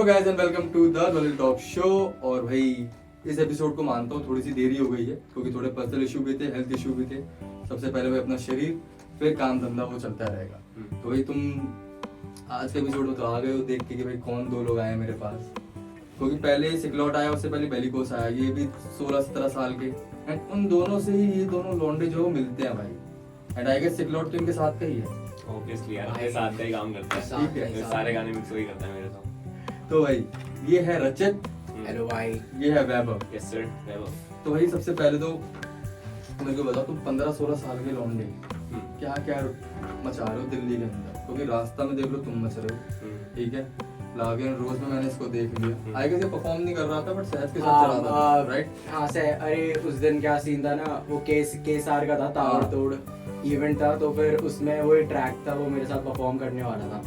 Guys and welcome to the lolly talk show. और भाई इस एपिसोड को मानता हूँ थोड़ी सी देरी हो गई है क्योंकि थोड़े पर्सनल इशू भी थे, हेल्थ इशू भी थे। सबसे पहले भाई अपना शरीर, फिर काम धंधा वो चलता रहेगा। तो भाई तुम आज के एपिसोड में तो आ गए हो देख के कि भाई कौन दो लोग आए हैं मेरे पास, क्योंकि पहले सिकलॉट आया, उससे पहले बेलिकोस आया, ये भी 16-17 साल के। एंड उन दोनों से ही ये दोनों लौंडे जो मिलते हैं भाई। एंड आई गेस सिकलॉट तो इनके साथ का ही है। ऑब्वियसली यार, मेरे साथ का ही काम करता है। ठीक है, सारे गाने मिक्स वही करता है मेरे तो। तो भाई ये है रचित, हेलो भाई। ये है वैभव। Yes sir, never. तो भाई सबसे पहले तो मेरे को बताओ, तुम 15-16 साल के लौंडे क्या क्या मचा रहे हो दिल्ली के अंदर, क्योंकि रास्ता में देख लो तुम मच रहे हो, ठीक है। लागे रोज में मैंने इसको देख लिया। आई गेस ये परफॉर्म नहीं कर रहा था बट सहज के साथ चला था, राइट? हाँ से अरे उस दिन क्या सीन था ना, वो केसार का था, ताबड़तोड़ इवेंट था। तो फिर उसमें वो ट्रैक था, वो मेरे साथ परफॉर्म करने वाला था।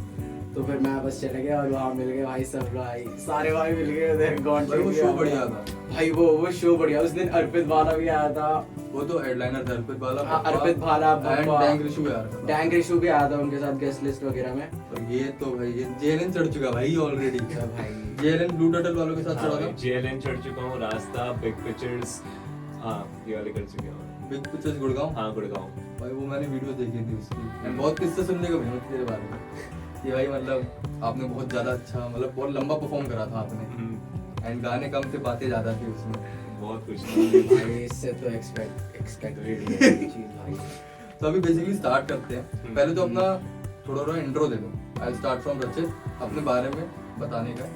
तो फिर मैं बस चले गया और वहाँ मिल गए भाई, सब भाई सारे भाई मिल गए उधर। वो शो बढ़िया था भाई, वो शो बढ़िया। उस दिन अर्पित वाला भी आया था, वो तो हेडलाइनर था अर्पित वाला। अर्पित भाला, डैंग ऋषु यार, डैंग ऋषु भी आया था उनके साथ गेस्ट लिस्ट वगैरह में। और ये तो भाई ये जेएलएन चढ़ चुका भाई ऑलरेडी। भाई जेएलएन ब्लू टर्टल वालों के साथ चढ़ा था। जेएलएन चढ़ चुका हूँ, रास्ता, बिग पिक्चर्स, हाँ ये वाले कर चुके हैं। बिग पिक्चर्स गुड़गांव, हाँ गुड़गांव भाई वो मैंने वीडियो देखी थी उसकी। एंड बहुत किस्से सुनने को मिले तेरे बारे में ये भाई, मतलब आपने बहुत ज्यादा अच्छा, मतलब बहुत लंबा परफॉर्म करा था आपने। एंड गाने कम थे, बातें ज्यादा थी उसमें। बहुत कुछ भाई इससे तो एक्सपेक्टेड ही है चीज भाई। तो अभी बेसिकली स्टार्ट करते हैं। पहले तो अपना थोड़ा इंट्रो दे दो। आई स्टार्ट फ्रॉम रचित, अपने बारे में बताने का,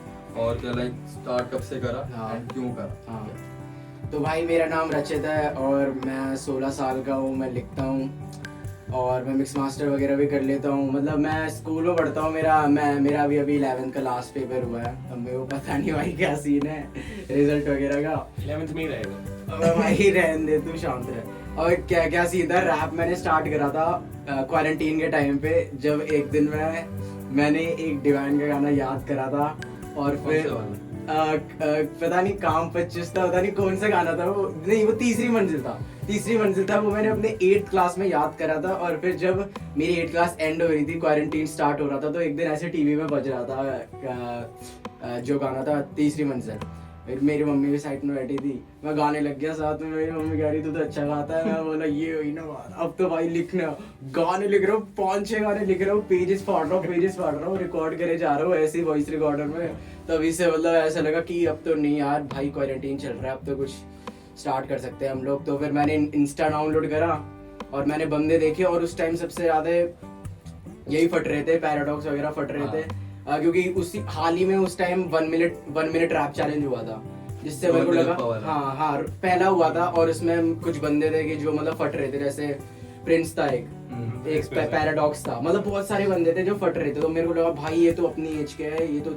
और क्या लाइक स्टार्ट कब से करा एंड क्यों करा। हाँ तो भाई मेरा नाम रचित है और मैं 16 साल का हूँ। मैं लिखता हूँ और मैं मिक्स मास्टर वगैरह भी कर लेता हूँ। मतलब मैं स्कूल में पढ़ता हूँ, मेरा अभी 11th का लास्ट पेपर हुआ है। अब मेरे को पता नहीं भाई क्या सीन है रिजल्ट वगैरह का। 11th में ही रहेगा। अब भाई रहने दे, तू शांत रह। और क्या क्या सीन था, रैप मैंने स्टार्ट करा था क्वारंटीन के टाइम पे, जब एक दिन मैंने एक डिवाइन का गाना याद करा था। और फिर पता नहीं काम 25 था, पता नहीं कौन सा गाना था वो, नहीं वो तीसरी मंजिल था। वो मैंने अपने 8th क्लास में याद करा था। और फिर जब मेरी 8th क्लास एंड हो रही थी, क्वारंटीन स्टार्ट हो रहा था, तो एक दिन ऐसे टीवी में बज रहा था जो गाना था तीसरी मंजिल। मेरी मम्मी भी साइड में बैठी थी, मैं गाने लग गया साथ में। मेरी मम्मी कह रही तू तो अच्छा गाता है। मैं बोला ये हुई ना बात, अब तो भाई लिखना, गाने लिख रहा हूँ, 5-6 गाने लिख रहा हूँ, पेजेस फाड़ रहा हूँ, रिकॉर्ड करे जा रहा हूँ ऐसे वॉइस रिकॉर्डर में। तभी से मतलब ऐसा लगा कि अब तो नहीं यार भाई, क्वारंटीन चल रहा है, अब तो कुछ स्टार्ट कर सकते हैं हम लोग। तो फिर मैंने इंस्टा डाउनलोड करा और मैंने बंदे देखे, और उस टाइम सबसे ज़्यादा यही फट रहे थे, पैराडॉक्स वगैरह फट रहे थे। क्योंकि उसी हाल ही में उस टाइम 1 मिनट रैप चैलेंज हुआ था, जिससे मेरे को लगा हाँ पहला हुआ था। और उसमें कुछ बंदे थे कि जो मतलब फट रहे थे, जैसे प्रिंस था एक पैराडॉक्स था, मतलब बहुत सारे बंदे थे जो फट रहे थे। तो मेरे को लगा भाई ये तो अपनी एज के है, ये तो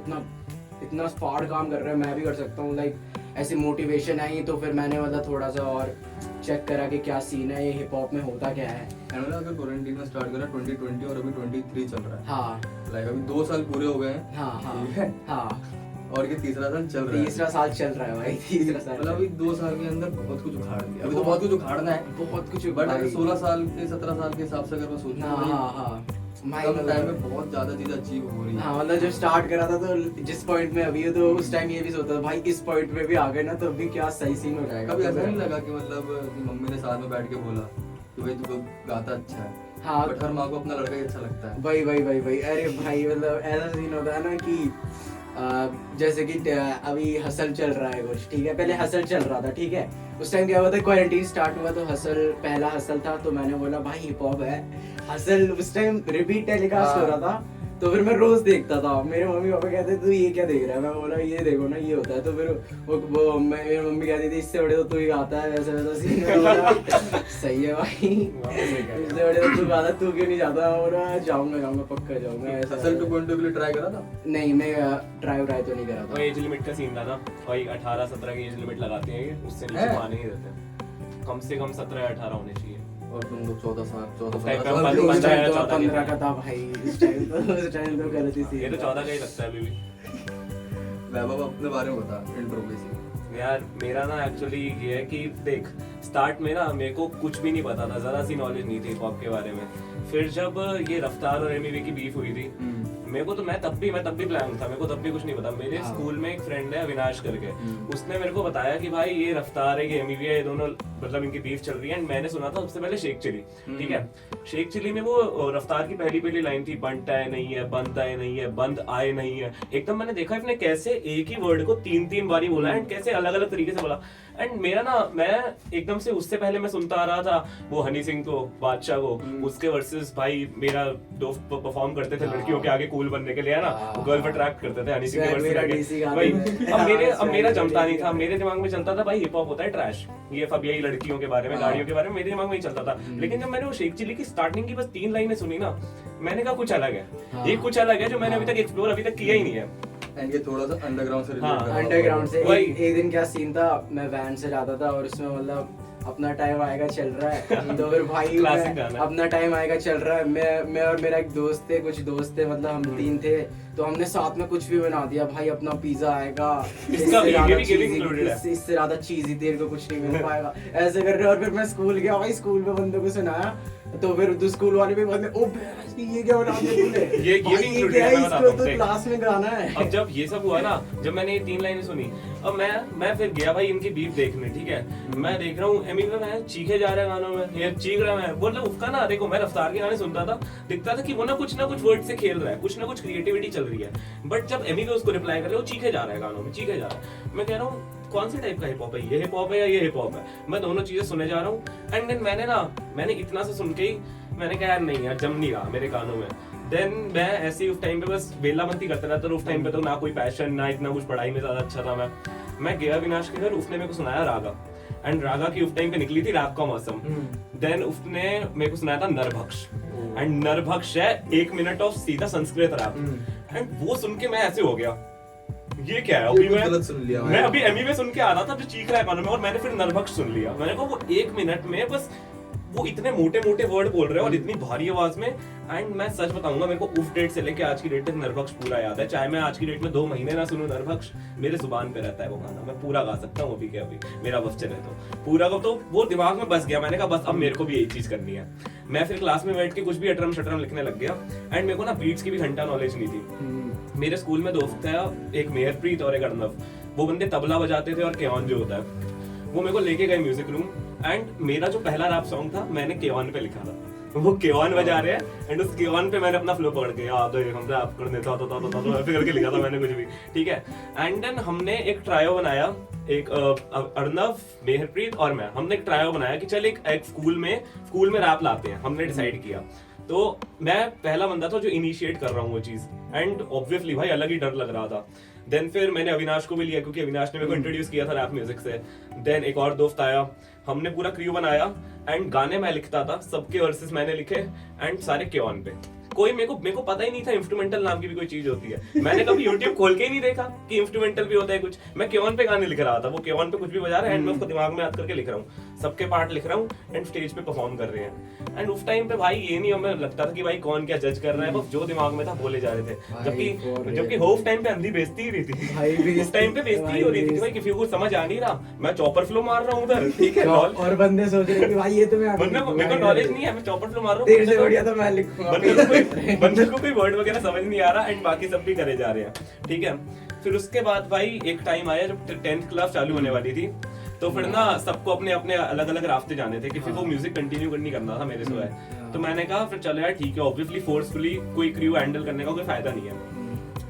इतना स्पार्ट काम कर रहा है, मैं भी कर सकता हूँ। लाइक ऐसी मोटिवेशन आई। तो फिर मैंने मतलब थोड़ा सा और चेक करा कि क्या सीन है, ये हिप हॉप में होता क्या है। मैंने अगर क्वारंटीन में स्टार्ट करा 2020 और अभी 23 चल रहा है। हाँ लाइक अभी 2 साल पूरे हो गए हैं। हाँ ठीक है, हाँ और ये तीसरा साल चल रहा है। तीसरा साल चल रहा है भाई, तीसरा साल। मतलब अभी 2 साल के अंदर बहुत कुछ उखाड़ दिया। अभी तो बहुत कुछ उखाड़ना है, बहुत कुछ। बट अगर 16 साल के 17 साल के हिसाब से अगर मैं सोचूं हाँ कम टाइम में बहुत ज्यादा चीजें अचीव हो रही है। हाँ मतलब जब स्टार्ट करा था तो जिस पॉइंट में अभी है, तो उस टाइम ये भी सोचता था भाई इस पॉइंट में भी आ गए ना तो अभी क्या सही सीन हो जाएगा। कभी ऐसा नहीं लगा कि मतलब कि मम्मी ने साथ में बैठ के बोला कि भाई तू तो गाता अच्छा है? हाँ बट हर माँ को अपना लड़का ही अच्छा लगता है। भाई अरे भाई मतलब ऐसा सीन होता है ना कि जैसे कि अभी हसल चल रहा है कुछ, ठीक है, पहले हसल चल रहा था, ठीक है। उस टाइम क्या हुआ था, क्वारंटीन स्टार्ट हुआ तो पहला हसल था। तो मैंने बोला भाई हिप हॉप है, हसल उस टाइम रिपीट टेलीकास्ट हो रहा था। तो फिर मैं रोज देखता था। मेरे मम्मी पापा कहते तू ये क्या देख रहा है? मैं बोला ये देखो ना, ये होता है। तो फिर वो मेरी मम्मी कहती थी इससे बड़े तो तू ही गाता है, वैसा सीन। सही है भाई, इससे बड़े तो तू गाता, तू क्यों नहीं जाता? मैं बोला जाऊंगा पक्का जाऊंगा। ऐसा हसल 2.0 के लिए ट्राई करा था? नहीं, मैं ट्राई तो नहीं करा था। एज लिमिट का सीन था ना, वही 18-17 की एज लिमिट लगाते हैं, उससे नीचे आने नहीं देते। कम से कम 17-18 होने चाहिए। और तुम तो 14 साल 15 का था भाई। उस टाइम तो गलती थी। ये तो 14 का ही लगता है अभी भी। वैभव अपने बारे में बता, इंट्रो बेसिक। यार मेरा ना एक्चुअली ये है कि देख, स्टार्ट में ना मेरे को कुछ भी नहीं पता था, ज़रा सी नॉलेज नहीं थी हिप हॉप के बारे में। फिर जब ये रफ्तार और एमिवे की बीफ हुई थी, मेरे को तो मैं तब भी ब्लैंक था, मेरे को तब भी कुछ नहीं पता। मेरे स्कूल में एक फ्रेंड है अविनाश करके, उसने मेरे को बताया कि भाई ये रफ्तार है, ये एमी है, ये दोनों मतलब इनकी बीफ चल रही है। एंड मैंने सुना था सबसे पहले शेख चिली, ठीक है। शेख चिली में वो रफ्तार की पहली लाइन थी, बंट आए नहीं है, बंद आए नहीं है, बंद आए नहीं है। एकदम मैंने देखा इसने कैसे एक ही वर्ड को 3 बारी बोला एंड कैसे अलग अलग तरीके से बोला। एंड मेरा ना, मैं एकदम से उससे पहले मैं सुनता आ रहा था वो हनी सिंह को, बादशाह को, उसके वर्सेस भाई मेरा दोस्त परफॉर्म करते थे लड़कियों के आगे कूल बनने के लिए, है ना, वो गर्ल अट्रैक्ट करते थे हनी सिंह के वर्सेस आगे भाई। अब मेरा जमता नहीं था, मेरे दिमाग में चलता था भाई हिप हॉप होता है ट्रैश, ये सब यही लड़कियों के बारे में, गाड़ियों के बारे में, मेरे दिमाग में ही चलता था। लेकिन जब मैंने वो शेख चिली की स्टार्टिंग की बस 3 लाइनें सुनी ना, मैंने कहा कुछ अलग है, ये कुछ अलग है जो मैंने अभी तक एक्सप्लोर अभी तक किया ही नहीं है। एंड ये थोड़ा सा अंडरग्राउंड से रिलेटेड है। अंडरग्राउंड से एक दिन क्या सीन था, मैं वैन से जाता था और उसमें मतलब अपना टाइम आएगा चल रहा है तो फिर भाई अपना टाइम आएगा चल रहा है, मैं और मेरा एक दोस्त थे, कुछ दोस्त थे, मतलब हम 3 थे, तो हमने साथ में कुछ भी बना दिया भाई, अपना पिज्जा आएगा, इससे ज्यादा चीजी तेरे को कुछ नहीं मिल पाएगा, ऐसे कर रहे। और फिर मैं स्कूल गया भाई, स्कूल में बंदों को सुनाया, तो फिर उस स्कूल वाले भी बोलते ओ ये क्या बना दिया तूने, ये क्या है, इसको तो क्लास में गाना है। अब जब ये सब हुआ ना, जब मैंने ये 3 लाइनें सुनी, अब मैं फिर गया भाई इनकी बीफ देखने, ठीक है। मैं देख रहा हूँ एमी में चीखे जा रहे हैं गानों में, ये चीख रहा है, मतलब उसका ना, देखो मैं रफ्तार के गाने सुनता था, दिखता था कि वो ना कुछ वर्ड से खेल रहा है, कुछ ना कुछ क्रिएटिविटी चल रही है। बट जब एमी उसको रिप्लाई कर रहे, वो चीखे जा रहा है गानों में, चीखे जा रहा है। मैं कह रहा हूँ कौन से टाइप का हिप हॉप है, ये हिप हॉप है या ये हिप हॉप है? मैं दोनों चीजें सुने जा रहा हूँ। एंड देन मैंने इतना से सुन के ही मैंने कहा यार नहीं यार, जम नहीं रहा मेरे कानों में। देन मैं ऐसे ही उस टाइम पे बस वेलामंती करता रहता था। उस टाइम पे तो ना कोई पैशन, ना इतना कुछ पढ़ाई में ज्यादा अच्छा था मैं गया अविनाश के घर, उसने मेरे को सुनाया रागा, एंड रागा की उस टाइम पे निकली थी रैप का मौसम। देन उसने मेरे को सुनाया था नरभक्ष, एंड नरभक्ष है 1 मिनट ऑफ सीधा संस्कृत रैप। एंड वो सुन के मैं ऐसे हो गया, ये क्या है? अभी मैं अभी एमी में सुन के आ रहा था जो चीख रहा है कानों में, और मैंने फिर नरभक्ष सुन लिया। मैंने कहा वो 1 मिनट में बस वो इतने मोटे वर्ड बोल रहे हैं और इतनी भारी आवाज में। एंड मैं सच बताऊंगा, मेरे को उस डेट से लेके आज की डेट तक नरभक्ष पूरा याद है। चाहे मैं आज की डेट में 2 महीने ना सुनूं नरभक्ष, मेरे जुबान पे रहता है वो गाना, मैं पूरा गा सकता हूँ अभी के अभी, मेरा बस चले तो पूरा को, तो वो दिमाग में बस गया। मैंने कहा बस अब मेरे को भी यही चीज करनी है। मैं फिर क्लास में बैठ के कुछ भी अटरम शटरम लिखने लग गया। एंड मेरे को ना बीट्स की भी घंटा नॉलेज नहीं थी। मेरे स्कूल में दोस्त था एक मेहरप्रीत और एक अर्नव, वो बंदे तबला बजाते थे और केवन जो होता है वो मेरे को लेके गए म्यूजिक रूम। एंड मेरा जो पहला रैप सॉन्ग था मैंने केवन पे लिखा था, वो केवन बजा रहे हैं एंड उस केवन पे मैंने अपना फ्लो पकड़ के याद है हम रैप कर देता तो ऐसे करके लिखा था मैंने कुछ भी, ठीक है। एंड देन हमने एक ट्रायो बनाया, एक अर्नव, मेहरप्रीत और मैं, हमने एक ट्रायो बनाया कि चल एक स्कूल में रैप लाते हैं, हमने डिसाइड किया। तो मैं पहला बंदा था जो इनिशिएट कर रहा हूँ वो चीज, एंड ऑब्वियसली भाई अलग ही डर लग रहा था। देन फिर मैंने अविनाश को भी लिया क्योंकि अविनाश ने मेरे को इंट्रोड्यूस किया था रैप म्यूजिक से। देन एक और दोस्त आया, हमने पूरा क्रू बनाया एंड गाने मैं लिखता था, सबके वर्सेस मैंने लिखे एंड सारे केवन पे। कोई मेरे को पता ही नहीं था इंस्ट्रूमेंटल नाम की भी कोई चीज होती है। मैंने कभी YouTube खोल के ही नहीं देखा कि इंस्ट्रूमेंटल भी होता है कुछ। मैं केवन पे गाने लिख रहा था, वो केवन पे कुछ भी बजा रहा है एंड मैं उसको दिमाग में याद करके लिख रहा हूँ, सबके पार्ट लिख रहा हूँ एंड स्टेज पे परफॉर्म कर रहे हैं। एंड उस टाइम पे भाई ये नहीं हमें लगता था कि भाई कौन क्या जज कर रहा है, बस जो दिमाग में था बोले जा रहे थे। जबकि उस टाइम पे अंधी बेइज्जती ही रही थी, उस टाइम पे बेइज्जती हो रही थी कि भाई किसी को समझ आ नहीं रहा, मैं चॉपर फ्लो मार रहा हूँ उधर, ठीक है, और बंदे सोच रहे हैं कि भाई ये तो मेरे को नॉलेज नहीं है, मैं चॉपर फ्लो मार रहा हूँ, तेरे से बढ़िया तो मैं लिखूंगा, बंदे को कोई वर्ड वगैरह समझ नहीं आ रहा एंड बाकी सब भी करे जा रहे हैं, ठीक है। फिर उसके बाद भाई एक टाइम आया जब 10th क्लास चालू होने वाली थी, तो फिर ना सबको अपने अपने अलग अलग रास्ते जाने थे, किसी को म्यूजिक कंटिन्यू नहीं करना था मेरे से है। तो मैंने कहा फिर चलो यार ठीक है, ऑब्वियसली फोर्सफुली कोई क्रू हैंडल करने का कोई फायदा नहीं है,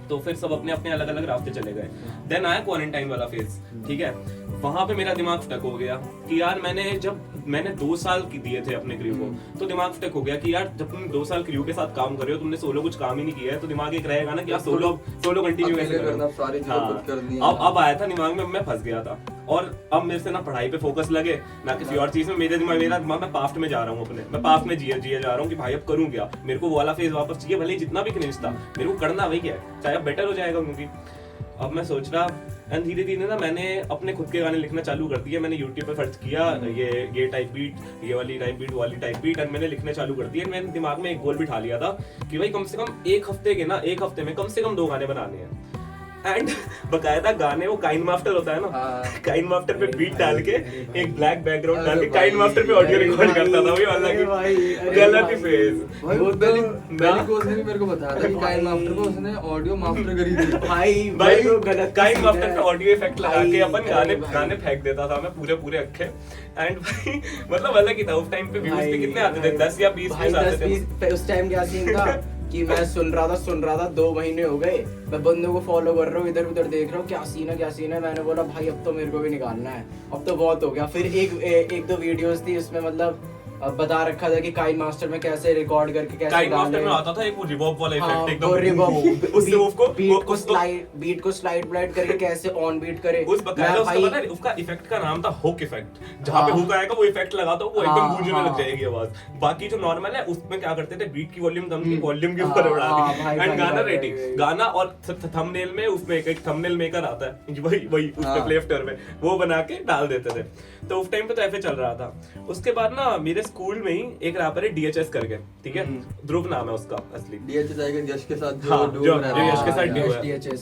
तो फिर सब अपने अपने अलग अलग रास्ते चले गए। देन आया क्वारंटाइन वाला फेज, ठीक है। वहां पे मेरा दिमाग स्टक हो गया कि यार मैंने 2 साल की दिए थे अपने क्रू को, तो दिमाग स्टक हो गया कि यार जब तुम 2 साल क्रू के साथ काम कर रहे हो, तुमने सोलो कुछ काम ही नहीं किया है, तो दिमाग एक रहेगा ना कि यार सोलो कंटिन्यू कैसे करना, सारी चीजें खुद करनी है। अब आया था दिमाग में, मैं फंस गया था और अब मेरे से ना पढ़ाई पे फोकस लगे ना किसी और चीज में। मेरा दिमाग मैं पास्ट में जा रहा हूँ, मैं पास्ट में जिए जा रहा हूँ कि भाई अब करूँ क्या, मेरे को वो वाला फेज वापस चाहिए, भले जितना भी क्रिंज था मेरे को करना वही क्या है, चाहे अब बेटर हो जाएगा। क्योंकि अब मैं सोच रहा एंड धीरे धीरे ना मैंने अपने खुद के गाने लिखना चालू कर दिया। मैंने YouTube पे सर्च किया ये टाइप बीट, ये वाली टाइप बीट, वाली टाइप बीट, एंड मैंने लिखने चालू कर दिया। मैंने दिमाग में एक गोल बिठा लिया था कि भाई कम से कम एक हफ्ते में कम से कम 2 गाने बनाने हैं। एंड बकायदा गाने वो काइन मास्टर होता है ना, हाँ। काइन मास्टर पे बीट डाल के एक ब्लैक बैकग्राउंड डाल के काइन मास्टर पे ऑडियो रिकॉर्ड करता था, वही वाला की गलत ही फेज। भाई वो बेली तो- बेली को उसने भी मेरे को बताया था कि काइन मास्टर को उसने ऑडियो मास्टर करी थी। भाई भाई तो गलत काइन सीन मास्टर है। पे ऑडियो इफेक्ट लगा भाई, के अपन अरे गाने भाई। गाने फेंक देता था मैं पूरे अक्खे। एंड भाई मतलब अलग ही था उस टाइम पे, व्यूज भाई, पे कितने आते थे, 10 या 20 भाई, व्यूज आते 10-20 थे। पे उस टाइम क्या सीन था कि मैं सुन रहा था 2 महीने हो गए, मैं बंदों को फॉलो कर रहा हूँ, इधर उधर देख रहा हूँ क्या सीन है। मैंने बोला भाई अब तो मेरे को भी निकालना है, अब तो बहुत हो गया। फिर एक दो वीडियोस थी उसमें मतलब बता रखा था कि काइन मास्टर में कैसे रिकॉर्ड करके कैसे काइन मास्टर डालें। में आता था एक वो रिवर्ब वाला हाँ, इफेक्ट एकदम वो reverb, उससे उसको बीट को स्लाइड ब्लाइड करके कैसे ऑन बीट करे। उस बकायदा मैं उसका भाई- पता है उसका इफेक्ट का नाम था हुक इफेक्ट, जहाँ पे हाँ। हुक आएगा वो इफेक्ट लगा दो वो हाँ, एकदम गूंजने हाँ। लग जाएगी आवाज। बाकी जो नॉर्मल है उसमें क्या करते थे, बीट की वॉल्यूम कम की, हम्म। वॉल्यूम के हाँ, ऊपर बढ़ा हाँ, दी। भाई, एंड भाई, गाना भाई, रेटिंग, भाई। गाना और थंबनेल में उसमें एक थंबनेल मेकर आता है, वही वही उस पे हाँ। प्ले स्टोर में वो बना के डाल देते थे। तो उस टाइम पे तो ऐसे चल रहा था। उसके बाद ना मेरे स्कूल में ही एक रैपर है DHS करके, ठीक है, ध्रुव नाम है उसका असली। DHS आएगा यश के साथ हाँ, जो जो रहा है। यश के साथ duo है। DHS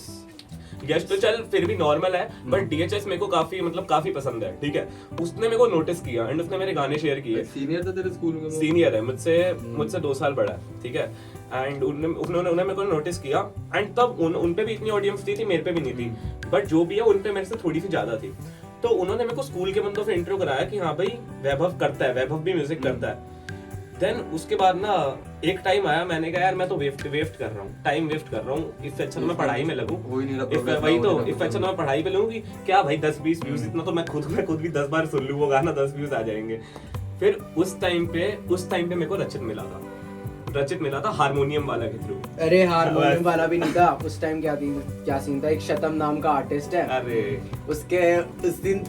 यश तो चल फिर भी नॉर्मल है, बट DHS मेरे को काफी मतलब काफी पसंद है, ठीक है। उसने मेरे को नोटिस किया एंड उसने मेरे गाने शेयर किए। सीनियर था तेरे स्कूल में वो? सीनियर है मुझसे 2 साल बड़ा है, ठीक है। एंड उन्होंने मेरे को नोटिस किया एंड तब उन पे भी इतनी ऑडियंस थी, मेरे पे भी नहीं थी, बट जो भी है उन पे मेरे से थोड़ी सी ज्यादा थी। तो उन्होंने मेरे को स्कूल के बंदों से इंट्रो कराया कि हाँ भाई वैभव करता है, वैभव भी म्यूजिक करता है। देन उसके बाद ना एक टाइम आया, मैंने कहा यार मैं तो वेस्ट कर रहा हूँ, टाइम वेस्ट कर रहा हूँ, इससे अच्छा तो मैं पढ़ाई में लगूं। हो ही नहीं रहा वही progress, तो हो नहीं रहा इससे अच्छा तो मैं पढ़ाई पे लूंगी क्या भाई, 10-20 व्यूज इतना तो मैं खुद भी 10 बार सुन लूं वो गाना, 10 व्यूज आ जाएंगे। फिर उस टाइम पे मेरे को रचित मिला था हारमोनियम वाला के थ्रू। अरे हारमोनियम वाला भी नहीं था उस टाइम। क्या सीन था, एक शतम नाम का आर्टिस्ट है, अरे उस दिन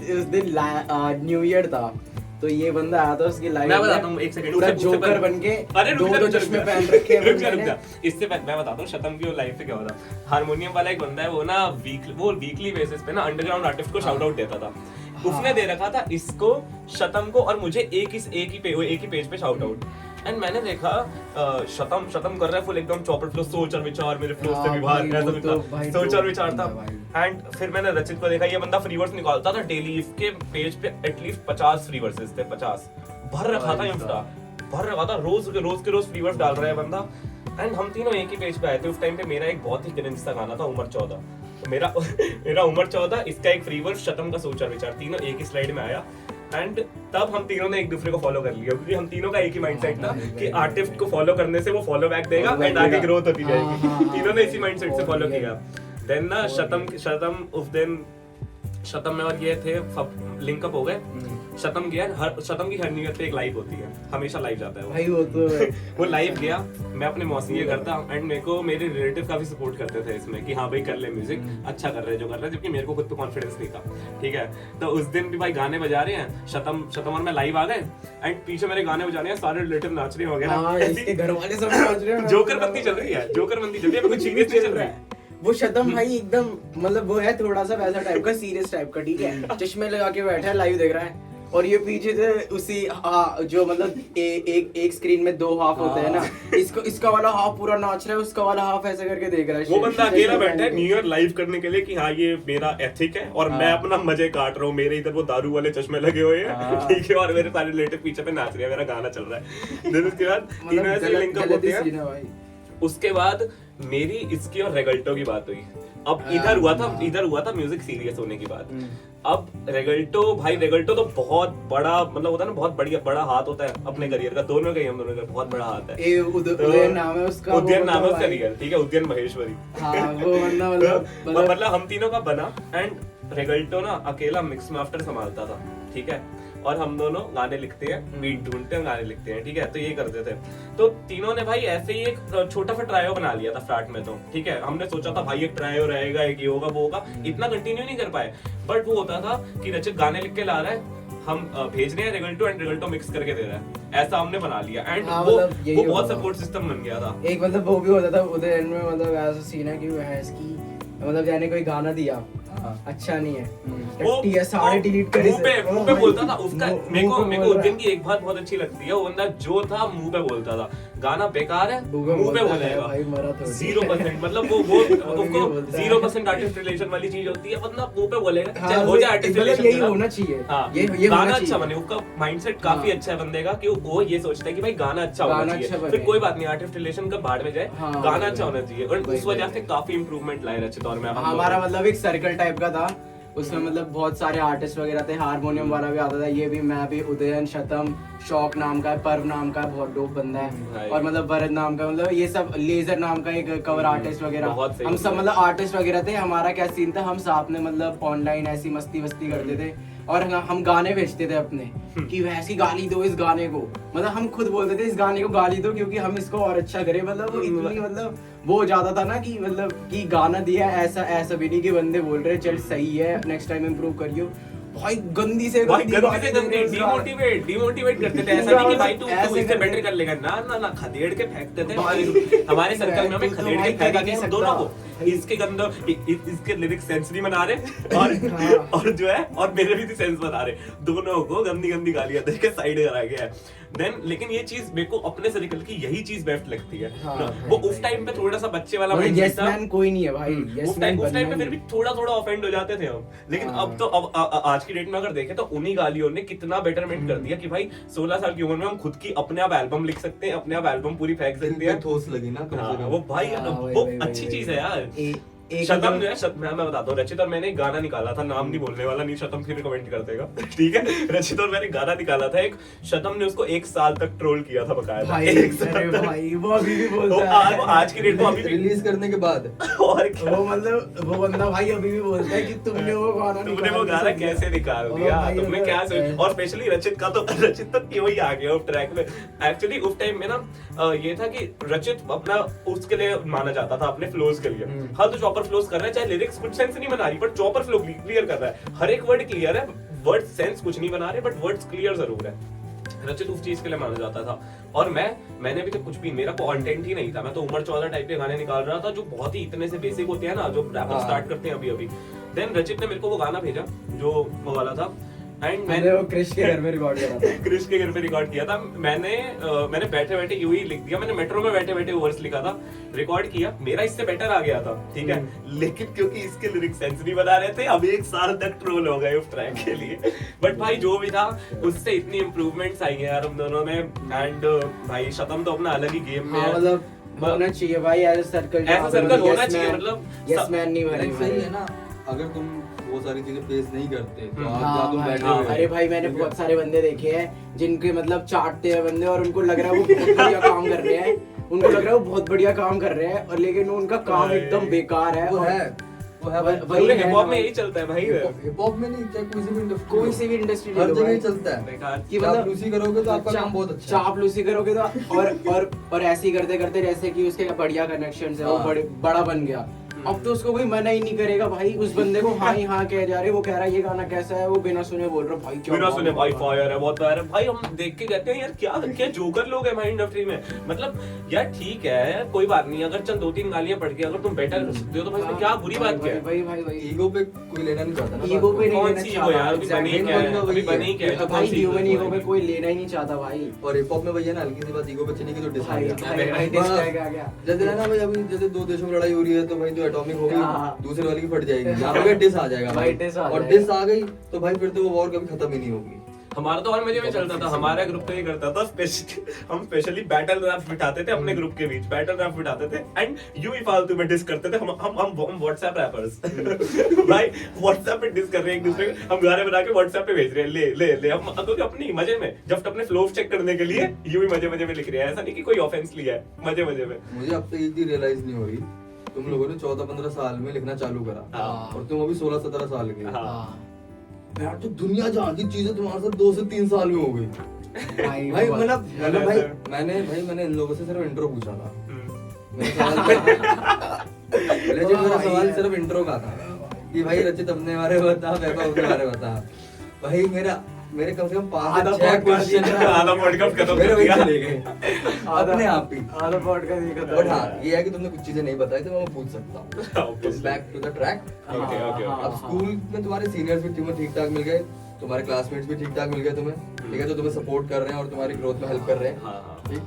न्यू ईयर था, तो ये बंदा आया था उसकी लाइव मैं बताता हूँ एक सेकंड, पूरा उससे जोकर पहले- बन के अरे रुक जा, दो रुक जा, चश्मे रुक जा। पहन रखे हैं रुक जा, बंदे रुक जा। ने। इससे पहले मैं बताता हूँ शतम की लाइफ पे क्या होता। हारमोनियम वाला एक बंदा है, वो ना वीकली बेसिस पे ना अंडरग्राउंड आर्टिस्ट को शाउट आउट देता था। उसने दे रखा था इसको, शतम को और मुझे एक ही पेज पे शाउट आउट। एंड मैंने देखा शतम कर रहा है फुल एकदम चौपड़ फ्लो, सोच और विचार मेरे फ्लो से हाँ विभाग, भाई, ऐसा वो तो था, भाई सोच तो और विचार था। भाई। एंड फिर मैंने रचित को देखा, ये बंदा फ्री वर्स निकालता था डेली, इसके पेज पे एटलीस्ट 50 फ्री वर्सेस थे, 50 भर रखा था इंस्टा, भर रखा था, रोज के रोज फ्री वर्स डाल रहा है बंदा। एंड हम तीनों एक ही पेज पे आए थे। उस टाइम पे मेरा एक बहुत ही क्रिंज सा गाना था उमर 14, मेरा उमर 14, इसका एक फ्री वर्स, शतम का सोच और विचार, तीनों एक ही स्लाइड में आया। एंड तब हम तीनों ने एक दूसरे को फॉलो कर लिया, क्योंकि हम तीनों का एक ही माइंडसेट था कि आर्टिस्ट को फॉलो करने से वो फॉलो बैक देगा एंड आगे ग्रोथ होती जाएगी। तीनों ने इसी माइंडसेट से फॉलो किया। देन ना शतम उस दिन शतम में और ये थे लिंकअप हो गए। शतम की हर न्यू ईयर पे एक लाइव होती है, हमेशा लाइव जाता है वो। भाई वो तो वो लाइव गया, मैं अपने मौसी के करता एंड मेरे को मेरे रिलेटिव काफी सपोर्ट करते थे इसमें कि हाँ भाई कर ले म्यूजिक, अच्छा कर रहे हैं जो कर रहे हैं, जबकि मेरे को खुद पे कॉन्फिडेंस नहीं था, ठीक है। तो उस दिन भी भाई गाने बजा रहे हैं, शतम और मैं लाइव आ गए एंड पीछे मेरे गाने बजा रहे हैं, सारे रिलेटिव नाच रहे हैं हाँ, वगैरह, इसके घर वाले सब नाच रहे हैं। जोकर बंदी चल रही है, कुछ सीरियस नहीं चल रहा है। वो शतम भाई एकदम मतलब वो है थोड़ा सा वैसा टाइप का, सीरियस टाइप का, ठीक है, चश्मे लगा के बैठा है, लाइव देख रहा है, और ये पीछे से उसी जो मतलब एक स्क्रीन में 2 हाफ होते हैं ना, इसका वाला हाफ पूरा नाच रहा है, उसका वाला हाफ ऐसे करके देख रहा है। वो बंदा अकेला बैठा है न्यू ईयर लाइव करने के लिए कि हाँ ये मेरा एथिक है और मैं अपना मजे काट रहा हूँ, मेरे इधर वो दारू वाले चश्मे लगे हुए हैं, ठीक है, और मेरे सारे रिलेटिव पीछे पे नाच रहे हैं, मेरा गाना चल रहा है। देन उसके बाद तीनों ऐसे लिंकअप होते हैं। उसके बाद मेरी इसकी और रेगल्टो की बात हुई। अब इधर हुआ था म्यूजिक सीरियस होने की बात। अब रेगल्टो तो बहुत बड़ा मतलब होता है ना, बहुत बड़ा हाथ होता है अपने करियर का, दोनों का ही, हम दोनों का बहुत बड़ा हाथ है। उदयन नाम है उसका, उदयन नाम है उसका रियल, ठीक है, उदयन महेश्वरी। हाँ, वो बंदा मतलब हम तीनों का बना एंड रेगल्टो ना अकेला मिक्स मास्टर संभालता था, ठीक है, और हम दोनों गाने लिखते हैं, बीट ढूंढते हैं, गाने लिखते हैं, ठीक है, तो ये करते थे। तो तीनों ने भाई ऐसे ही एक छोटा सा ट्रायो बना लिया था स्टार्ट में, तो ठीक है, हमने सोचा था भाई एक ट्रायो रहेगा, एक ये होगा वो होगा, इतना कंटिन्यू नहीं कर पाए, बट वो होता था कि रचित गाने लिख के ला रहा है, हम भेज रहे हैं रेगल्टो मिक्स करके दे रहा है, ऐसा हमने बना लिया। एंड वो बहुत सपोर्ट सिस्टम बन गया था। एक मतलब वो भी होता था उदयन में, मतलब ऐसा सीन है कि वो है इसकी मतलब जाने कोई गाना दिया अच्छा नहीं है, वो सारे डिलीट करे, मुंह पे बोलता था उसका। मेरे को उदयन की एक बात बहुत अच्छी लगती है, वो बंदा जो था मुंह पे बोलता था, गाना बेकार है, गूगल मुंह पे बोलता है, बोलेगा भाई मरा थोड़ी। 0%, मतलब वो भी उसको बोलता है। 0% आर्टिस्ट रिलेशन वाली चीज होती है, मतलब मुंह पे बोलेगा हाँ, चाहे हो जाए आर्टिस्ट मतलब रिलेशन। यही होना चाहिए। हाँ, ये गाना होना अच्छा चाहिए। बने, उसका माइंडसेट काफी हाँ। अच्छा है बंदे का कि वो ये सोचता है कि भाई गाना अच्छा होना गाना चाहिए, अच्छा बने। फिर कोई बात नहीं आर्टिस्ट रिलेशन का बाढ़ में जाए, हाँ, गाना वही, अच्छा होना चाहिए। और वही, उस वजह वही, से वही। काफी इंप्रूवमेंट लाए रचित और मैं। हम हमारा लोग। मतलब एक सर्कल टाइप का था, उसमें मतलब बहुत सारे आर्टिस्ट वगैरह थे, हारमोनियम वाला भी आता था, ये भी, मैं भी, उदयन, शतम, शौक नाम का है, पर्व नाम का है, बहुत डोप बंदा भाई। है, और मतलब भरत नाम का, मतलब ये सब, लेजर नाम का एक कवर आर्टिस्ट वगैरह, बहुत सही हम सब बंदा है। मतलब आर्टिस्ट वगैरह थे। हमारा क्या सीन था, हम साथ में मतलब ऑनलाइन ऐसी मस्ती वस्ती करते थे, और हम गाने भेजते थे अपने कि वैसी गाली दो इस गाने को, मतलब हम खुद बोलते थे इस गाने को गाली दो क्योंकि हम इसको और अच्छा करें, मतलब वो इतनी मतलब वो हो जाता था ना कि मतलब कि गाना दिया ऐसा भी नहीं कि बंदे बोल रहे चल सही है नेक्स्ट टाइम इम्प्रूव करियो, भाई गंदी से भाई गंदी गंदी से गाली गंदी दे रहे हो उसका। डिमोटिवेट करते थे। ऐसा पूरा नहीं कि भाई मतलब तू ऐसे इससे करते बेटर थे। कर लेगा, ना ना ना, खदेड़ के फेंकते थे भाई, हमारे सर्कल में, हमें तू तो खदेड़ भाई के फेंका कर कि नहीं हम दोनों को सकता। इसके गंदो इसके लिरिक्स सेंस नहीं बना रहे और हाँ। और जो है और मेरे भी सेंस बना रहे, दोनों को गंदी गंदी गालियां दे के साइड करा गया है। देन लेकिन ये चीज मेरे को अपने सर्कल की यही चीज बेस्ट लगती है। हाँ, वो भाई, उस टाइम पे थोड़ा सा बच्चे वाला मतलब माइंडसेट yes था। man कोई नहीं है भाई, yes उस man टाइम बनना पे फिर ही भी थोड़ा ऑफेंड हो जाते थे हम, लेकिन हाँ। अब तो अब आज की डेट में अगर देखें तो उन्हीं गालियों ने कितना बेटरमेंट कर दिया कि भाई 16 साल की उम्र में हम खुद की अपने आप एल्बम लिख सकते हैं, अपने आप एल्बम पूरी फेंक सकते हैं। ठोस लगी ना कम हाँ, से कम। वो भाई हाँ, वही, वो वही, अच्छी वही, चीज वही। है यार। एक शतम तो- जो है मैं बताता हूँ, रचित और मैंने एक गाना निकाला था, नाम नहीं बोलने वाला, नहीं शतम फिर कमेंट कर देगा ठीक है। रचित और मैंने गाना निकाला था एक, शतम ने उसको 1 साल तक ट्रोल किया था बकायदा। भाई, 1 साल अरे तक। भाई वो अभी भी वो बोलता है। आज की डेट में अभी भी रिलीज करने के बाद और क्या, वो मतलब वो बंदा भाई अभी भी बोलता है कि तुमने वो गाना तुमने वो गाना कैसे निकाल दिया, भाई, तुमने क्या सोच, और स्पेशली रचित का तो रचित तो क्यों ही आ गया उस ट्रैक में। एक्चुअली उस टाइम में ना ये था कि रचित अपना उसके लिए माना जाता था, अपने फ्लोज के लिए। हाँ तो चॉपर फ्लोज कर रहा है, चाहे लिरिक्स कुछ सेंस नहीं बना रही बट चॉपर फ्लो क्लियर कर रहा है, हर एक वर्ड क्लियर है, वर्ड सेंस कुछ नहीं बना रहे बट वर्ड्स क्लियर जरूर है। रचित उस चीज के लिए माना जाता था। और मैंने भी तो कुछ भी, मेरा कंटेंट ही नहीं था, मैं तो उम्र 14 टाइप के गाने निकाल रहा था जो बहुत ही इतने से बेसिक होते हैं ना, जो रैपर स्टार्ट करते हैं अभी अभी। देन रचित ने मेरे को वो गाना भेजा जो वो वाला था, एंड मैंने वो क्रिश के घर में रिकॉर्ड करा था। क्रिश के घर पे रिकॉर्ड किया था मैंने बैठे बैठे यूं ही लिख दिया, मैंने मेट्रो में बैठे बैठे वर्स लिखा था, रिकॉर्ड किया, मेरा इससे बेटर आ गया था, ठीक है। लेकिन क्योंकि इसके लिरिक्स सेंस नहीं बना रहे थे, अब 1 साल तक ट्रोल हो गए उस ट्रैक के लिए। बट भाई जो भी था उससे इतनी इंप्रूवमेंट्स आई है यार हम दोनों में। एंड भाई शतम तो अपना अलग ही गेम में हाँ, है। मतलब होना चाहिए भाई ऐसा सर्कल, ऐसा सर्कल होना चाहिए, मतलब यस मैन नहीं बने सही है ना, अगर तुम वो सारी चीजें फेस नहीं करते तो आज हाँ जहाँ तुम भाई, बैठे हाँ, हुए हो, अरे भाई मैंने ठीक है? बहुत सारे बंदे देखे हैं जिनके मतलब चाटते हैं बंदे और उनको लग रहा है वो बहुत बढ़िया काम कर रहे हैं, उनको लग रहा है वो बहुत बढ़िया काम कर रहे हैं और लेकिन उनका काम एकदम बेकार है। वो और है भाई। वही पूरे है हिप हॉप में भाई। यही चलता है भाई। हिप हॉप में नहीं, चाहे कोई सी भी इंडस्ट्री ले हर लो जगह भाई। ही चलता है बेकार। कि मतलब चापलूसी करोगे तो आपका काम बहुत अच्छा है। चापलूसी करोगे तो और ऐसे ही करते करते जैसे कि उसके बढ़िया कनेक्शंस है, वो हाँ। बड़ा बन गया। अब तो उसको कोई मना ही नहीं करेगा भाई, उस बंदे को हाँ ही हाँ कह जा रहे, वो कह रहा है ये गाना कैसा है, वो बिना सुने बोल रहा है भाई क्या बिना बात सुने है। भाई फायर है, बहुत फायर है भाई। हम देख के कहते हैं यार क्या क्या जोकर लोग हैं भाई इंडस्ट्री में। मतलब यार ठीक है कोई बात नहीं, अगर चल 2-3 गालियां पढ़ के अगर तुम बेटर कर सकते हो तो भाई इसमें क्या बुरी बात क्या है। भाई ईगो पे कोई लेना नहीं चाहता ना, ईगो बात पे को। नहीं कौन लेना सी ईगो यार, अभी चाहता, बनी exactly। क्या है, बंदा अभी वही बनी क्या है, है। तो भाई कौन सी ह्यूमन ईगो पे ईगो कोई लेना ही नहीं चाहता भाई। और हिप हॉप में भैया ना हल्की सी बात ईगो पे चली गई तो डिस आ भाई गया। भाई diss tag आ गया। जैसे है ना भाई, अभी जैसे 2 देशों में लड़ाई हो रही है तो भाई जो एटॉमिक होगी हाँ। दूसरे वाले की फट जाएगी, यहाँ पे डिस आ जाएगा भाई, diss आ और जाएगा। डिस आ गई तो भाई फिर तो वो वॉर कभी खत्म ही नहीं होगी। हमारा तो और मजे में चलता था, हमारा ग्रुप तो ये करता था हम स्पेशली बैटल रैप बिठाते थे अपने ग्रुप के बीच, बैटल रैप बिठाते थे एंड यूं ही फालतू में डिस करते थे। हम व्हाट्सएप रैपर्स भाई व्हाट्सएप पे डिस कर रहे हैं एक दूसरे को, हम गाने बना के व्हाट्सएप पे भेज रहे हैं, ले हम क्योंकि अपनी मजे में जस्ट अपने फ्लो चेक करने के लिए यूं ही मजे में लिख रहे हैं, ऐसा नहीं कि कोई ऑफेंस लिया है, मजे में। मुझे अब तक एक चीज रियलाइज नहीं हो रही, तुम लोगों ने 14-15 साल में लिखना चालू करा हाँ। और तुम अभी 16-17 साल के। हाँ। यार तो दुनिया जहाँ की चीजें तुम्हारे साथ 2 से 3 साल में हो गई भाई भाई। वो- मतलब मैंने इन लोगों से सिर्फ इंट्रो पूछा था। मेरा सवाल सिर्फ इंट्रो का था कि भाई रचित अपने बारे में बता, वैभव अपने बारे में बता। भाई मेरे कम से कम 5 से 6 क्वेश्चन आधा पॉडकास्ट खत्म मेरे कर वही दिया। चले गए अपने आप ही। आधा पॉडकास्ट देखा था। बट हाँ ये है कि तुमने कुछ चीजें नहीं बताई तो मैं पूछ सकता हूँ। Obviously. Back to the track. Okay okay हाँ, अब स्कूल में तुम्हारे सीनियर्स भी तुम्हें ठीक ठाक मिल गए, तुम्हारे क्लासमेट्स भी ठीक ठाक मिल गए तुम्हें, ठीक है, जो तुम्हें सपोर्ट कर रहे हैं और तुम्हारी ग्रोथ में हेल्प कर रहे हैं, हाँ। ठीक।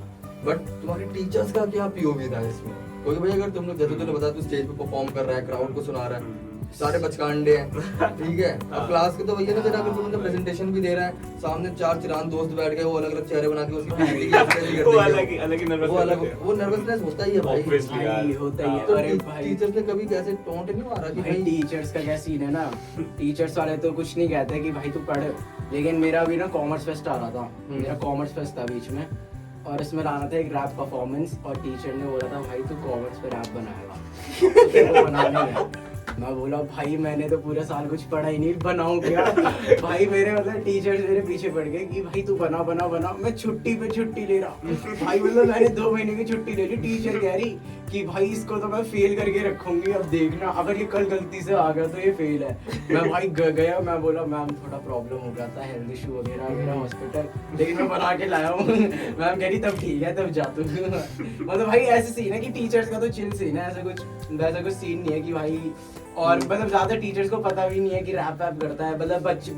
बट तुम्हारे टीचर्स का क्या पीओवी था इसमें? क्योंकि भाई अगर तुम लोग जैसे तूने बताया तू स्टेज पे परफॉर्म कर रहा है, क्राउड को सुना रहा है, सारे बचकांडे हैं, ठीक है। अब क्लास के तो भैया ना तेरा बिल्कुल मतलब प्रेजेंटेशन भी दे रहा है, सामने 4 चिरान दोस्त बैठ गए, वो अलग अलग चेहरे बना के उसकी पीपीटी की एक्सप्रेशन कर वो देंगे, अलग ही nervous वो अलग होते हैं। वो नर्वसनेस होता ही है भाई। Obviously यार। भाई होता ही है। तो अरे भाई टीचर्स ने कभी कैसे टोंट नहीं मारा कि भाई भाई टीचर्स का क्या सीन है ना, टीचर्स वाले तो कुछ नहीं कहते कि भाई तू पढ़, लेकिन मेरा भी ना कॉमर्स फेस्ट आ रहा था, मेरा कॉमर्स फेस्ट था बीच में, और इसमें लाना था एक रैप परफॉर्मेंस, और टीचर ने बोला था भाई तू कॉमर्स पे रैप बनाएगा, तो तेरे को बनाना है। मैं बोला भाई मैंने तो पूरे साल कुछ पढ़ा ही नहीं, बनाऊं क्या? भाई मेरे मतलब टीचर्स मेरे पीछे पड़ गए कि भाई तू बना बना बना। मैं छुट्टी पे छुट्टी ले रहा भाई, मतलब मैंने 2 महीने की छुट्टी ले ली। टीचर कह रही कि भाई इसको तो मैं फेल करके रखूंगी, अब देखना अगर ये कल गलती से आ गया तो ये फेल है। मैं भाई गया, मैं बोला मैम थोड़ा प्रॉब्लम हो गया था, हेल्थ इशू वगैरह वगैरह हॉस्पिटल, लेकिन मैं बना के लाया हूँ। मैम कह रही तब ठीक है, तब जा तू। मतलब भाई ऐसे सीन है कि टीचर्स का तो चिल सीन है, ऐसा कुछ वैसा कुछ सीन नहीं है कि भाई, और मतलब ज्यादा टीचर्स को पता भी नहीं है कि रैप वैप करता है, मतलब बच्चे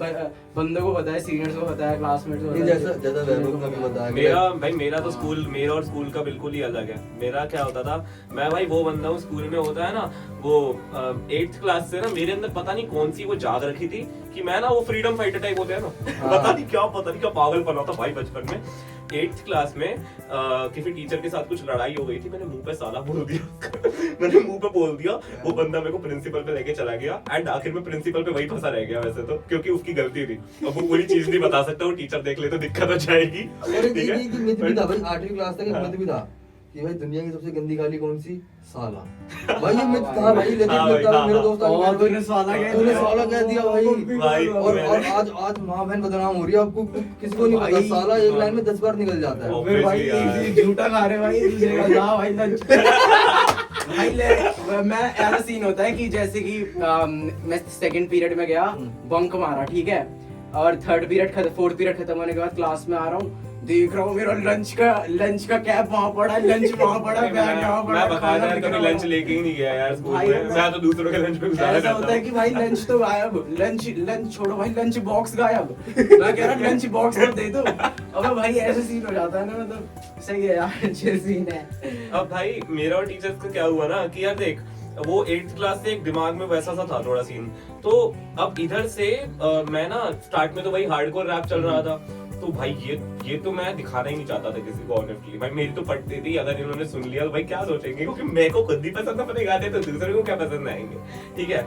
बंदों को पता है, सीनियर्स को पता है, क्लासमेट्स को पता है। जैसा जैसा वैभव का भी बताया मेरा भाई मेरा तो स्कूल, मेरा और स्कूल का बिल्कुल ही अलग है। मेरा क्या होता था, मैं भाई वो बंदा हूँ स्कूल में होता है ना, वो 8th क्लास से ना मेरे अंदर पता नहीं कौन सी वो जाग रखी थी कि मैं ना वो फ्रीडम फाइटर टाइप होते हैं ना, पता नहीं क्या पागलपन होता भाई बचपन में। 8th क्लास में किसी टीचर के साथ कुछ लड़ाई हो गई थी, मैंने मुंह पे साला बोल दिया। मैंने मुंह पे बोल दिया, वो बंदा मेरे को प्रिंसिपल पे लेके चला गया, एंड आखिर में प्रिंसिपल पे वही फंसा रह गया वैसे तो, क्योंकि उसकी गलती थी। अब वो पूरी चीज नहीं बता सकता, वो टीचर देख ले तो दिक्कत हो जाएगी। और ठीक है? एक मिथ भी था भाई, 8वीं क्लास तक एक मिथ भी था कि भाई दुनिया की सबसे गंदी गाली कौन सी? साला। भाई ये मिथ था भाई, लेकिन हाँ भाई, हाँ, मेरे दोस्त और तूने साला कह तूने दिया। साला कह दिया भाई। भाई, और मैंने- आज माँ बहन बदनाम हो रही है, आपको किसी को नहीं पता, भाई, साला एक लाइन में 10 बार निकल जाता है। फिर भाई यार। एक झूठा खा रहे भाई, दूसरे का जा भाई लंच। भाई ले मैं ऐसा सीन होता है कि जैसे कि मैं सेकंड पीरियड में गया, बंक मारा, ठीक है, और 4th पीरियड खत्म होने के बाद क्लास में आ रहा हूँ, देख रहा हूँ मेरा लंच का कैप वहाँ पड़ा, लंच वहाँ पड़ा, बैग यहाँ पड़ा, मैं बता खाना यार बिखरा कभी हुआ। लंच लेके ही नहीं गया यार स्कूल भाई, में, मैं तो दूसरों के लंच पे गुजारा ऐसा होता करता है हूँ। कि भाई लंच तो गायब, लंच छोड़ो भाई, लंच बॉक्स गायब। मैं कह रहा लंच बॉक्स तो दे दो। अबे भाई ऐसा सीन हो जाता है ना, मतलब सही है यार, अच्छे सीन है। अब भाई मेरा और टीचर्स का क्या हुआ ना कि यार देख, वो 8th क्लास से एक दिमाग में वैसा सा था थोड़ा सीन, तो अब इधर से मैं ना स्टार्ट में तो भाई हार्डकोर रैप चल रहा था, तो भाई ये तो मैं दिखाना ही नहीं चाहता था किसी को ऑनेस्टली। भाई मेरी तो पटती थी, अगर इन्होंने सुन लिया तो भाई क्या सोचेंगे, क्योंकि मेरे को खुद ही पसंद अपने गाने, तो दूसरे को क्या पसंद आएंगे, ठीक है।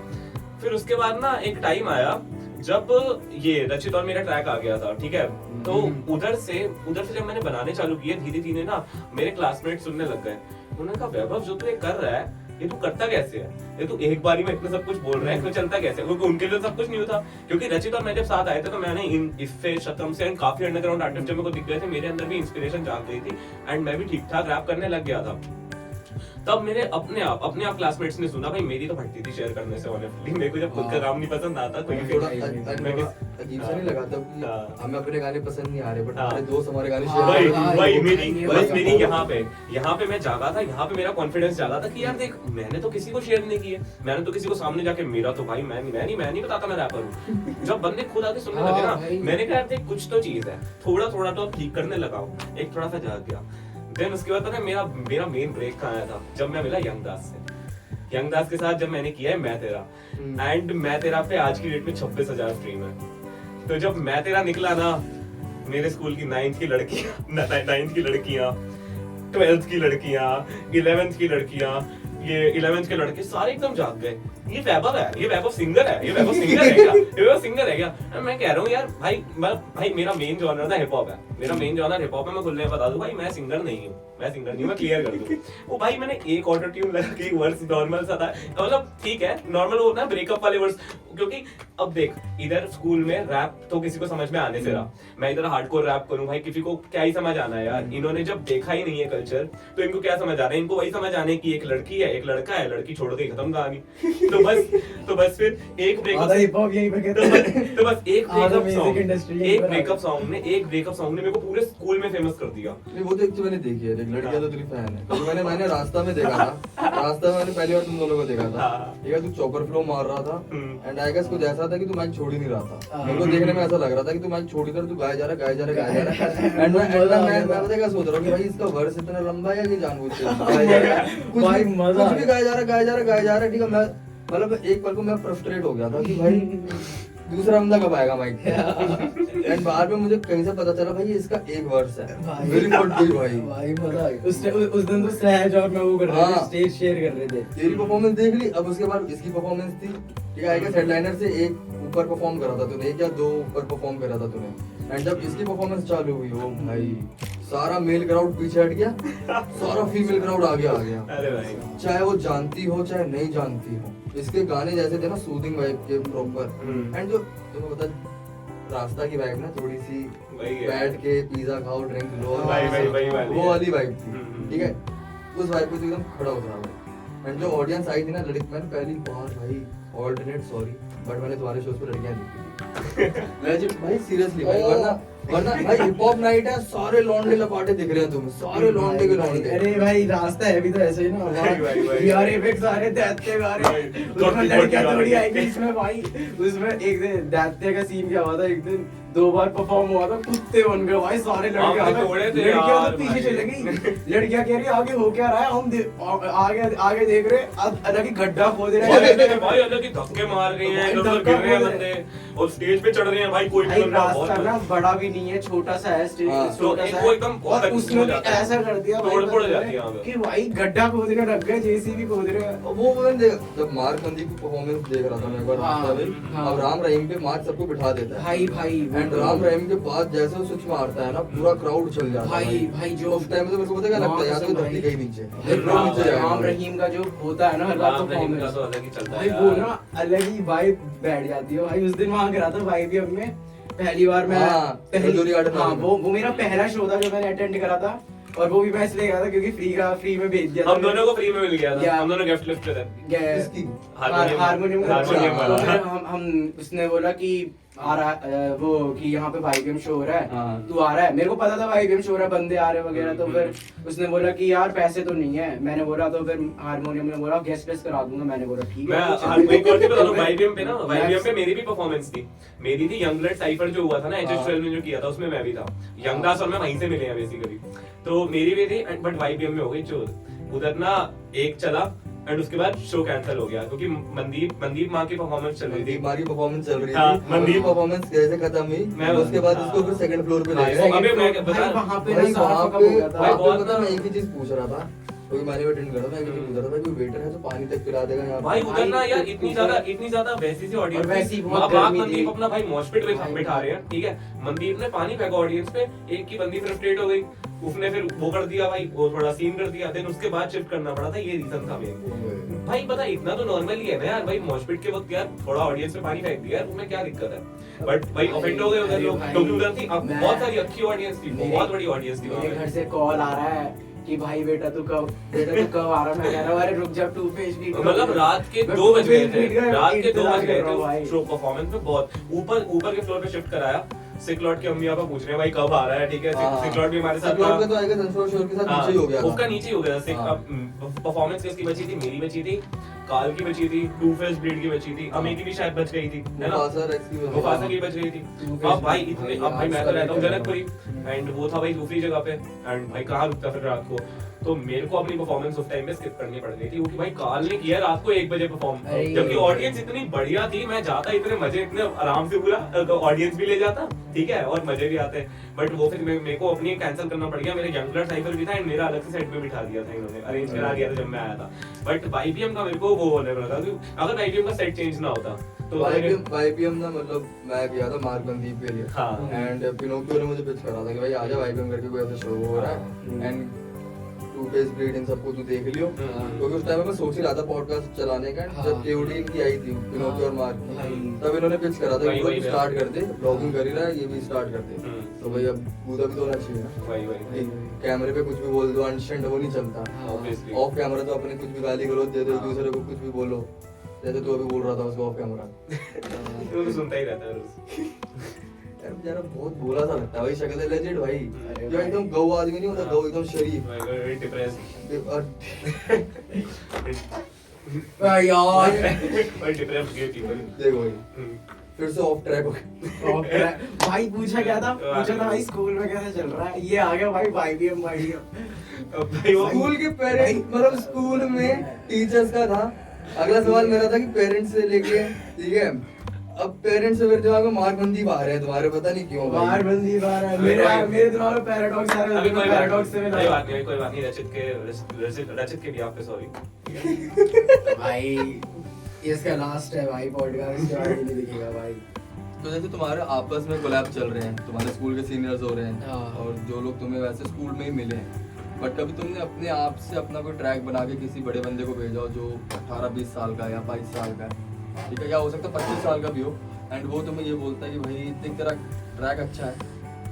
फिर उसके बाद ना एक टाइम आया जब ये रचित और मेरा ट्रैक आ गया था, ठीक है, तो उधर से जब मैंने बनाने चालू किए, धीरे धीरे ना मेरे क्लासमेट सुनने लग गए। उन्होंने कहा वैभव जो तू ये कर रहा है ये तू करता कैसे है, ये तू एक बारी में इतना सब कुछ बोल रहा है, तो चलता कैसे है? क्योंकि उनके लिए सब कुछ नहीं होता, क्योंकि रचित और मैं जब साथ आए थे तो मैंने इससे शतम से काफी अंडरग्राउंड आर्टिस्ट जब मेरे को दिख गए थे, मेरे अंदर भी इंस्पिरेशन जाग गई थी, एंड मैं भी ठीक ठाक रैप करने लग गया था। तब मेरे अपने आप क्लासमेट्स ने सुना, भाई मेरी तो फटती थी शेयर करने से ऑनेस्टली, मेरे को जब खुद का काम नहीं पसंद आता कोई थोड़ा मैं अजीब सा नहीं लगा तब कि हाँ। हमें अपने गाने पसंद नहीं आ रहे, बट हाँ। हमारे दोस्त हमारे गाने हाँ, शेयर वही कर रहे हैं। वही मेरी मेरी यहाँ पे मैं जागा था, यहाँ पे मेरा कॉन्फिडेंस जागा था कि यार देख मैंने तो किसी को शेयर नहीं किए, मैंने तो किसी को सामने जाके, मेरा तो भाई मैं नहीं बताता मैं रैपर हूँ। जब बंदे खुद आके सुनने लगे ना, मैंने कहा देख कुछ तो चीज है, थोड़ा थोड़ा तो अब ठीक करने लगा हूँ, एक थोड़ा सा जाग गया। देन उसके बाद पता है मेरा मेन ब्रेक कहाँ आया था, जब मैं मिला यंगदास से। यंगदास के साथ जब मैंने किया है मैं तेरा, एंड मैं तेरा पे आज की डेट में 26,000 स्ट्रीम है। तो जब मैं तेरा निकला ना, मेरे स्कूल की 9th की लड़कियां 12th की लड़कियां 11th की लड़कियां, ये 11th के लड़के सारे एकदम जाग गए, ये वैभव सिंगर है, ये वैभव सिंगर है क्या? मैं कह रहा हूँ यार भाई मेरा मेन जॉनर था हिप हॉप है, मैं खुलने बता दूं भाई मैं सिंगर नहीं हूँ, मैं क्लियर कर दूं। वो भाई मैंने एक ऑटो ट्यून लगा के एक वर्स नॉर्मल सा था, मतलब ठीक है नॉर्मल होता है ब्रेकअप वाले वर्स, क्योंकि अब देख इधर स्कूल में रैप तो किसी को समझ में आने से रहा, मैं इधर हार्डकोर रैप करूं भाई किसी को क्या ही समझ आना है यार, इन्होंने जब देखा ही नहीं है कल्चर तो इनको क्या समझ आ रहा है, इनको वही समझ आने की एक लड़की है एक लड़का है, लड़की छोड़ गई, खत्म कहानी। तो बस फिर एक आधा हिप हॉप यहीं पे कहते हैं। तो बस एक आधा ब्रेकअप music industry यहीं पर एक ब्रेकअप सॉन्ग ने मेरे को पूरे स्कूल में फेमस कर दिया। नहीं वो तो एक तो मैंने देखी है, एक लड़कियां तो तेरी फैन है, क्योंकि मैंने रास्ता में देखा था, रास्ता में मैंने पहली बार तुम दोनों को देखा था, ठीक है, तू चॉपर फ्लो मार रहा था एंड आई गेस कुछ ऐसा था कि तू माइक छोड़ ही नहीं रहा था, मेरे को देखने में ऐसा लग रहा था कि तू माइक छोड़ कर तू गाया जा रहा एंड मैं पता क्या सोच रहा हूँ कि भाई इसका वर्स इतना लंबा है कि जानबूझ के कुछ भी गाया जा रहा है, ठीक है, मैं मतलब एक पल को मैं फ्रस्ट्रेट हो गया था कि भाई दूसरा बंदा कब आएगा माइक पे, एंड बाद में मुझे कहीं से पता चला भाई इसका एक वर्स है, वेरी गुड भाई मजा आ गया। उस दिन तो सहज और मैं वो कर रहे थे, स्टेज शेयर कर रहे थे। तेरी परफॉर्मेंस देख ली, अब उसके बाद इसकी परफॉर्मेंस थी, ठीक है, आई गेस हेडलाइनर से एक ऊपर परफॉर्म करा था तूने, एक या दो ऊपर परफॉर्म करा था तूने, एंड जब इसकी परफॉर्मेंस चालू हुई, ओ भाई सारा मेल क्राउड पीछे हट गया, सारा फीमेल क्राउड आगे आ गया। अरे भाई, चाहे वो जानती हो चाहे नहीं जानती हो, इसके गाने जैसे थे ना सूदिंग वाइब के प्रॉपर, एंड जो तुम्हें पता रास्ता की वाइब ना थोड़ी सी बैठ के पिज्जा खाओ ड्रिंक लो, वो वाली वाइब थी, ठीक है, उस वाइब पे तो एकदम खड़ा उतरा भाई। एंड जो ऑडियंस आई थी ना लड़की, मैंने पहली बार भाई ऑल्टरनेट सॉरी बट मैंने तुम्हारे शोज पे लड़कियां देखी थी मैं जो भाई सीरियसली भाई, वरना भाई हिप हॉप नाइट है, सारे लौंडे लपाटे दिख रहे हैं तुम्हें, सारे लौंडे के लौंडे। अरे भाई रास्ता है भी तो ऐसे ही ना, यार इफेक्ट सारे दैत्य गा रहे हैं, उसमें लड़कियां थोड़ी आएंगी इसमें भाई। उसमें एक दिन दैत्य का सीन क्या हुआ था, एक दिन 2 बार परफॉर्म हुआ था, कुत्ते बन गए भाई सारे लड़कियां तो पीछे चले गई, लड़कियां कह रही आगे हो क्या रहा है, हम आगे देख रहे अलग ही गड्ढा खोद रहे हैं भाई, अलग ही धक्के मार रहे हैं, इधर गिर रहे हैं बंदे और स्टेज पे चढ़ रहे हैं भाई, कोई भी रास्ता ना बड़ा भी नहीं है, छोटा सा है स्टेज, छोटा सा वो एकदम और उसमें भी ऐसा कर दिया तोड़ जाती है कि भाई गड्ढा खोदने लग गए, जेसीबी खोद रहे हैं। वो मैंने जब मार्क मंदी की परफॉर्मेंस देख रहा था मैं एक बार रास्ता में, अब राम रहीम पे मार्क सबको बिठा देता है भाई एंड राम रहीम के बाद जैसे वो स्विच मारता है ना पूरा क्राउड चल जाता है भाई जो उस टाइम तो मेरे को पता क्या लगता है, या तो धरती कहीं नीचे राम रहीम का जो होता है ना हर बात परफॉर्मेंस भाई, वो ना अलग ही वाइब बैठ जाती है भाई। उस दिन वहां करा था भाई भी हमने पहली बार, मैं वो मेरा पहला शो था जो मैंने अटेंड करा था, और वो भी मैं इसलिए गया था क्योंकि फ्री में भेज दिया था, हम दोनों को फ्री में मिल गया था, हम दोनों गिफ्ट लिफ्ट थे हारमोनियम। हम उसने बोला कि आ रहा वो कि यहाँ पे वाईबीएम शो हो रहा है, तू आ रहा है, मेरे को पता था वाईबीएम शो हो रहा है, बंदे आ रहे वगैरह, तो फिर उसने बोला कि यार पैसे तो नहीं है, मैंने बोला तो फिर हारमोनियम ने बोला गेस्ट प्लेस करा दूंगा, मैंने बोला ठीक है। मैं एक और चीज बता दूं, वाईबीएम पे ना, वाईबीएम पे मेरी भी परफॉर्मेंस थी, मेरी थी यंग ब्लड साइफर जो हुआ था ना एचएस12 में जो किया था, उसमें मैं भी था, यंग दास और मैं वहीं से मिले हैं बेसिकली, तो मेरी भी थी, बट वाईबीएम में हो गई चोर, उधर ना एक चला एंड उसके बाद शो कैंसिल हो गया क्योंकि मनदीप माँ की परफॉर्मेंस चल रही थी, माँ की परफॉर्मेंस चल रही हाँ, थी, मनदीप परफॉर्मेंस कैसे खत्म हुई, मैं उसके बाद उसको फिर सेकंड फ्लोर पे ले गया। अबे मैं बता वहां पे भाई वहां पे बहुत पता मैं एक ही चीज पूछ रहा था, कोई मैंने अटेंड करा था, एक ही पूछ रहा था कोई वेटर है तो पानी तक पिला देगा यहाँ भाई उधर ना यार इतनी ज्यादा वैसी सी ऑडियंस, वैसी बहुत अब गर्मी मनदीप थी। अपना भाई मॉशपिट में बिठा रहे हैं, ठीक है, मनदीप ने पानी फेंका ऑडियंस पे, एक की बंदी फ्रस्ट्रेट हो गई, उसने फिर वो कर दिया भाई, वो थोड़ा सीन कर दिया, देन उसके बाद शिफ्ट करना पड़ा था, ये रीजन था मेन। भाई पता इतना तो नॉर्मल ही है ना यार, भाई मॉशपिट के वक्त यार थोड़ा ऑडियंस में पानी फेंक दिया यार, उसमें क्या दिक्कत है, बट भाई ऑफेंड हो गए उधर लोग, क्योंकि उधर थी बहुत सारी अच्छी ऑडियंस थी, बहुत बड़ी ऑडियंस थी। मेरे घर से कॉल आ रहा है कि भाई बेटा तू कब आ रहा है, मैं कह रहा हूं अरे रुक जा 2 पेज भी, मतलब रात के 2 बज गए थे, रात के 2 बज गए थे शो परफॉर्मेंस में, बहुत ऊपर के फ्लोर पे शिफ्ट कराया, सिकलॉट के अम्मी पापा पूछ रहे हैं भाई कब आ रहा है, ठीक है, सिकलॉट भी हमारे साथ था, सिकलॉट का तो आएगा संस्कार शोर के साथ नीचे ही हो गया था, उसका नीचे ही हो गया था, परफॉर्मेंस किसकी बची थी, मेरी बची थी, काल की बची थी, टू फेस ब्रीड की बची थी, अमी की भी शायद बच गई थी, है ना, मुफासा की बच गई थी। अब भाई इतने, अब भाई मैं तो रहता हूँ जनकपुरी एंड वो था भाई दूसरी जगह पे, एंड भाई कहाँ रुकता फिर रात को, तो मेरे को अपनी परफॉर्मेंस उस टाइम पे स्किप करनी पड़ गई थी क्योंकि भाई काल ने किया रात को 1 बजे परफॉर्म, जबकि ऑडियंस इतनी बढ़िया थी, मैं जाता इतने मजे, इतने आराम से पूरा तो ऑडियंस भी ले जाता, ठीक है, और मजे भी आते, बट वो फिर मेरे को अपनी कैंसिल करना पड़ गया, मेरे यंग ब्लड साइकिल भी था एंड मेरा अलग से सेट पे बिठा दिया था इन्होंने, अरेंज करा दिया था जब मैं आया था, बट वाईबीएम का मेरे को वो होने वाला था, अगर वाईबीएम का सेट चेंज ना होता तो वाईबीएम ना, मतलब मैं गया था मार्क मनदीप के लिए एंड पिनोकियो ने मुझे पिच करा था कि भाई आजा वाईबीएम करके कोई ऐसा शो हो रहा है, एंड 2 रूपेश ब्रीड इन सबको तू देख लियो, क्योंकि उस टाइम में मैं सोच ही रहा था पॉडकास्ट चलाने का, जब केओडी इनकी आई थी पिनोकियो और मार्क की, तब इन्होंने पिच करा था कि स्टार्ट कर दे, ब्लॉगिंग कर ही रहा है ये भी स्टार्ट कर दे। तो भाई अब कूदा भी तो होना चाहिए ना, कैमरे पे कुछ भी बोल दो अनस्टैंड वो नहीं चलता, ऑफ कैमरा तो अपने कुछ भी गाली गलौज दे दो एक दूसरे को, कुछ भी बोलो, जैसे तू अभी बोल रहा था उसको ऑफ कैमरा। वो तो सुनता ही रहता है रोज। यार बेचारा बहुत भोला सा लगता है भाई, शक्ल है लेजेंड भाई, जो एकदम गौ आदमी नहीं होता, गौ एकदम शरीफ वेरी डिप्रेस्ड यार वेरी डिप्रेस्ड गे पीपल। देखो भाई फिर से ऑफ ट्रैक हो गया। भाई पूछा क्या था, पूछा था भाई स्कूल में कैसा चल रहा है, ये आ गया भाई YBM भाई वो स्कूल के पेरेंट्स, मतलब स्कूल में टीचर्स का था, अगला सवाल मेरा था कि पेरेंट्स से लेके, ठीक है, अब पेरेंट्स से मेरे दिमाग में मारबंदी बाहर है तुम्हारे, पता नहीं क्यों भाई। मारबंदी बाहर है मेरे दिमाग में पैराडॉक्स आ रहा है, पैराडॉक्स से कोई बात नहीं रचित के भी आप पे सॉरी भाई, ये इसका लास्ट है भाई पॉडकास्ट, इसके बाद नहीं दिखेगा भाई। तो जैसे तुम्हारे आपस में कोलैब चल रहे हैं, तुम्हारे स्कूल के सीनियर्स हो रहे हैं, हाँ। और जो लोग तुम्हें वैसे स्कूल में ही मिले हैं, बट कभी तुमने अपने आप से अपना कोई ट्रैक बना के किसी बड़े बंदे को भेजा हो जो 18-20 साल का या 22 साल का है, ठीक है, या हो सकता है 25 साल का भी हो, एंड वो तुम्हें ये बोलता है कि भाई देख तेरा ट्रैक अच्छा है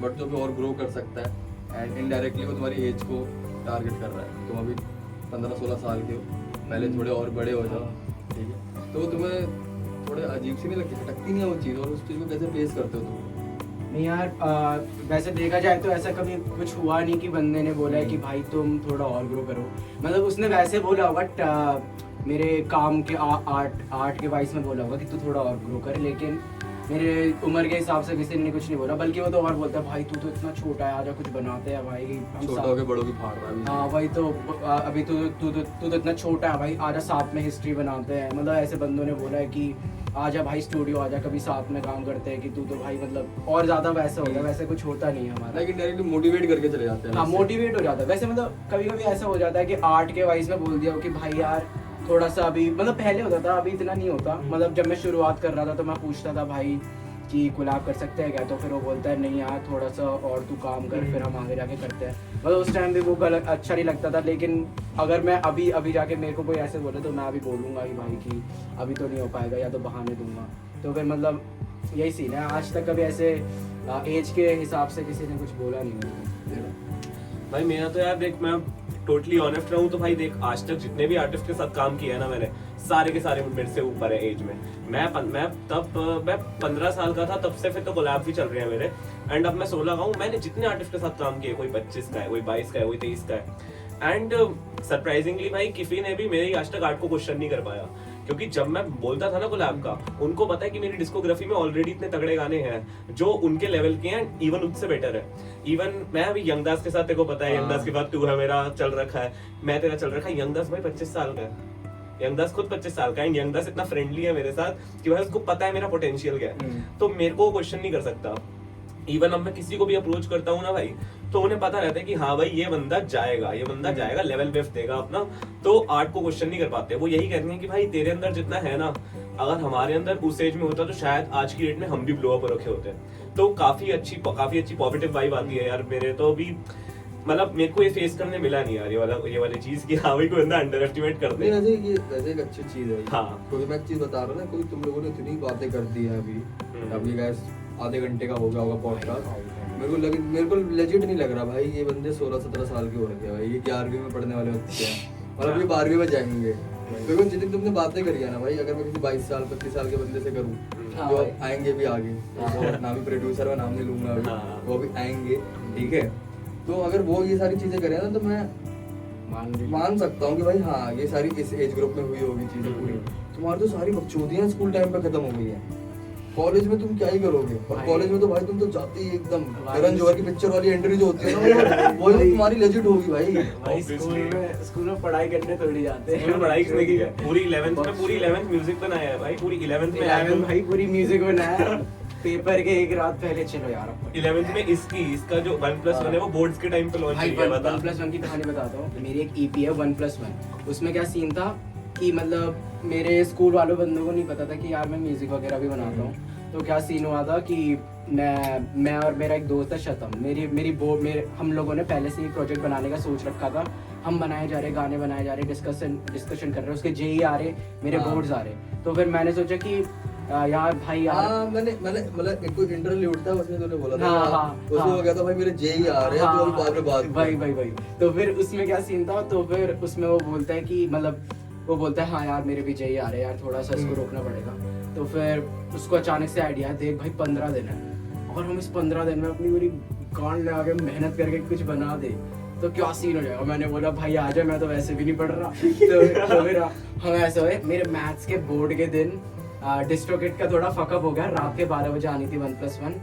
बट तो भी और ग्रो कर सकता है, एंड इनडायरेक्टली वो तुम्हारी एज को टारगेट कर रहा है, तुम अभी 15-16 साल के हो, पहले थोड़े और बड़े हो जाओ, ठीक है, तो तुम्हें थोड़े अजीब सी नहीं लगती, खटकती नहीं है वो चीज़, और उस चीज़ को कैसे फेस करते हो तुम? नहीं यार, वैसे देखा जाए तो ऐसा कभी कुछ हुआ नहीं कि बंदे ने बोला है कि भाई तुम थोड़ा और ग्रो करो, मतलब उसने वैसे बोला होगा मेरे काम के आर्ट के वाइस में बोला होगा कि तू थोड़ा और ग्रो कर, लेकिन मेरे उम्र के हिसाब से किसी ने कुछ नहीं बोला, बल्कि वो तो और बोलता है भाई तू तो इतना छोटा है, आजा कुछ बनाते हैं भाई, हम छोटा होके बड़ों की फाड़ रहा है। हाँ भाई, तो अभी तू तो इतना छोटा है भाई, आजा साथ में हिस्ट्री बनाते हैं, मतलब ऐसे बंदों ने बोला है कि आजा भाई स्टूडियो आजा, कभी साथ में काम करते हैं, कि तू तो भाई मतलब और ज्यादा वैसा होता है, वैसे कुछ होता नहीं है हमारा, लेकिन डायरेक्टली मोटिवेट करके चले जाते हैं। हाँ मोटिवेट हो जाता है वैसे, मतलब कभी कभी ऐसा हो जाता है कि आर्ट के वाइज में बोल दिया हो कि भाई यार थोड़ा सा अभी, मतलब पहले होता था अभी इतना नहीं होता, मतलब जब मैं शुरुआत कर रहा था तो मैं पूछता था भाई कि कोलैब कर सकते हैं क्या, तो फिर वो बोलता है नहीं यार थोड़ा सा और तू काम कर, फिर हम आगे जाके करते हैं, मतलब उस टाइम भी वो अच्छा नहीं लगता था, लेकिन अगर मैं अभी जाके मेरे को कोई ऐसे बोले तो मैं अभी बोलूँगा कि भाई कि अभी तो नहीं हो पाएगा, या तो बहाने दूंगा, तो फिर मतलब यही सीन है, आज तक कभी ऐसे एज के हिसाब से किसी ने कुछ बोला नहीं है भाई। मेरा तो यार देख, मैं टोटली ऑनेस्ट रहूं तो भाई देख, आज तक जितने भी आर्टिस्ट के साथ काम किया है ना मैंने, सारे के सारे मेरे से ऊपर है एज में। मैं 15 साल का था तब से फिर तो कोलैब भी चल रहे हैं मेरे, एंड अब मैं 16 का हूँ। मैंने जितने आर्टिस्ट के साथ काम किए, कोई 25 का है, कोई 22 का है, कोई 23 का है, एंड सरप्राइजिंगली भाई किसी ने भी मेरी आज तक आर्ट को क्वेश्चन नहीं कर पाया, क्योंकि जब मैं बोलता था ना कोलैब का, उनको पता है कि मेरी डिस्कोग्राफी में ऑलरेडी इतने तगड़े गाने हैं जो उनके लेवल के हैं, इवन उससे बेटर है। इवन मैं अभी यंगदास के साथ, तेरे को पता है यंगदास के बाद तू है मेरा चल रखा है, मैं तेरा चल रखा है। यंगदास भाई 25 साल का है, यंगदास खुद 25 साल का है, यंगदास इतना फ्रेंडली है मेरे साथ कि भाई उसको पता है मेरा पोटेंशियल क्या है, तो मेरे को क्वेश्चन नहीं कर सकता। इवन अब मैं किसी को भी अप्रोच करता हूँ ना भाई, तो उन्हें पता रहता है कि हाँ भाई ये बंदा जाएगा लेवल बेफ देगा अपना, तो आर्ट को क्वेश्चन नहीं कर पाते। वो यही कहते हैं कि भाई तेरे अंदर जितना है ना, अगर हमारे अंदर उस एज में होता तो शायद आज की डेट में हम भी ब्लो अप रखे होते। तो काफी अच्छी पॉजिटिव वाइब आती है यार मेरे तो अभी, मतलब मेरे को ये फेस करने मिला नहीं यार ये वाली चीज कि हाँ भाई कोई बंदा अंडर एस्टिमेट कर दे। वैसे एक अच्छी चीज है। हाँ, क्योंकि मैं एक चीज बता रहा हूँ ना, कोई तुम लोगों ने इतनी बातें कर दी है अभी गाइस, आधे घंटे का हो गया होगा पॉडकास्ट। मेरे को लेजिट नहीं लग रहा भाई ये बंदे 16-17 साल के हो रखे हैं भाई, ये 11वीं में पढ़ने वाले बच्चे हैं, मतलब ये 12वीं में जाएंगे। क्योंकि जितनी तुमने बातें करी है ना भाई, अगर मैं किसी 22 साल 25 साल के बंदे से करूँ, जो आएंगे भी आगे, और नाम ही प्रोड्यूसर का नाम नहीं लूंगा अभी, वो भी आएंगे, ठीक है। तो अगर वो ये सारी चीजें करें ना, तो मैं मान सकता हूँ कि भाई हाँ ये सारी इस एज ग्रुप में हुई होगी चीजें पूरी। तुम्हारी तो सारी बकचोदियां स्कूल टाइम पे खत्म हो गई है, कॉलेज में तुम क्या ही करोगे। और कॉलेज में तो भाई तुम तो जाते ही एकदम करण जौहर की पिक्चर वाली एंट्री जो होती है ना, वो तुम्हारी लेजिट होगी भाई। स्कूल में पढ़ाई करने थोड़ी जाते हैं, पढ़ाई करने की पूरी 11th म्यूजिक बनाया है भाई, पूरी 11th में भाई पूरी म्यूजिक बनाया पेपर के एक रात पहले। चलो यार 11th में इसका जो 1+1 है वो बोर्ड्स के टाइम पे लॉन्च किया था। 1+1 की कहानी बताता हूँ। मेरी एक EP है 1+1, उसमें क्या सीन था कि मतलब मेरे स्कूल वालों बंदों को नहीं पता था कि यार मैं म्यूजिक वगैरह भी बनाता हूँ। तो क्या सीन हुआ था कि मैं और मेरा एक दोस्त है शतम, मेरे हम लोगों ने पहले से ही प्रोजेक्ट बनाने का सोच रखा था। हम बनाए जा रहे, गाने बनाए जा रहे, डिस्कशन कर रहे, उसके जेई आ रहे, मेरे हाँ। बोर्ड्स आ रहे। तो फिर मैंने सोचा कि यार भाई यार, हाँ, मैंने मतलब एक कोई इंटरव्यू था, उसमें तूने बोला था, हाँ, उसमें हाँ। हो गया था भाई मेरे जेई आ रहे हैं, तो अभी बाद में बात भाई तो फिर उसमें क्या सीन था, तो फिर उसमें वो बोलता है कि मतलब वो बोलता है हाँ यार मेरे भी जेई आ रहे हैं यार, थोड़ा सा इसको रोकना पड़ेगा। तो फिर उसको अचानक से आइडिया है, देख भाई 15 दिन है, और हम इस 15 दिन में अपनी पूरी कान लगा के मेहनत करके कुछ बना दे तो क्या सीन हो जाएगा। मैंने बोला भाई आ जाए, मैं तो वैसे भी नहीं पढ़ रहा। तो फिर हम ऐसे हुए, मेरे मैथ्स के बोर्ड के दिन डिस्ट्रोकेट का थोड़ा फकअप हो गया, रात के 12 बजे आनी थी 1+1,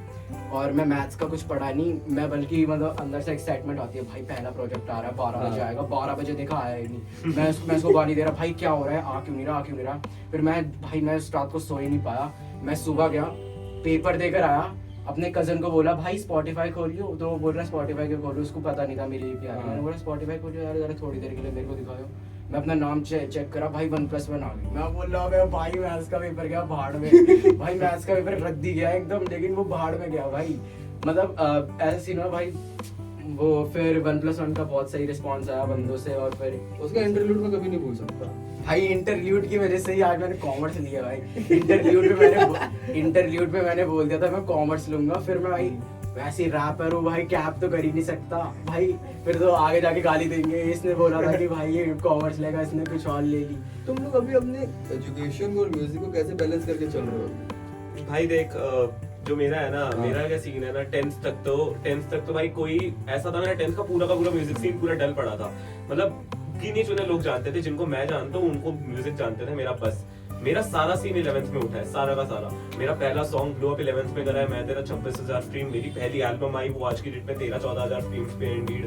और मैं मैथ्स का कुछ पढ़ा नहीं, मैं बल्कि मतलब अंदर से एक्साइटमेंट आती है, भाई पहला प्रोजेक्ट आ रहा है 12 बजे आएगा, 12 बजे देखा आया ही नहीं। मैं उसको गाली दे रहा, भाई क्या हो रहा है, आ क्यों नहीं रहा। फिर मैं उस रात को सो ही नहीं पाया। मैं सुबह गया, पेपर देकर आया, अपने कजन को बोला भाई स्पॉटिफाई खोलियो, तो वो बोल रहा स्पॉटिफाई क्यों खोलो, उसको पता नहीं था मेरी ईपी आ रही है। मैंने बोला स्पॉटिफाई खोलियो यार जरा थोड़ी देर के लिए मेरे को दिखाओ। मैं अपना नाम चेक करा, भाई 1+1 आ गई। मैं बोल रहा भाई मैथ्स का पेपर गया भाड़ में। भाई मैथ्स का पेपर रद्दी गया एकदम, लेकिन वो भाड़ में गया भाई। मतलब ऐसा सीन हुआ भाई, वो फिर 1+1 का बहुत सही रिस्पॉन्स आया बंदों से, और फिर उसका इंटरव्यू में कभी नहीं भूल सकता भाई इंटरल्यूड की वजह से ही आज मैंने कॉमर्स लिया भाई। इंटरल्यूड में मैंने बोल दिया था मैं कॉमर्स लूंगा, फिर मैं भाई वैसे रैपर हूँ भाई, कैप तो कर ही नहीं सकता भाई, फिर तो आगे जाके गाली देंगे, इसने बोला था कि भाई ये कॉमर्स लेगा, इसने कुछ और ले ली। तुम लोग अभी अपने एजुकेशन को और म्यूजिक को कैसे बैलेंस करके चल रहे हो? भाई देख जो मेरा है ना, मेरा क्या सीन है ना, 10th तक तो भाई कोई ऐसा था, मेरा 10th का पूरा म्यूजिक सीन पूरा डल पड़ा था। मतलब गिने चुने लोग जानते थे, जिनको मैं जानता हूँ उनको म्यूजिक जानते थे। मेरा सारा सीन 11th में उठा है, सारा का सारा। मेरा पहला सॉन्ग ब्लो अप 11th में करा है, मैं तेरा 26,000 स्ट्रीम। मेरी पहली एल्बम आई, वो आज की डेट में 13-14,000 स्ट्रीम्स पे इंडीड।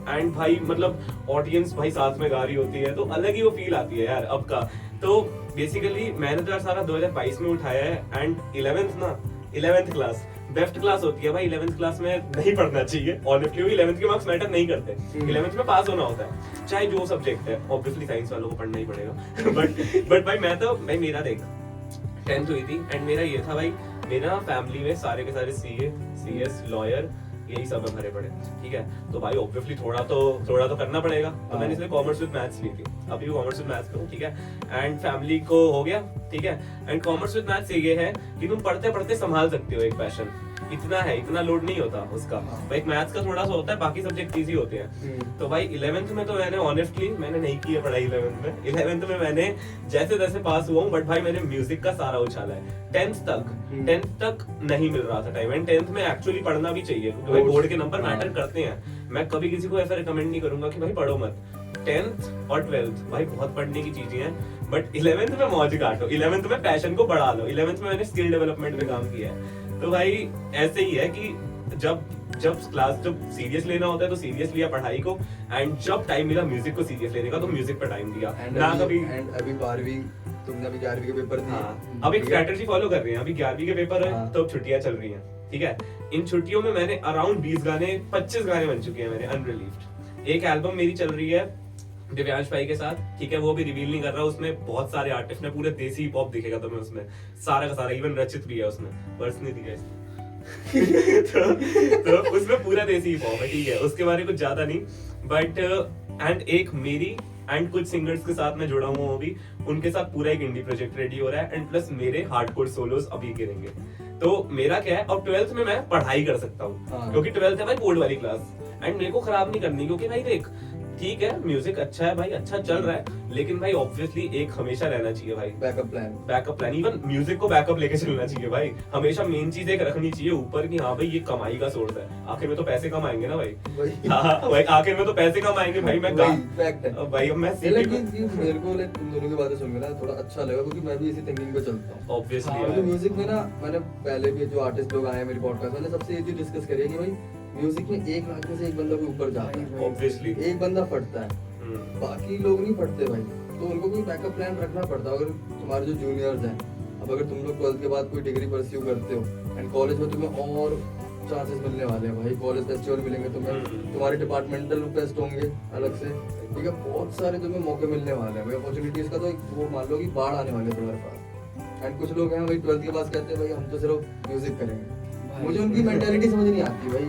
एंड भाई मतलब ऑडियंस भाई साथ में गा रही होती है, तो अलग ही वो फील आती है यार अब का। तो बेसिकली मैंने तो यार सारा 2022 में उठाया है। And 11th class best class होती है भाई। 11th क्लास में नहीं पढ़ना चाहिए ऑनेस्टली, 11th के मार्क्स मैटर नहीं करते। 11th में पास होना होता है, चाहे जो सब्जेक्ट है। ऑब्वियसली साइंस वालों को पढ़ना ही पड़ेगा। बट भाई मेरा देख 10th हुई थी, एंड मेरा ये था भाई, मेरा फैमिली में सारे के सारे CA CS लॉयर यही सब भरे पड़े, ठीक है। तो भाई ऑब्वियसली थोड़ा तो करना पड़ेगा। तो मैंने इसलिए कॉमर्स विद मैथ्स ली थी, अभी कॉमर्स विद मैथ्स करूँ, ठीक है। एंड फैमिली को हो गया, ठीक है। एंड कॉमर्स विद मैथ्स ये है कि तुम पढ़ते पढ़ते संभाल सकते हो एक पैशन, इतना लोड नहीं होता उसका। भाई मैथ्स का थोड़ा सा होता है, बाकी सब्जेक्ट इजी होते हैं। तो भाई 11th में तो मैंने ऑनेस्टली मैंने नहीं की है पढ़ाई 11th में मैंने जैसे तैसे पास हुआ हूँ। बट भाई मैंने म्यूजिक का सारा उछाला है। 10th तक नहीं मिल रहा था टाइम, एंड 10th में एक्चुअली पढ़ना भी चाहिए, क्योंकि भाई बोर्ड के नंबर मैटर करते हैं। मैं कभी किसी को ऐसा रिकमेंड नहीं करूंगा कि भाई पढ़ो मत। 10th और 12th भाई बहुत पढ़ने की चीजें हैं, बट 11th में मौज काटो, 11th में पैशन को बढ़ा लो। 11th में मैंने स्किल डेवलपमेंट पे काम किया है। तो भाई ऐसे ही है कि जब सीरियस लेना होता है तो सीरियस लिया पढ़ाई को, एंड जब टाइम मिला म्यूजिक को सीरियस लेने का तो म्यूजिक पर टाइम दिया ना कभी। एंड अभी 12वीं तुमने अभी 11वीं के पेपर दिए। हाँ, अब एक स्ट्रेटजी फॉलो कर रहे हैं। अभी 11वीं के पेपर है, तो छुट्टियां चल रही हैं, ठीक है। इन छुट्टियों में मैंने अराउंड 25 गाने बन चुके हैं मेरे अनरिलीज्ड। एक एल्बम मेरी चल रही है दिव्यांश भाई के साथ, ठीक है। वो भी रिवील नहीं कर रहा, उसमें बहुत सारे आर्टिस्ट ने, पूरे देसी हिप हॉप दिखेगा तुम्हें उसमें, सारा का सारा। इवन रचित भी है उसमें, वर्स नहीं दिया इसमें। तो उसमें पूरा देसी हिप हॉप है, ठीक है। उसके बारे में कुछ ज्यादा नहीं, बट एंड एक मेरी एंड कुछ सिंगर्स के साथ मैं जुड़ा हुआ हूँ अभी, उनके साथ पूरा एक इंडी प्रोजेक्ट रेडी हो रहा है। एंड प्लस मेरे हार्डकोर सोलोस अभी गिरेंगे। तो मेरा क्या है, अब 12th में मैं पढ़ाई कर सकता हूँ, क्योंकि 12th है भाई बोर्ड वाली क्लास, एंड मेरे को खराब नहीं करनी। क्योंकि भाई देख, ठीक है म्यूजिक अच्छा है भाई, अच्छा चल रहा है, लेकिन भाई ऑब्वियसली एक हमेशा रहना चाहिए भाई बैकअप प्लान। इवन म्यूजिक को बैकअप लेके चलना चाहिए भाई। हमेशा मेन चीज एक रखनी चाहिए ऊपर कि हाँ भाई ये कमाई का सोर्स है, आखिर में तो पैसे कमाएंगे ना भाई। हाँ भाई आखिर में तो पैसे कमाएंगे भाई। मैं भाई अब मैं मेरे को तुम दोनों की बातें सुन के ना थोड़ा अच्छा लगा, क्योंकि मैं भी इसी थिंकिंग पे चलता हूँ ऑब्वियसली। म्यूजिक में ना मैंने पहले भी जो आर्टिस्ट लोग आए हैं मेरी पॉडकास्ट, मैंने सबसे ये चीज डिस्कस करी है कि भाई म्यूजिक में 1 लाख में से एक बंदा भी ऊपर जाता है, ऑब्वियसली एक बंदा फटता है, बाकी लोग नहीं फटते भाई। तो उनको कोई बैकअप प्लान रखना पड़ता है। अगर तुम्हारे जो जूनियर्स हैं, अब अगर तुम लोग 12th के बाद कोई डिग्री परस्यू करते हो, एंड कॉलेज में तुम्हें और चांसेस मिलने वाले हैं भाई, कॉलेज फेस्टिवल मिलेंगे तुम्हें, तुम्हारे डिपार्टमेंटल फेस्ट होंगे अलग से, ठीक है। बहुत सारे तुम्हें मौके मिलने वाले हैं भाई, अपॉर्चुनिटीज का तो वो मान लो कि बाढ़ आने वाली है तुम्हारे पास। एंड कुछ लोग हैं भाई 12th के पास कहते हैं भाई हम तो सिर्फ म्यूजिक करेंगे। भाई, मुझे उनकी मेंटालिटी समझ नहीं आती भाई।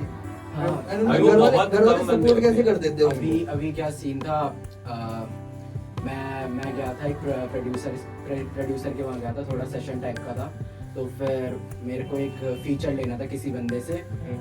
हाँ। And भाई, वो घर बहुत वाले कम सपोर्ट बंदे कैसे होते कर देते हो अभी क्या सीन था, मैं गया था एक प्रोड्यूसर के वहाँ गया था, थोड़ा सेशन टाइप का था। तो फिर मेरे को एक फीचर लेना था किसी बंदे से।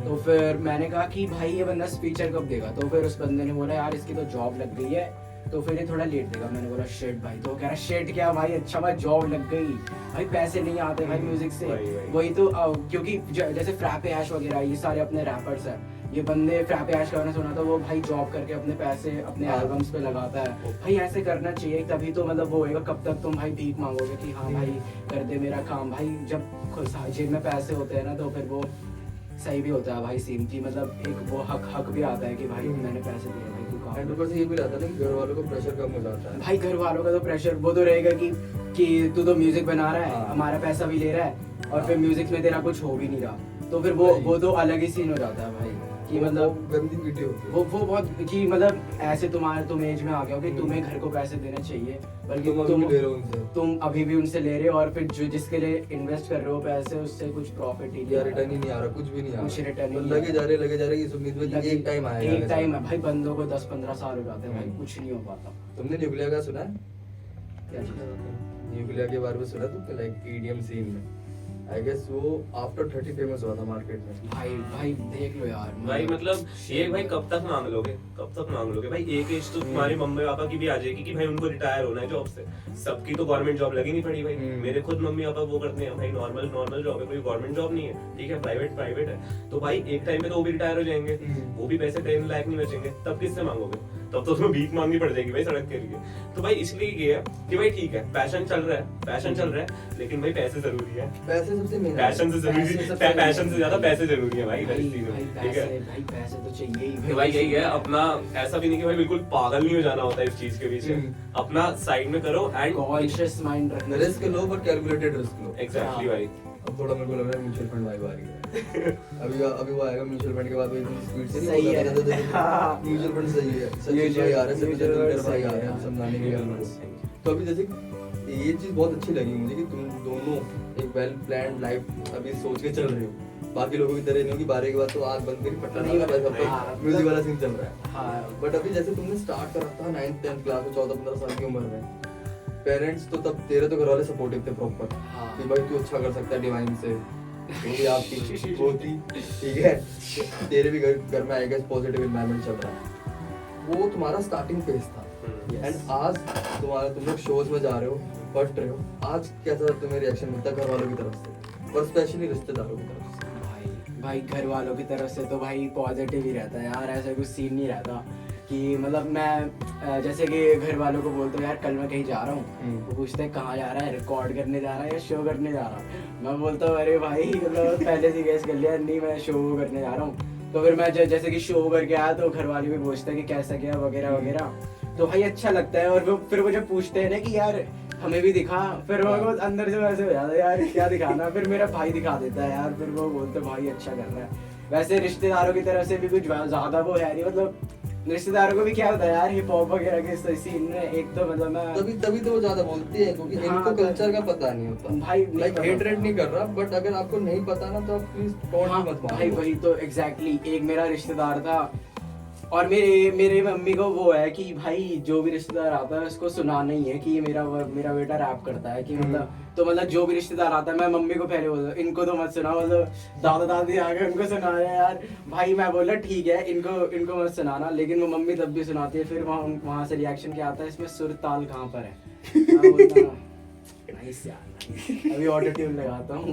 तो फिर मैंने कहा कि भाई ये बंदा फीचर कब देगा? तो फिर उस बंदे ने बोला यार इसकी तो जॉब लग गई है, तो फिर ये थोड़ा लेट देगा। मैंने बोला शिट भाई। तो कह रहा शिट क्या भाई, अच्छा भाई जॉब लग गई भाई, पैसे नहीं आते भाई म्यूजिक से। वही तो क्योंकि जैसे फ्रैप ऐश वगैरह ये सारे अपने रैपर्स हैं, ये बंदे फ्रैप ऐश का मैंने सुना था वो भाई जॉब करके अपने पैसे अपने एल्बम्स पे लगाता है। भाई ऐसे करना चाहिए, तभी तो मतलब वो होएगा। कब तक तुम भाई भीख मांगोगे कि हाँ भाई कर दे मेरा काम? भाई जब जेब में पैसे होते हैं ना तो फिर वो सही भी होता है भाई सीन की, मतलब एक वो हक भी आता है कि भाई मैंने पैसे दिए भाई तू काम। एंड ऊपर से ये भी रहता है ना कि घर वालों को प्रेशर कम हो जाता है। भाई घर वालों का तो प्रेशर वो तो रहेगा कि तू तो म्यूजिक बना रहा है, हाँ। हमारा पैसा भी ले रहा है और हाँ। फिर म्यूजिक में तेरा कुछ हो भी नहीं रहा। तो फिर भाई। वो तो अलग ही सीन हो जाता है भाई कि वो मतलब गंदी वीडियो होती है। वो बहुत कि मतलब ऐसे तुम एज में आ गए हो कि तुम्हें घर को पैसे देने चाहिए, बल्कि तुम अभी भी ले रहे हो उनसे। तुम अभी भी उनसे ले रहे हो और फिर जो जिसके लिए इन्वेस्ट कर रहे हो पैसे उससे कुछ प्रॉफिट ही या रिटर्न ही नहीं आ रहा, कुछ भी नहीं आ रहा। कुछ return ही तो नहीं लगे आ जा रहे इस उम्मीद में कि एक टाइम आएगा। एक टाइम है भाई, बंदों को 10-15 साल हो जाते हैं भाई, कुछ नहीं हो पाता। तुमने न्यूक्लियर का सुना है? क्या चीज़? न्यूक्लियर के बारे में सुना तुमने? लाइक ईडीएम सीन में आई गेस वो आफ्टर 30 फेमस हुआ था मार्केट में। भाई देख लो यार भाई मतलब ये भाई कब तक मांग लोगे, कब तक मांग लोगे भाई? एक एज तो तुम्हारे मम्मी पापा की भी आ जाएगी कि भाई उनको रिटायर होना है जॉब से। सबकी तो गवर्नमेंट जॉब लगी नहीं पड़ी भाई। मेरे खुद मम्मी पापा वो करते हैं भाई, नॉर्मल जॉब है, कोई गवर्नमेंट जॉब नहीं है, ठीक है, प्राइवेट है। तो भाई एक टाइम पे तो वो भी रिटायर हो जाएंगे, वो भी पैसे देने लायक नहीं बचेंगे, तब किससे मांगोगे? तब तो तुम्हें भीख मांगनी पड़ जाएगी भाई सड़क के लिए। तो भाई इसलिए ये है कि भाई ठीक है पैशन चल रहा है, लेकिन भाई पैसे जरूरी है। पैसे सबसे मेन पैशन से जरूरी, पैशन से ज्यादा पैसे जरूरी है भाई भाई इस चीज में, ठीक है? भाई पैसे तो चाहिए ही तो भाई यही है अपना, ऐसा भी नहीं कि भाई बिल्कुल पागल नहीं हो जाना होता है इस चीज के पीछे। अपना साइड में करो एंड कॉन्शियस माइंड रखना। रिस्क लो पर कैलकुलेटेड रिस्क लो। एग्जैक्टली भाई। अब थोड़ा मेरे को लग रहा है म्यूचुअल फंड वाइब आ रही है। अभी वो आएगा म्यूचुअल फंड के बाद वो इतनी स्पीड से सही है। म्यूचुअल फंड सही है। सचिन भाई आ रहे हैं, सचिन तेंदुलकर भाई आ रहे हैं, समझाने के लिए। तो अभी जैसे ये चीज बहुत अच्छी लगी मुझे कि तुम दोनों एक वेल प्लान्ड लाइफ अभी सोच के चल रहे हो। बाकी लोगों की तरह नहीं हो कि 12 के बाद तो आग बंद करी पट्टा नहीं बस अब हाँ, म्यूजिक वाला सीन चल रहा है। हाँ बट अभी जैसे तुमने स्टार्ट करा था 9th 10th क्लास में 14-15 साल की उम्र में, पेरेंट्स तो तब तेरे तो घर वाले सपोर्टिव थे प्रॉपर हाँ। कि भाई तू अच्छा कर सकता है डिवाइन से, वो भी आपकी वो थी, ठीक है। तेरे भी घर में आई गेस पॉजिटिव एनवायरनमेंट चल रहा है। वो तुम्हारा स्टार्टिंग फेज था एंड आज तुम लोग शोज में जा रहे हो, पढ़ रहे हो। आज कैसा तुम्हें रिएक्शन मिलता है घर वालों की तरफ से और स्पेशली रिश्तेदारों की तरफ से? भाई घर वालों की तरफ से तो भाई पॉजिटिव ही रहता है यार, ऐसा कुछ सीन नहीं रहता कि मतलब मैं जैसे कि घर वालों को बोलता हूँ यार कल मैं कहीं जा रहा हूँ, वो पूछते हैं कहाँ जा रहा है, रिकॉर्ड करने जा रहा है या शो करने जा रहा है? मैं बोलता हूँ अरे भाई मतलब पहले से गैस कर लिया, नहीं मैं शो करने जा रहा हूँ। तो फिर मैं जैसे कि शो करके आया तो घर वाले भी पूछते हैं कि कैसा गया वगैरह वगैरह, तो भाई अच्छा लगता है। और फिर वो जब पूछते हैं ना कि यार हमें भी दिखा, फिर वो अंदर से वैसे हो जाता है यार क्या दिखाना, फिर मेरा भाई दिखा देता है यार, फिर वो बोलते भाई अच्छा कर रहा है। वैसे रिश्तेदारों की तरफ से भी कुछ ज्यादा वो है नहीं, मतलब रिश्तेदारों को भी क्या होता है यार हिप हॉप वगैरह के सीन में, एक तो मतलब मैं तभी तो वो ज्यादा बोलते हैं क्योंकि हाँ, इनको कल्चर का पता नहीं होता भाई नहीं लाइक पता हेट होता। रेट नहीं कर रहा, बट अगर आपको नहीं पता ना तो आप प्लीज टोन हाँ, मत मारो भाई वही तो एग्जैक्टली एक मेरा रिश्तेदार था और मेरे मम्मी को वो है कि भाई जो भी रिश्तेदार आता है उसको सुनाना ही है कि मेरा बेटा रैप करता है कि मतलब, तो मतलब जो भी रिश्तेदार आता है मैं मम्मी को पहले बोलता हूँ इनको तो मत सुना, मतलब दादा दादी आ गए उनको सुनाया यार। भाई मैं बोला ठीक है इनको मत सुनाना, लेकिन वो मम्मी तब भी सुनाती है। फिर वहाँ से रिएक्शन क्या आता है, इसमें सुर ताल कहाँ पर है? मैं बोलता हूँ, नाइस यार नाइस। अभी ऑटो ट्यून लगाता हूँ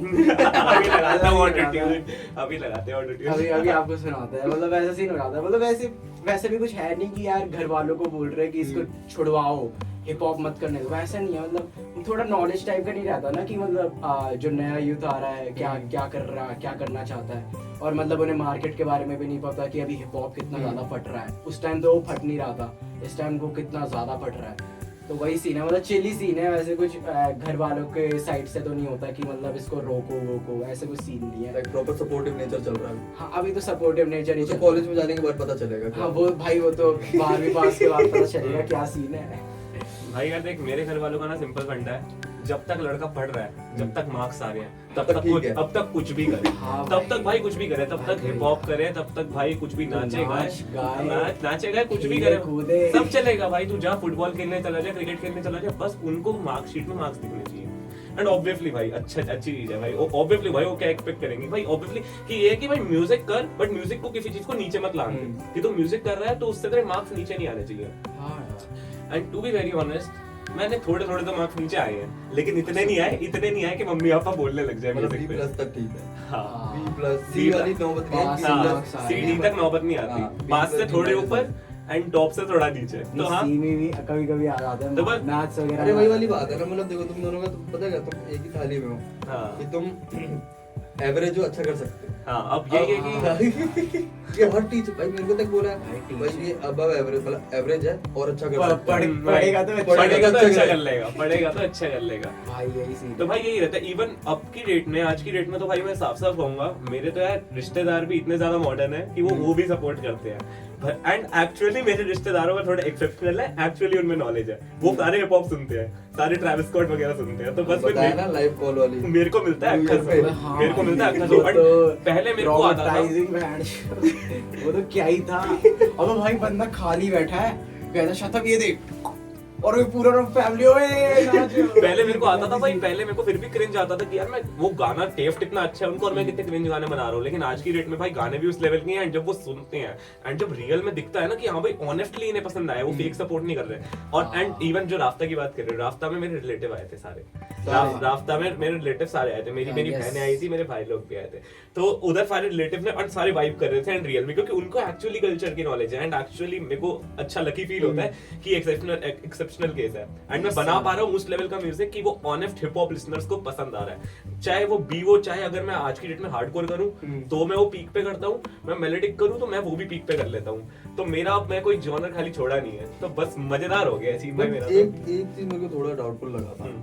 अभी आपको सुनाता है, मतलब ऐसा सीन हो जाता है। मतलब वैसे भी कुछ है नहीं कि यार घर वालों को बोल रहे कि इसको छुड़वाओ हिप हॉप मत करने दो, वैसा नहीं है। मतलब थोड़ा नॉलेज टाइप का नहीं रहता ना कि मतलब जो नया यूथ आ रहा है क्या करना चाहता है, और मतलब उन्हें मार्केट के बारे में भी नहीं पता कि अभी हिप हॉप कितना ज्यादा फट रहा है। उस टाइम तो वो फट नहीं रहा था, इस टाइम वो कितना ज्यादा फट रहा है। तो वही सीन है, मतलब चिली सीन है। वैसे कुछ घर वालों के साइड से तो नहीं होता कि मतलब इसको रोको वोको, ऐसे कुछ सीन नहीं है। लाइक प्रॉपर सपोर्टिव नेचर चल रहा है। हाँ अभी तो सपोर्टिव नेचर ही तो कॉलेज में जाने के बाद पता चलेगा। हाँ वो भाई वो तो 12वीं पास के बाद पता चलेगा क्या सीन है। भाई यार देख मेरे घर वालों का ना सिंपल फंडा है, जब तक लड़का पढ़ रहा है, जब तक मार्क्स आ रहे हैं, तब तब तक ठीक है। अब तक कुछ भी करे, हाँ तब भाई। तक भाई कुछ भी करे, तब तक हिप हॉप करे, तब तक भाई कुछ भी नाचे गाए, नाचे गाए कुछ भी खेले, करे, कूदे। सब चलेगा भाई। तू जा फुटबॉल खेलने चला जा, क्रिकेट खेलने चला जा, बस उनको मार्कशीट में मार्क्स दिखने चाहिए। एंड ऑब्वियसली भाई अच्छी चीज है भाई। ऑब्वियसली भाई वो क्या एक्सपेक्ट करेंगे भाई, ऑब्वियसली कि ये है कि भाई म्यूजिक कर, बट म्यूजिक को किसी चीज को नीचे मत लाने कि तू म्यूजिक कर रहा है तो उससे तेरे मार्क्स नीचे नहीं आने चाहिए। हाँ यार। And to be very honest, मैंने थोड़े थोड़े तो मार्क्स नीचे आए हैं, लेकिन इतने नहीं आए कि मम्मी पापा बोलने लग जाए मतलब म्यूजिक पे। B+ तक ठीक है। हाँ B+, C C वाली नौबत नहीं पास, है, हाँ, B+, हाँ, सीडी तक नौबत नहीं हाँ, आती, B+ पास से थोड़े B+ ऊपर एंड टॉप से थोड़ा नीचे। तो हाँ सी में भी कभी कभी आ जाते हैं तो बस- मैथ्स वगैरह। अरे वही वाली बात है ना, मतलब देखो तुम दोनों का तो पता है तुम एक ही थाली में हो हाँ कि तुम एवरेज जो अच्छा कर सकते हो। हाँ, अब ये है कि ये हर टीचर भाई मेरे को तक बोला है भाई भाई ये अबव एवरेज मतलब एवरेज है और अच्छा कर सकता है। पढ़ेगा तो अच्छा पढ़ेगा तो अच्छा अच्छा करेगा। कर लेगा, पढ़ेगा तो अच्छा कर लेगा। भाई यही सीन तो भाई यही रहता है। इवन अब की डेट में, आज की डेट में तो भाई मैं साफ साफ कहूंगा, मेरे तो यार रिश्तेदार भी इतने ज्यादा मॉडर्न है कि वो भी सपोर्ट करते हैं। एंड एक्चुअली मेरे रिश्तेदारों में थोड़े एक्सेप्शनल है, एक्चुअली उनमें नॉलेज है, वो सारे हिप हॉप सुनते हैं, सारे ट्रैविस स्कॉट वगैरह सुनते हैं। तो बस फिर बताया ना लाइव कॉल वाली मेरे को मिलता है अक्सर से, हाँ, मेरे को मिलता है अक्सर से। वो बट तो पहले मेरे को आता था traumatizing वो तो क्या ही था। अब भाई बंदा खाली बैठा है, कहता शतब ये देख, और वो पूरा फैमिली पहले मेरे को आता था भाई, पहले मेरे को फिर भी क्रिंज आता था कि यार मैं वो गाना टेस्ट इतना अच्छा है उनको और मैं कितने क्रिंज गाने बना रहा हूँ। लेकिन आज की डेट में भाई गाने भी उस लेवल के हैं, एंड जब वो सुनते हैं एंड जब रियल में दिखता है ना कि हाँ भाई ऑनेस्टली इन्हें पसंद आया, वो फेक सपोर्ट नहीं कर रहे। और एंड इवन जो राफ्ता की बात कर रहे हो, राफ्ता में मेरे रिलेटिव आए थे सारे, राफ्ता में मेरे रिलेटिव सारे आए थे, मेरी बहनें आई थी, मेरे भाई लोग भी आए थे। तो उधर सारे रिलेटिव ने और सारे वाइब कर रहे थे एंड रियल में, क्योंकि उनको एक्चुअली कल्चर की नॉलेज है। एंड एक्चुअली मेरे को अच्छा लकी फील होता है कि एक्सेप्शनल केस है एंड मैं बना पा रहा हूँ उस लेवल का म्यूजिक कि वो ऑनेस्ट हिप हॉप लिसनर्स को पसंद आ रहा है। चाहे वो बी वो, चाहे अगर मैं आज की डेट में हार्डकोर करूँ तो मैं वो पीक पे करता हूँ, मैं मेलोडिक करूँ तो मैं वो भी पीक पे कर लेता हूँ। तो मेरा अब मैं कोई जॉनर खाली छोड़ा नहीं है, तो बस मजेदार हो गया सीन भाई मेरा। एक चीज मेरे को थोड़ा डाउटफुल लगा था,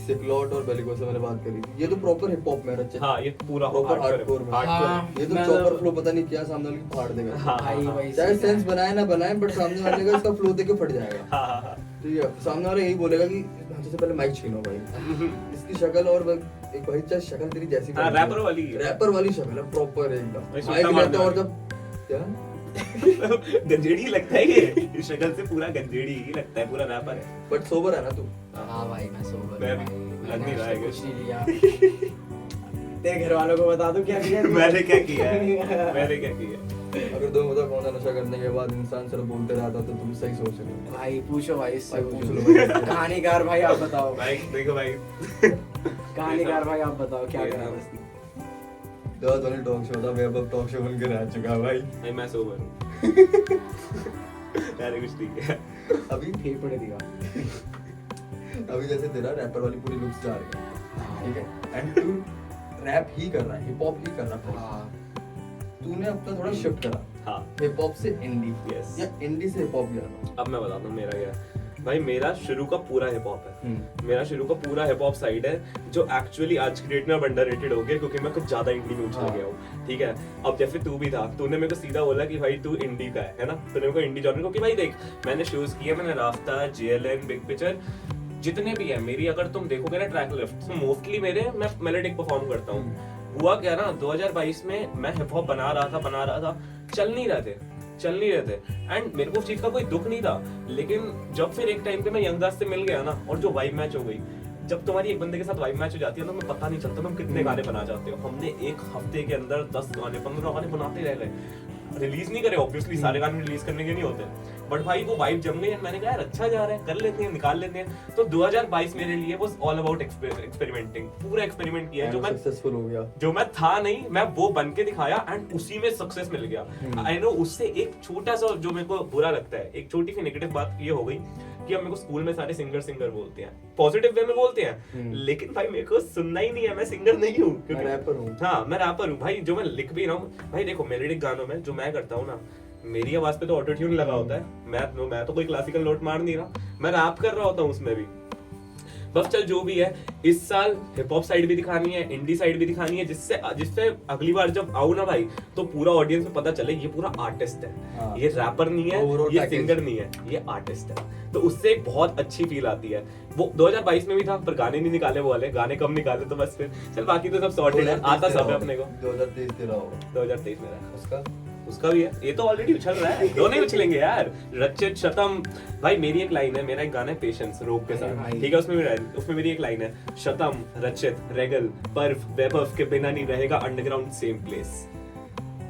सिकलॉट और बेलिको से मैंने बात करी थी, ये तो प्रॉपर हिप हॉप में रचे। हाँ, ये पूरा प्रॉपर हार्डकोर में। हाँ, ये तो मैं चॉपर तो- फ्लो पता नहीं क्या सामने वाले की फाड़ देगा। हाँ, भाई वही चाहे सीन है। सेंस बनाए ना बनाए, बट सामने वाले का इसका फ्लो देख के फट जाएगा। हाँ हाँ हाँ। ठीक है, सामने वाला यही बोलेगा कि सबसे पहले माइक छीनो भाई, इसकी शक्ल और एक भाई चाहे शक्ल तेरी जैसी हाँ, बनती है। रैपर वाली है। रैपर वाली शक्ल है प्रॉपर एकदम। भाई, माइक सुट्टा लेता है और मारने जब क्या गंजेड़ी लगता है ये, इस शक्ल से पूरा गंजेड़ी ही लगता है, पूरा रैपर है। बट सोबर है ना तू। हाँ भाई मैं सोबर मैं हूँ भी, भाई, लग नहीं मैंने रहा है कुछ नहीं लिया। तेरे घर वालों को बता दूं क्या किया मैंने क्या किया है, मैंने क्या किया है? अगर दो मतलब कौन नशा करने के बाद इंसान सिर्फ बोलते रहता तो तुम सही सोच रहे हो। भाई पूछो भाई इससे भाई, पूछ पूछो। लो भाई। कहानीकार भाई आप बताओ, भाई देखो भाई, कहानीकार भाई आप बताओ क्या करा बस। दर्द वाली टॉक शो था, वैभव टॉक शो बन के रह चुका है भाई। भाई मैं सोबर हूँ। मैंने कुछ नहीं किया। अभी फेफड़े दिखा। अभी जैसे तेरा रैपर वाली पूरी लुक्स जा रही है, ठीक है, एंड तू रैप ही कर रहा है, हिप हॉप ही कर रहा है। हाँ तूने अपना थोड़ा शिफ्ट करा हाँ, हिप हॉप से इंडी, Yes. या इंडी से हिप हॉप गया। अब मैं बताता हूँ मेरा क्या है। भाई मेरा शुरू का पूरा हिप हॉप है, मेरा शुरू का पूरा हिप हॉप साइड है, जो एक्चुअली आज की डेट में अब अंडररेटेड हो गया क्योंकि मैं कुछ ज्यादा इंडी में उछल गया हूँ। ठीक है, अब जैसे तू भी था, तूने मेरे को सीधा बोला कि भाई तू इंडी का है ना, तूने मेरे को इंडी जॉनर, क्योंकि भाई देख मैंने शोज किए, मैंने राफ्ता, जेएलएन, बिग पिक्चर जितने भी है मेरी, अगर तुम देखोगे ना ट्रैक लिस्ट, तो मोस्टली मेरे मैं मेलोडिक परफॉर्म करता हूँ। हुआ क्या ना, 2022 में मैं हिप हॉप बना रहा था, चल नहीं रहे थे एंड मेरे को उस चीज का कोई दुख नहीं था। लेकिन जब फिर एक टाइम पे मैं यंगदास से मिल गया ना, और जो वाइब मैच हो गई, जब तुम्हारी एक बंदे के साथ वाइब मैच हो जाती है तो हमें पता नहीं चलता तुम कितने गाने बना जाते हो। हमने एक हफ्ते के अंदर 10 गाने 15 गाने बनाते रह गए, रिलीज नहीं करे, ऑब्वियसली सारे गाने रिलीज करने के नहीं होते, बट भाई वो वाइब जम गई। मैंने कहा यार अच्छा जा रहा है, कर लेते हैं, निकाल लेते हैं। तो 2022 मेरे लिए वाज ऑल अबाउट एक्सपेरिमेंटिंग, पूरा एक्सपेरिमेंट किया जो मैं सक्सेसफुल हो गया, जो मैं था नहीं, मैं वो बन के दिखाया एंड उसी में सक्सेस मिल गया। आई नो उससे एक छोटा सा जो मेरे को बुरा लगता है, एक छोटी सी नेगेटिव बात ये हो गई कि अब मेरे को स्कूल में सारे सिंगर बोलते हैं, पॉजिटिव वे में बोलते हैं, लेकिन भाई मेरे को सुनना ही नहीं है, मैं सिंगर नहीं हूँ, मैं रैपर हूँ। हाँ मैं रैपर हूँ भाई। जो मैं लिख भी रहा हूँ भाई, देखो मेलोडिक गानों में जो मैं करता हूँ ना, मेरी आवाज पे तो ऑटो ट्यून लगा होता है, मैं तो कोई क्लासिकल नोट मार नहीं रहा, मैं रैप कर रहा होता हूँ उसमें भी। बस चल जो भी है, इस साल हिप हॉप साइड भी दिखानी है, इंडी साइड भी दिखानी है, जिससे अगली बार जब आऊँ ना भाई तो पूरा ऑडियंस में पता चले ये पूरा आर्टिस्ट है, हाँ। ये रैपर नहीं है, Overall ये package। सिंगर नहीं है, ये आर्टिस्ट है। तो उससे एक बहुत अच्छी फील आती है। वो 2022 में भी था पर गाने नहीं निकाले, वो वाले गाने कम निकाले, तो बस फिर चल बाकी तो सब सॉर्टेड है, आता सब है अपने को। 2023 तेरा होगा, 2023 में रहा उसका उसका भी है, ये तो ऑलरेडी उछल रहा है, दोनों ही उछलेंगे यार। रचित शतम भाई, मेरी एक लाइन है, मेरा एक गाना है पेशेंस रोग के साथ, ठीक है, उसमें मेरी एक लाइन है, शतम रचित रेगल पर्फ वैभव के बिना नहीं रहेगा अंडरग्राउंड सेम प्लेस।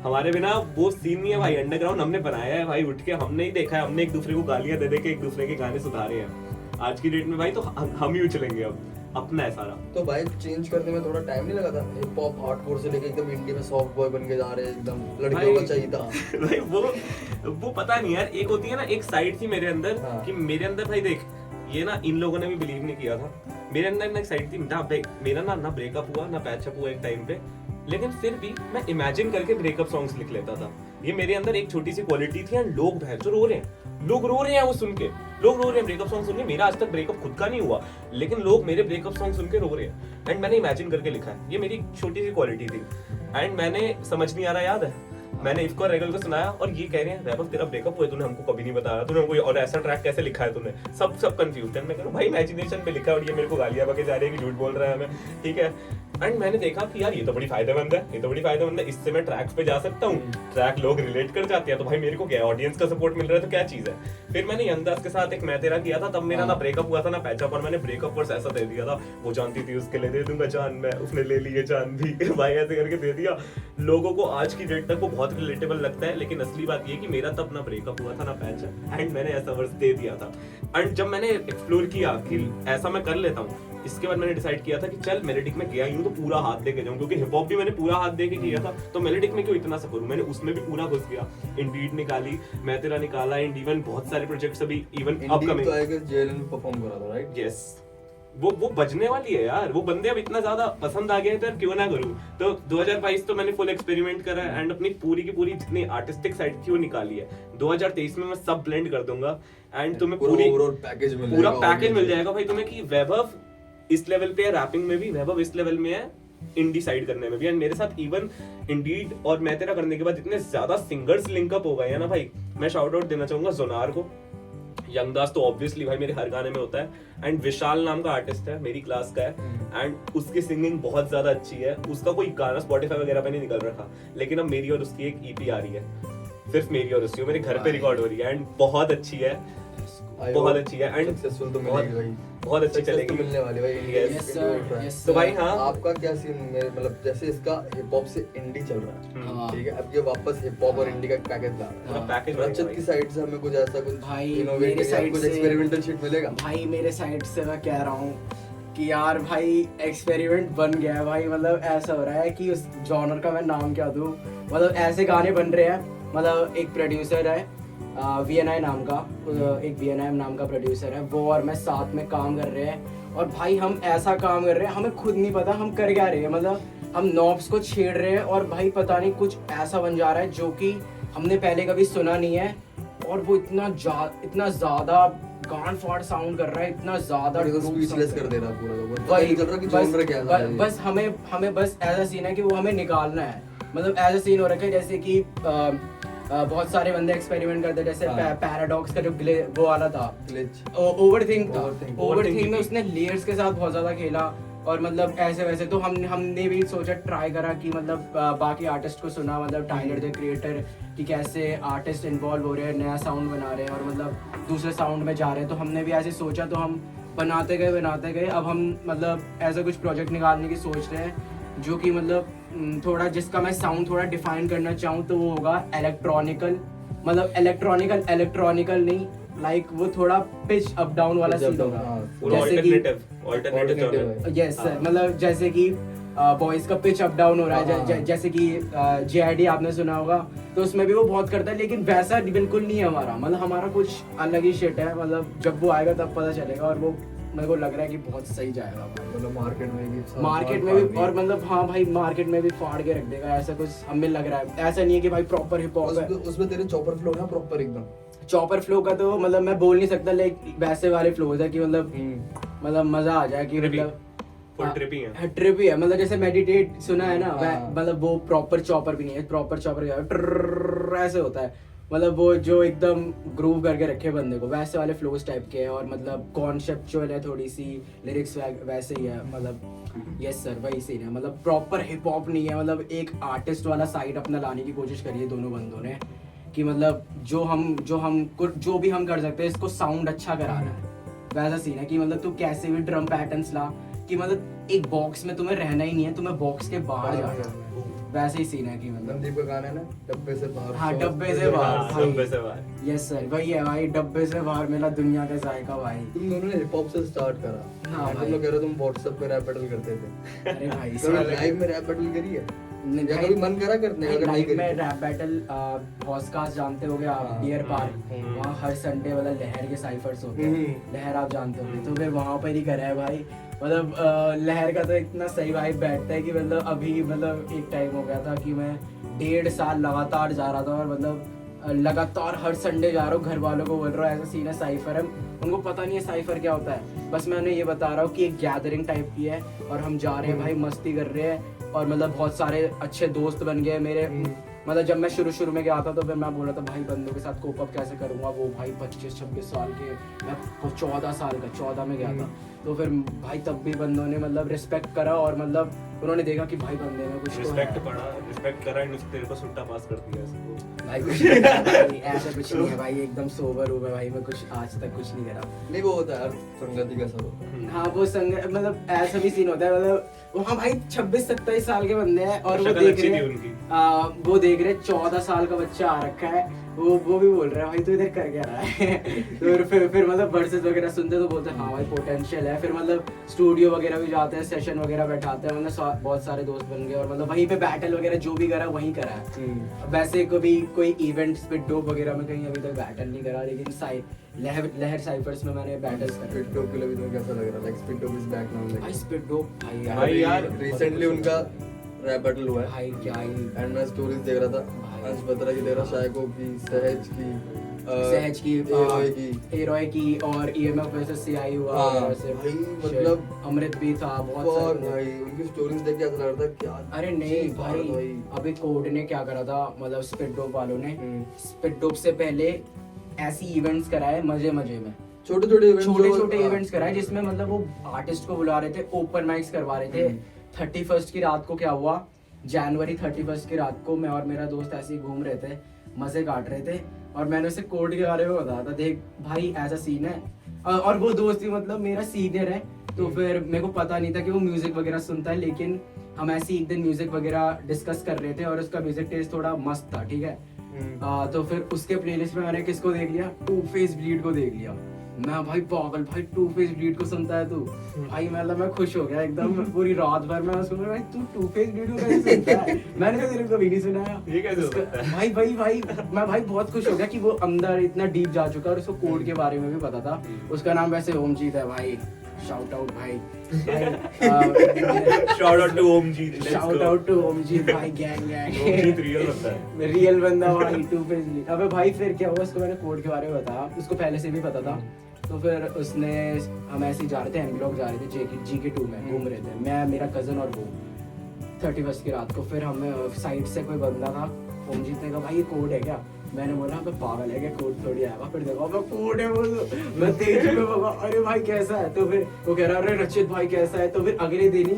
हमारे बिना वो सीन नहीं है भाई, अंडरग्राउंड हमने बनाया है भाई, उठ के हमने ही देखा है, हमने एक दूसरे को गालियां दे दे के एक दूसरे के गाने सुधारे हैं। आज की डेट में भाई तो हम ही उछलेंगे, अब अपना है सारा। तो भाई चेंज करने में थोड़ा टाइम नहीं लगा था? हिप हॉप हार्डकोर से लेके एकदम इंडी में सॉफ्ट बॉय बन के जा रहे हैं, एकदम लड़कियों का चाहिए था भाई वो पता नहीं यार, एक होती है ना, एक साइड थी मेरे अंदर हाँ। कि मेरे अंदर भाई देख, ये ना इन लोगों ने भी बिलीव नहीं किया था, मेरे अंदर ना एक साइड थी ना, मेरा ना ब्रेकअप हुआ ना पैचअप हुआ एक टाइम पे, लेकिन फिर भी मैं इमेजिन करके ब्रेकअप सॉन्ग्स लिख लेता था। ये मेरे अंदर एक छोटी सी क्वालिटी थी, एंड लोग जो रो रहे हैं, लोग रो रहे हैं वो सुन के, लोग रो रहे हैं ब्रेकअप सॉन्ग सुन के। मेरा आज तक ब्रेकअप खुद का नहीं हुआ, लेकिन लोग मेरे ब्रेकअप सॉन्ग सुन के रो रहे हैं, एंड मैंने इमेजिन करके लिखा है। ये मेरी छोटी सी क्वालिटी थी, एंड मैंने समझ नहीं आ रहा, याद है मैंने इफ्को और रेगल को सुनाया और ये कह रहे हैं वैभव तेरा ब्रेकअप हुआ, तूने हमको कभी नहीं बताया, तूने हमको और ऐसा ट्रैक कैसे लिखा है तूने, सब कंफ्यूज है। मैं कह रहा हूं भाई इमेजिनेशन पे लिखा है और ये मेरे को गालियां बके जा रही है कि झूठ बोल रहा है हमें, ठीक है। एंड मैंने देखा कि यार ये तो बड़ी फायदेमंद है, ये तो बड़ी फायदेमंद है, इससे मैं ट्रैक्स पे जा सकता हूँ, ट्रैक लोग रिलेट कर जाते हैं, तो भाई मेरे को क्या है, ऑडियंस का सपोर्ट मिल रहा है तो क्या चीज है। फिर मैंने यंगदास के साथ एक मैं तेरा किया था, तब मेरा ना ब्रेकअप हुआ था ना पैचअप, और मैंने ब्रेकअप वर्स ऐसा दे दिया था, वो जानती थी उसके लिए दे दूंगा जान मैं, उसने ले ली है जान भी भाई ऐसे करके दे दिया। लोगों को आज की डेट तक वो बहुत रिलेटेबल लगता है, लेकिन असली बात ये कि मेरा तब ना ब्रेकअप हुआ था ना पैचअप, एंड मैंने ऐसा वर्स दे दिया था। एंड जब मैंने एक्सप्लोर किया कि ऐसा मैं कर लेता हूँ, इसके बाद मैंने डिसाइड किया था कि चल मेलोडिक में गया यूं तो पूरा हाथ दे के जाऊं, क्योंकि हिप हॉप भी मैंने पूरा हाथ दे के किया था, तो मेलोडिक में क्यों इतना सा करूं, मैंने उसमें भी पूरा घुस गया। इंडीड निकाली, मैं तेरा निकाला, एंड इवन बहुत सारे प्रोजेक्ट्स अभी इवन अपकमिंग, तो आएगा जेएलएन में परफॉर्म करा था, राइट? यस, वो बजने वाली है यार, वो बंदे अब इतना ज्यादा पसंद आ गए हैं तो यार क्यों ना करूं। तो 2022 तो मैंने फुल एक्सपेरिमेंट करा है, एंड अपनी पूरी की पूरी जितनी आर्टिस्टिक साइड थी वो निकाली है। 2023 में मैं सब ब्लेंड कर दूंगा, एंड तुम्हें पूरी ओवरऑल पैकेज पूरा पैकेज मिल जाएगा भाई तुम्हें, कि वैभव इस लेवल पे है रैपिंग में भी, वैभव इस लेवल में है इंडी साइड करने में भी, एंड मेरे साथ इवन इंडीड और मैं तेरा करने के बाद इतने ज्यादा सिंगर्स लिंकअप हो गए हैं ना भाई। मैं शाउट आउट देना चाहूंगा जोनार को, यंगदास तो ऑब्वियसली भाई मेरे हर गाने में होता है, एंड विशाल नाम का आर्टिस्ट है मेरी क्लास का है, एंड उसकी सिंगिंग बहुत ज्यादा अच्छी है। उसका कोई गाना स्पॉटिफाई वगैरह पे नहीं निकल रखा, लेकिन अब मेरी और उसकी एक ईपी आ रही है, सिर्फ मेरी और उसकी, मेरे घर पे रिकॉर्ड हो रही है, एंड बहुत अच्छी है, बहुत अच्छी है, एंड सक्सेसफुल तो मिलेगी भाई, बहुत अच्छी चलेगी, मिलने वाली भाई। Yes, sir. Yes, तो भाई sir. हाँ आपका क्या सीन में, मतलब जैसे इसका हिप हॉप से इंडी चल रहा है, हाँ। ठीक है, अब ये वापस हिप हॉप और इंडी का पैकेज ला रहा पूरा है, पैकेज रचित की साइड से हमें कुछ ऐसा कुछ भाई इनोवेटिव मेरे या साइड कुछ से एक्सपेरिमेंटल शिट मिलेगा? भाई मेरे साइड से मैं कह रहा हूँ कि यार भाई एक्सपेरिमेंट बन गया है भाई। मतलब ऐसा हो रहा है कि उस जॉनर का मैं नाम क्या दूँ, मतलब ऐसे गाने बन रहे हैं। मतलब एक प्रोड्यूसर है VNI नाम का, एक VNI नाम का प्रोड्यूसर है, वो और मैं साथ में काम कर रहे हैं, और भाई हम ऐसा काम कर रहे हैं हमें खुद नहीं पता हम कर क्या रहे हैं। मतलब हम नॉब्स को छेड़ रहे हैं और भाई पता नहीं कुछ ऐसा बन जा रहा है जो कि हमने पहले कभी सुना नहीं है, और वो इतना ज्यादा गान फाड़ साउंड कर रहा है, इतना ज्यादा स्पीचलेस कर दे रहा पूरा, तो वही चल रहा कि जॉनर क्या है। बस हमें बस ऐसा सीन है कि वो हमें निकालना है। मतलब ऐसा सीन हो रखा है जैसे कि बहुत सारे बंदे एक्सपेरिमेंट करते हैं, जैसे पैराडॉक्स का जो वो वाला था ओवरथिंक में उसने लेयर्स के साथ बहुत ज्यादा खेला, और मतलब ऐसे वैसे तो हमने भी सोचा ट्राई करा कि मतलब बाकी आर्टिस्ट को सुना, मतलब टाइलर द क्रिएटर कि कैसे आर्टिस्ट इन्वॉल्व हो रहे हैं, नया साउंड बना रहे हैं और मतलब दूसरे साउंड में जा रहे हैं। तो हमने भी ऐसे सोचा, तो हम बनाते गए। अब हम मतलब ऐसा कुछ प्रोजेक्ट निकालने की सोच रहे हैं जो कि मतलब थोड़ा, जिसका मैं साउंड थोड़ा डिफाइन करना चाहूँ तो वो होगा इलेक्ट्रॉनिकल, मतलब इलेक्ट्रॉनिकल नहीं, लाइक वो थोड़ा पिच अप डाउन वाला सीन होगा, जैसे कि यस सर, मतलब जैसे कि वॉइस का पिच अप डाउन हो रहा है, जैसे कि JID आपने सुना होगा, तो उसमें भी वो बहुत करता है, लेकिन वैसा बिल्कुल नहीं है हमारा। मतलब हमारा कुछ अलग ही शिट है, मतलब जब वो आएगा तब पता चलेगा, और वो मेरे को लग रहा है कि बहुत सही जाएगा, मतलब मार्केट में भी और मतलब हाँ भाई मार्केट में भी फाड़ के रख देगा, ऐसा कुछ हमें लग रहा है। ऐसा नहीं है कि भाई प्रॉपर हिप हॉप है, उसमें तेरे चॉपर फ्लो है प्रॉपर एकदम। चॉपर फ्लो का तो मतलब मैं बोल नहीं सकता, लाइक वैसे वाले फ्लोज है कि मतलब मतलब मजा आ जाए कि Trippy. मतलब Full trippy है। ट्रिप ही है, मतलब जैसे मेडिटेट सुना है ना, हाँ। मतलब वो प्रॉपर चॉपर भी नहीं है, प्रॉपर चॉपर क्या है, ट्रररर ऐसे होता है, मतलब वो जो एकदम ग्रूव करके रखे बंदे को, वैसे वाले फ्लोज टाइप के हैं, और मतलब कॉन्सेप्चुअल है, थोड़ी सी लिरिक्स वैसे ही है, मतलब यस सर वही सीन है, मतलब प्रॉपर हिप हॉप नहीं है, मतलब एक आर्टिस्ट वाला साइड अपना लाने की कोशिश करी है दोनों बंदों ने, कि मतलब जो भी हम कर सकते हैं इसको साउंड अच्छा कराना है, वैसा सीन है कि मतलब तू कैसे भी ड्रम पैटर्न्स ला, कि मतलब एक बॉक्स में तुम्हें रहना ही नहीं है, तुम्हें बॉक्स के बाहर जाना है, वैसे ही सीन है कि मतलब मनदीप का गाना है ना, डब्बे से बाहर। हाँ, डब्बे से बाहर। हाँ, डब्बे से बाहर। यस सर वही है भाई, डब्बे से बाहर मिला दुनिया का जायका भाई। तुम दोनों ने हिप हॉप से स्टार्ट करा। हाँ तुम भाई। लोग कह रहे हो तुम व्हाट्सएप पे रैप बैटल करते थे। अरे भाई कभी लाइव में रैप बैटल करी है? या कभी मन करा करने का? अगर नहीं लाइव में करी रैप बैटल हॉस्कास्ट जानते होगे आप, हाँ। डियर पार्क, हम्म। वहाँ हर संडे वाला लहर के साइफर्स होते हम्म। हैं, लहर आप जानते होगे, तो फिर वहाँ पर ही करा है भाई, मतलब लहर का तो इतना सही भाई बैठता है कि मतलब अभी मतलब एक टाइम हो गया था कि मैं 1.5 साल लगातार जा रहा था, और मतलब लगातार हर संडे जा रहा हूँ, घर वालों को बोल रहा हूँ ऐसा सीन है साइफर है, उनको पता नहीं है साइफर क्या होता है, बस मैं उन्हें ये बता रहा हूँ कि एक गैदरिंग टाइप की है, और हम जा रहे हैं भाई, मस्ती कर रहे हैं, और मतलब बहुत सारे अच्छे दोस्त बन गए मेरे, मतलब जब मैं शुरू में गया था तो फिर मैं बोल रहा था भाई बंदों के साथ कोप अप कैसे करूंगा, वो भाई 25-26 साल के, मैं 14 साल का 14 में गया था, तो फिर भाई तब भी बंदों ने मतलब रिस्पेक्ट करा, और मतलब उन्होंने देखा कि भाई बंदे में कुछ तो रिस्पेक्ट है। पड़ा, रिस्पेक्ट करा, एंड तेरे को सुट्टा पास कर दिया इसको। भाई कुछ नहीं करा भाई, ऐसा कुछ नहीं है भाई, एकदम सोबर हूँ मैं भाई, मैं कुछ आज तक कुछ नहीं करा। नहीं, वो होता है यार, संगति का सब होता है। हाँ वो संग मतलब ऐसा भी सीन होता है, मतलब वहाँ भाई 26-27 साल के बंदे हैं, और वो शक्ल देख अच्छी रहे थी हैं उनकी। वो देख रहे 14 साल का बच्चा आ रखा है, वो भी बोल रहा है भाई तू इधर कर क्या रहा है तो फिर मतलब वर्सेस वगैरह सुनते तो बोलते हैं हाँ भाई पोटेंशियल है, फिर मतलब स्टूडियो वगैरह भी जाते हैं, सेशन वगैरह बैठाते हैं, मतलब बहुत सारे दोस्त बन गए, और मतलब वहीं पे बैटल वगैरह जो भी करा वहीं करा है। वैसे कभी कोई इवेंट स्पिट डोप वगैरह में कहीं अभी तक बैटल नहीं करा, लेकिन लहर साइफर्स में मैंने बैटल्स करे। स्पिट डोप के लिए भी तुम्हें कैसा लग रहा है? Like spit dope is back now. भाई स्पिट डोप भाई भाई यार, रिसेंटली उनका रैप बैटल हुआ है, भाई क्या ही एंड मैं स्टोरीज देख रहा था, भाई। अंश बता रहा कि देख रहा शायको की, सहज की, सहज की एरॉय की। एरॉय की, और EMF वर्सेस CI हुआ, हाँ, वैसे भाई, मतलब अमृत भी था, बहुत और सारे भाई उनकी स्टोरीज देख के ऐसा लग रहा था क्या। अरे नहीं चीज़ था भाई, अभी कोड ने क्या करा था, मतलब स्पिट डोप वालों ने हम्म। स्पिट डोप से पहले ऐसी इवेंट्स कराए मजे में, छोटे छोटे इवेंट्स कराए, जिसमें मतलब वो आर्टिस्ट को बुला रहे थे, ओपन माइक्स करवा रहे थे। 31 की रात को क्या हुआ, जनवरी 31 की रात को मैं और मेरा दोस्त ऐसे ही घूम रहे थे, मजे काट रहे थे, और मैंने उसे कोड के बारे में बताया था, देख भाई ऐसा सीन है, और वो दोस्त ही मतलब मेरा सीनियर है, तो फिर मेरे को पता नहीं था कि वो म्यूजिक वगैरह सुनता है, लेकिन हम ऐसे ही एक दिन म्यूजिक वगैरह डिस्कस कर रहे थे, और उसका म्यूजिक टेस्ट थोड़ा मस्त था, ठीक है। तो फिर उसके प्लेलिस्ट में मैंने किसको देख लिया, टू फेस ब्लीड को देख लिया। मैं भाई पागल, भाई टू फेस ब्लीड को सुनता है तू, भाई मतलब मैं खुश हो गया एकदम, पूरी रात भर मैं उसको भाई तू टू फेस ब्लीड को कैसे सुनता है, मैंने तो तेरे को कभी नहीं सुनाया ये कैसे उसका- होता है? भाई मैं भाई बहुत खुश हो गया कि वो अंदर इतना डीप जा चुका है, और उसको कोड के बारे में भी पता था। उसका नाम वैसे ओमजीत है भाई, शाउट आउट भाई, shout out to Omjeet, shout out to Omjeet भाई, गैंग ओमजीत रियल बंदा है। रियल बंदा भाई, टू फेस ब्लीड। अबे भाई फिर क्या हुआ, उसको मैंने कोड के बारे में बताया, उसको पहले से भी पता था, तो फिर उसने, हम ऐसे ही जा रहे थे, एम ब्लॉक जा रहे थे, GK2 में घूम रहे थे, मैं, मेरा कजन और वो, 31 की रात को। फिर हमें साइड से कोई बंदा था, ओमजीत ने कहा भाई ये कोड है क्या, मैंने बोला मैं पागल है क्या, कोड थोड़ी आएगा, फिर देखा मैं कोड है बोलो, मैं तेज में बोला अरे भाई कैसा है, तो फिर वो कह रहा अरे रचित भाई कैसा है, तो फिर अगले दिन ही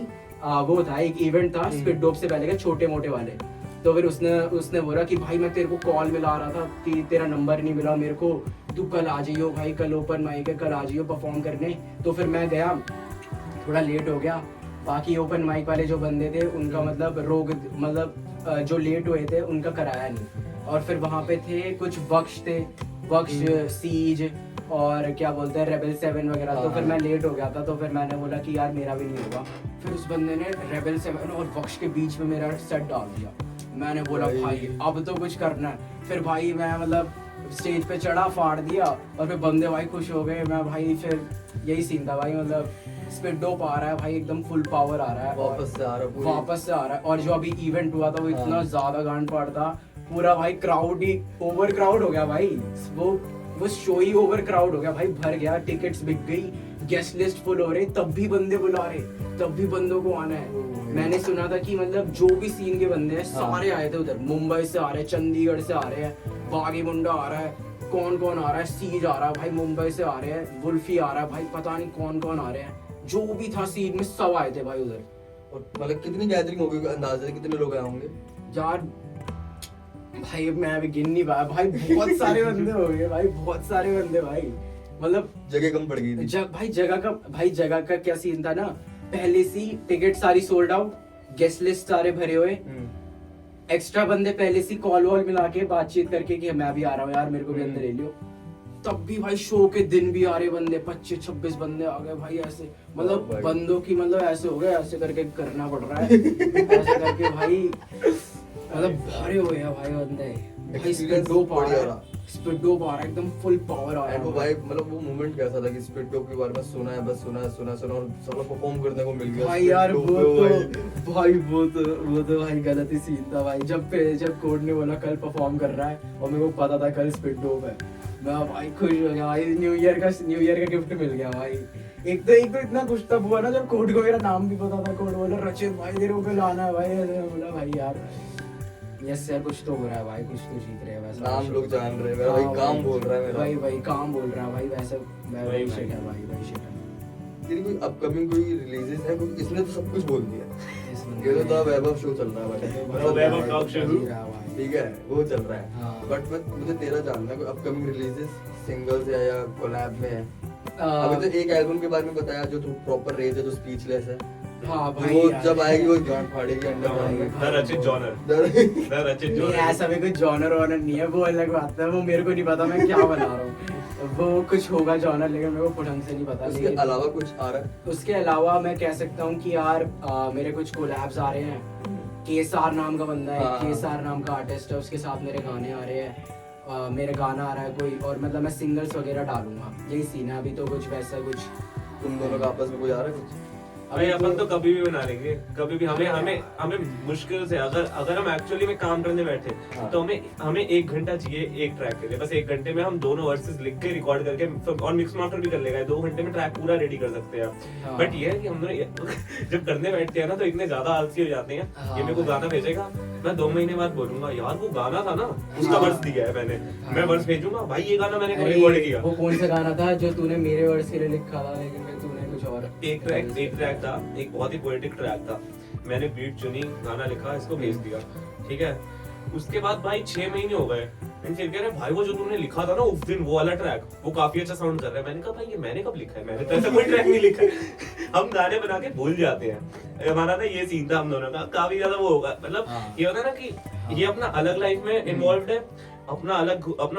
वो था एक इवेंट था स्पिट डोप से पहले का, छोटे मोटे वाले, तो फिर उसने बोला कि भाई मैं तेरे को कॉल मिला रहा था कि तेरा नंबर नहीं मिला मेरे को, तू कल आ जाइयो भाई, कल ओपन माइक है, कल आ जाइयो परफॉर्म करने। तो फिर मैं गया, थोड़ा लेट हो गया, बाकी ओपन माइक वाले जो बंदे थे उनका मतलब जो लेट हुए थे उनका कराया नहीं, और फिर वहाँ पे थे कुछ बख्श सीज और क्या बोलते हैं रेबल 7 वगैरह, तो फिर मैं लेट हो गया था, तो फिर मैंने बोला कि यार मेरा भी नहीं होगा, फिर उस बंदे ने रेबल 7 और बख्श के बीच में मेरा सेट डाल दिया। मैंने बोला भाई अब तो कुछ करना है, फिर भाई मैं मतलब स्टेज पे चढ़ा, फाड़ दिया, और फिर बंदे भाई खुश हो गए, मैं भाई फिर यही सीन था भाई, मतलब स्पिट डोप आ रहा है भाई, एकदम फुल पावर आ रहा है, वापस से आ रहा है, और जो अभी इवेंट हुआ था वो इतना ज्यादा गांड फाड़ था, पूरा भाई क्राउड ही ओवर क्राउड हो गया भाई, वो शो ही ओवर क्राउड हो गया भाई, भर गया, टिकट्स बिक गई, गेस्ट लिस्ट फुल हो रही, तब भी बंदे बुला रहे, तब भी बंदों को आना है। मैंने सुना था कि मतलब जो भी सीन के बंदे हैं सारे आए थे उधर, मुंबई से आ रहे हैं, चंडीगढ़ से आ रहे हैं, बागी मुंडा आ रहा है, कौन कौन आ रहा है, सीज आ रहा है भाई, मुंबई से आ रहे हैं, वुल्फी आ रहा है भाई, पता नहीं कौन कौन आ रहे हैं, जो भी था सीन में सब आए थे भाई उधर। और मतलब कितनी गैदरिंग हो गई, अंदाजा है कितने लोग आए होंगे? यार भाई मैं अभी गिन नहीं पाया भाई, बहुत सारे बंदे हो गए भाई, बहुत सारे बंदे भाई, मतलब जगह कम पड़ गई थी। भाई जगह का क्या सीन था ना, पहले से टिकट सारी सोल्ड आउट, गेस्ट लिस्ट सारे भरे हुए, एक्स्ट्रा बंदे पहले से कॉल वॉल मिला के बातचीत करके कि मैं भी आ रहा हूँ यार, मेरे को भी अंदर ले लियो। तब भी भाई शो के दिन भी आ रहे बंदे, 25-26 बंदे आ गए भाई ऐसे, मतलब भाई। बंदों की मतलब ऐसे हो गए, ऐसे करके करना पड़ रहा है ऐसे करके भाई, मतलब भारी हो गया भाई बंदे भाई। स्पीड डोप आ रहा है, स्पीड डोप आ रहा है, एकदम फुल पावर आ रहा एंड वो है भाई मतलब वो मोमेंट कैसा था कि स्पीड डोप के बारे में सुना है, बस सुना और साला परफॉर्म करने को मिल गया भाई यार। Speed वो Dope पे तो भाई वो तो भाई गलत ही सीन था भाई, जब कोड ने बोला कल परफॉर्म कर रहा है और मेरे को पता था कल स्पीड डोप है, मैं भाई खुश हो गया भाई, न्यू ईयर का गिफ्ट मिल गया भाई। एक तो इतना खुश तब हुआ ना जब कोड को मेरा नाम भी पता था, कोड बोला रचित भाई तेरे को लाना है भाई, ऐसे मैं बोला भाई यार यस यार कुछ तो हो रहा है भाई, कुछ तो जीत रहे हैं वैसा, नाम लोग जान रहे हैं, मेरा भाई काम बोल रहा है, मेरा भाई काम बोल रहा है भाई, वैसा भाई शिट है भाई शिट है। तेरी कोई अपकमिंग कोई रिलीजेस है? क्योंकि इसने तो सब कुछ बोल दिया, इस ये बंदे तो वैभव शो चल रहा है तो वैभव टॉक शो जी रहा भाई। ठीक है वो चल रहा है, हाँ। बट मुझे तेरा जानना है कोई अपकमिंग रिलीजेस सिंगल्स या कोलैब में है? अभी तो एक एल्बम के बारे में बताया जो तू प्रॉपर रेज है, जो स्पीचलेस है, हाँ भाई वो यार। जब आएगी वो गांड फाड़ेगी अंडर द रचित जॉनर, द रचित नहीं जॉनर। ऐसा भी कोई जॉनर वॉनर नहीं है, वो अलग बात है, वो मेरे को नहीं पता मैं क्या बना रहा हूँ, वो कुछ होगा जॉनर लेकिन मेरे को ढंग से नहीं पता। उसके लेकिन अलावा कुछ आ रहा है? उसके अलावा मैं कह सकता हूँ कि यार मेरे कुछ कोलैब्स आ रहे हैं, केसार नाम का बंदा है, हाँ। केसार नाम का आर्टिस्ट है, उसके साथ मेरे गाने आ रहे हैं, मेरा गाना आ रहा है कोई, और मतलब मैं सिंगल्स वगैरह डालूंगा, यही सीन है अभी तो, कुछ वैसा कुछ। तुम दोनों का आपस में कोई आ रहा है कुछ? भाई अपन तो कभी भी बना लेंगे, कभी भी। हमें मुश्किल से अगर हम एक्चुअली में काम करने बैठे हाँ। तो हमें 1 घंटा चाहिए एक ट्रैक के लिए, बस 1 घंटे में हम दोनों वर्सेस लिख के रिकॉर्ड करके और मिक्स मास्टर भी कर लेगा, 2 घंटे में ट्रैक पूरा रेडी कर सकते हैं। हाँ। बट ये है कि हम दोनों जब करने बैठते हैं ना तो इतने ज्यादा आलसी हो जाते हैं। हाँ। ये मेरे को गाना भेजेगा, मैं 2 महीने बाद बोलूंगा यार वो गाना था ना, उसका हाँ। वर्स दिया है मैंने, मैं वर्स भेजूंगा भाई ये गाना मैंने अरे, रिकॉर्ड किया। वो कौन सा गाना था जो तूने मेरे वर्ड्स के लिए लिखा था लेकिन फिर तूने कुछ और? एक ट्रैक था, एक बहुत ही पोएटिक ट्रैक था, मैंने बीट चुनी, गाना लिखा, इसको भेज दिया, ठीक है। उसके बाद भाई 6 महीने हो गए, फिर कह रहे भाई वो जो तुमने लिखा था ना उस दिन, वो वाला ट्रैक वो काफी अच्छा साउंड कर रहा है। मैंने कहा भाई ये मैंने कब लिखा है, मैंने तो ऐसा कोई ट्रैक नहीं लिखा है। हम गाने बना के भूल जाते हैं। हमारा ना ये सीन था हम दोनों का, काफी ज्यादा वो होगा, मतलब हाँ। ये होता है ना कि ये अपना अलग लाइफ में इन्वॉल्व है, अपना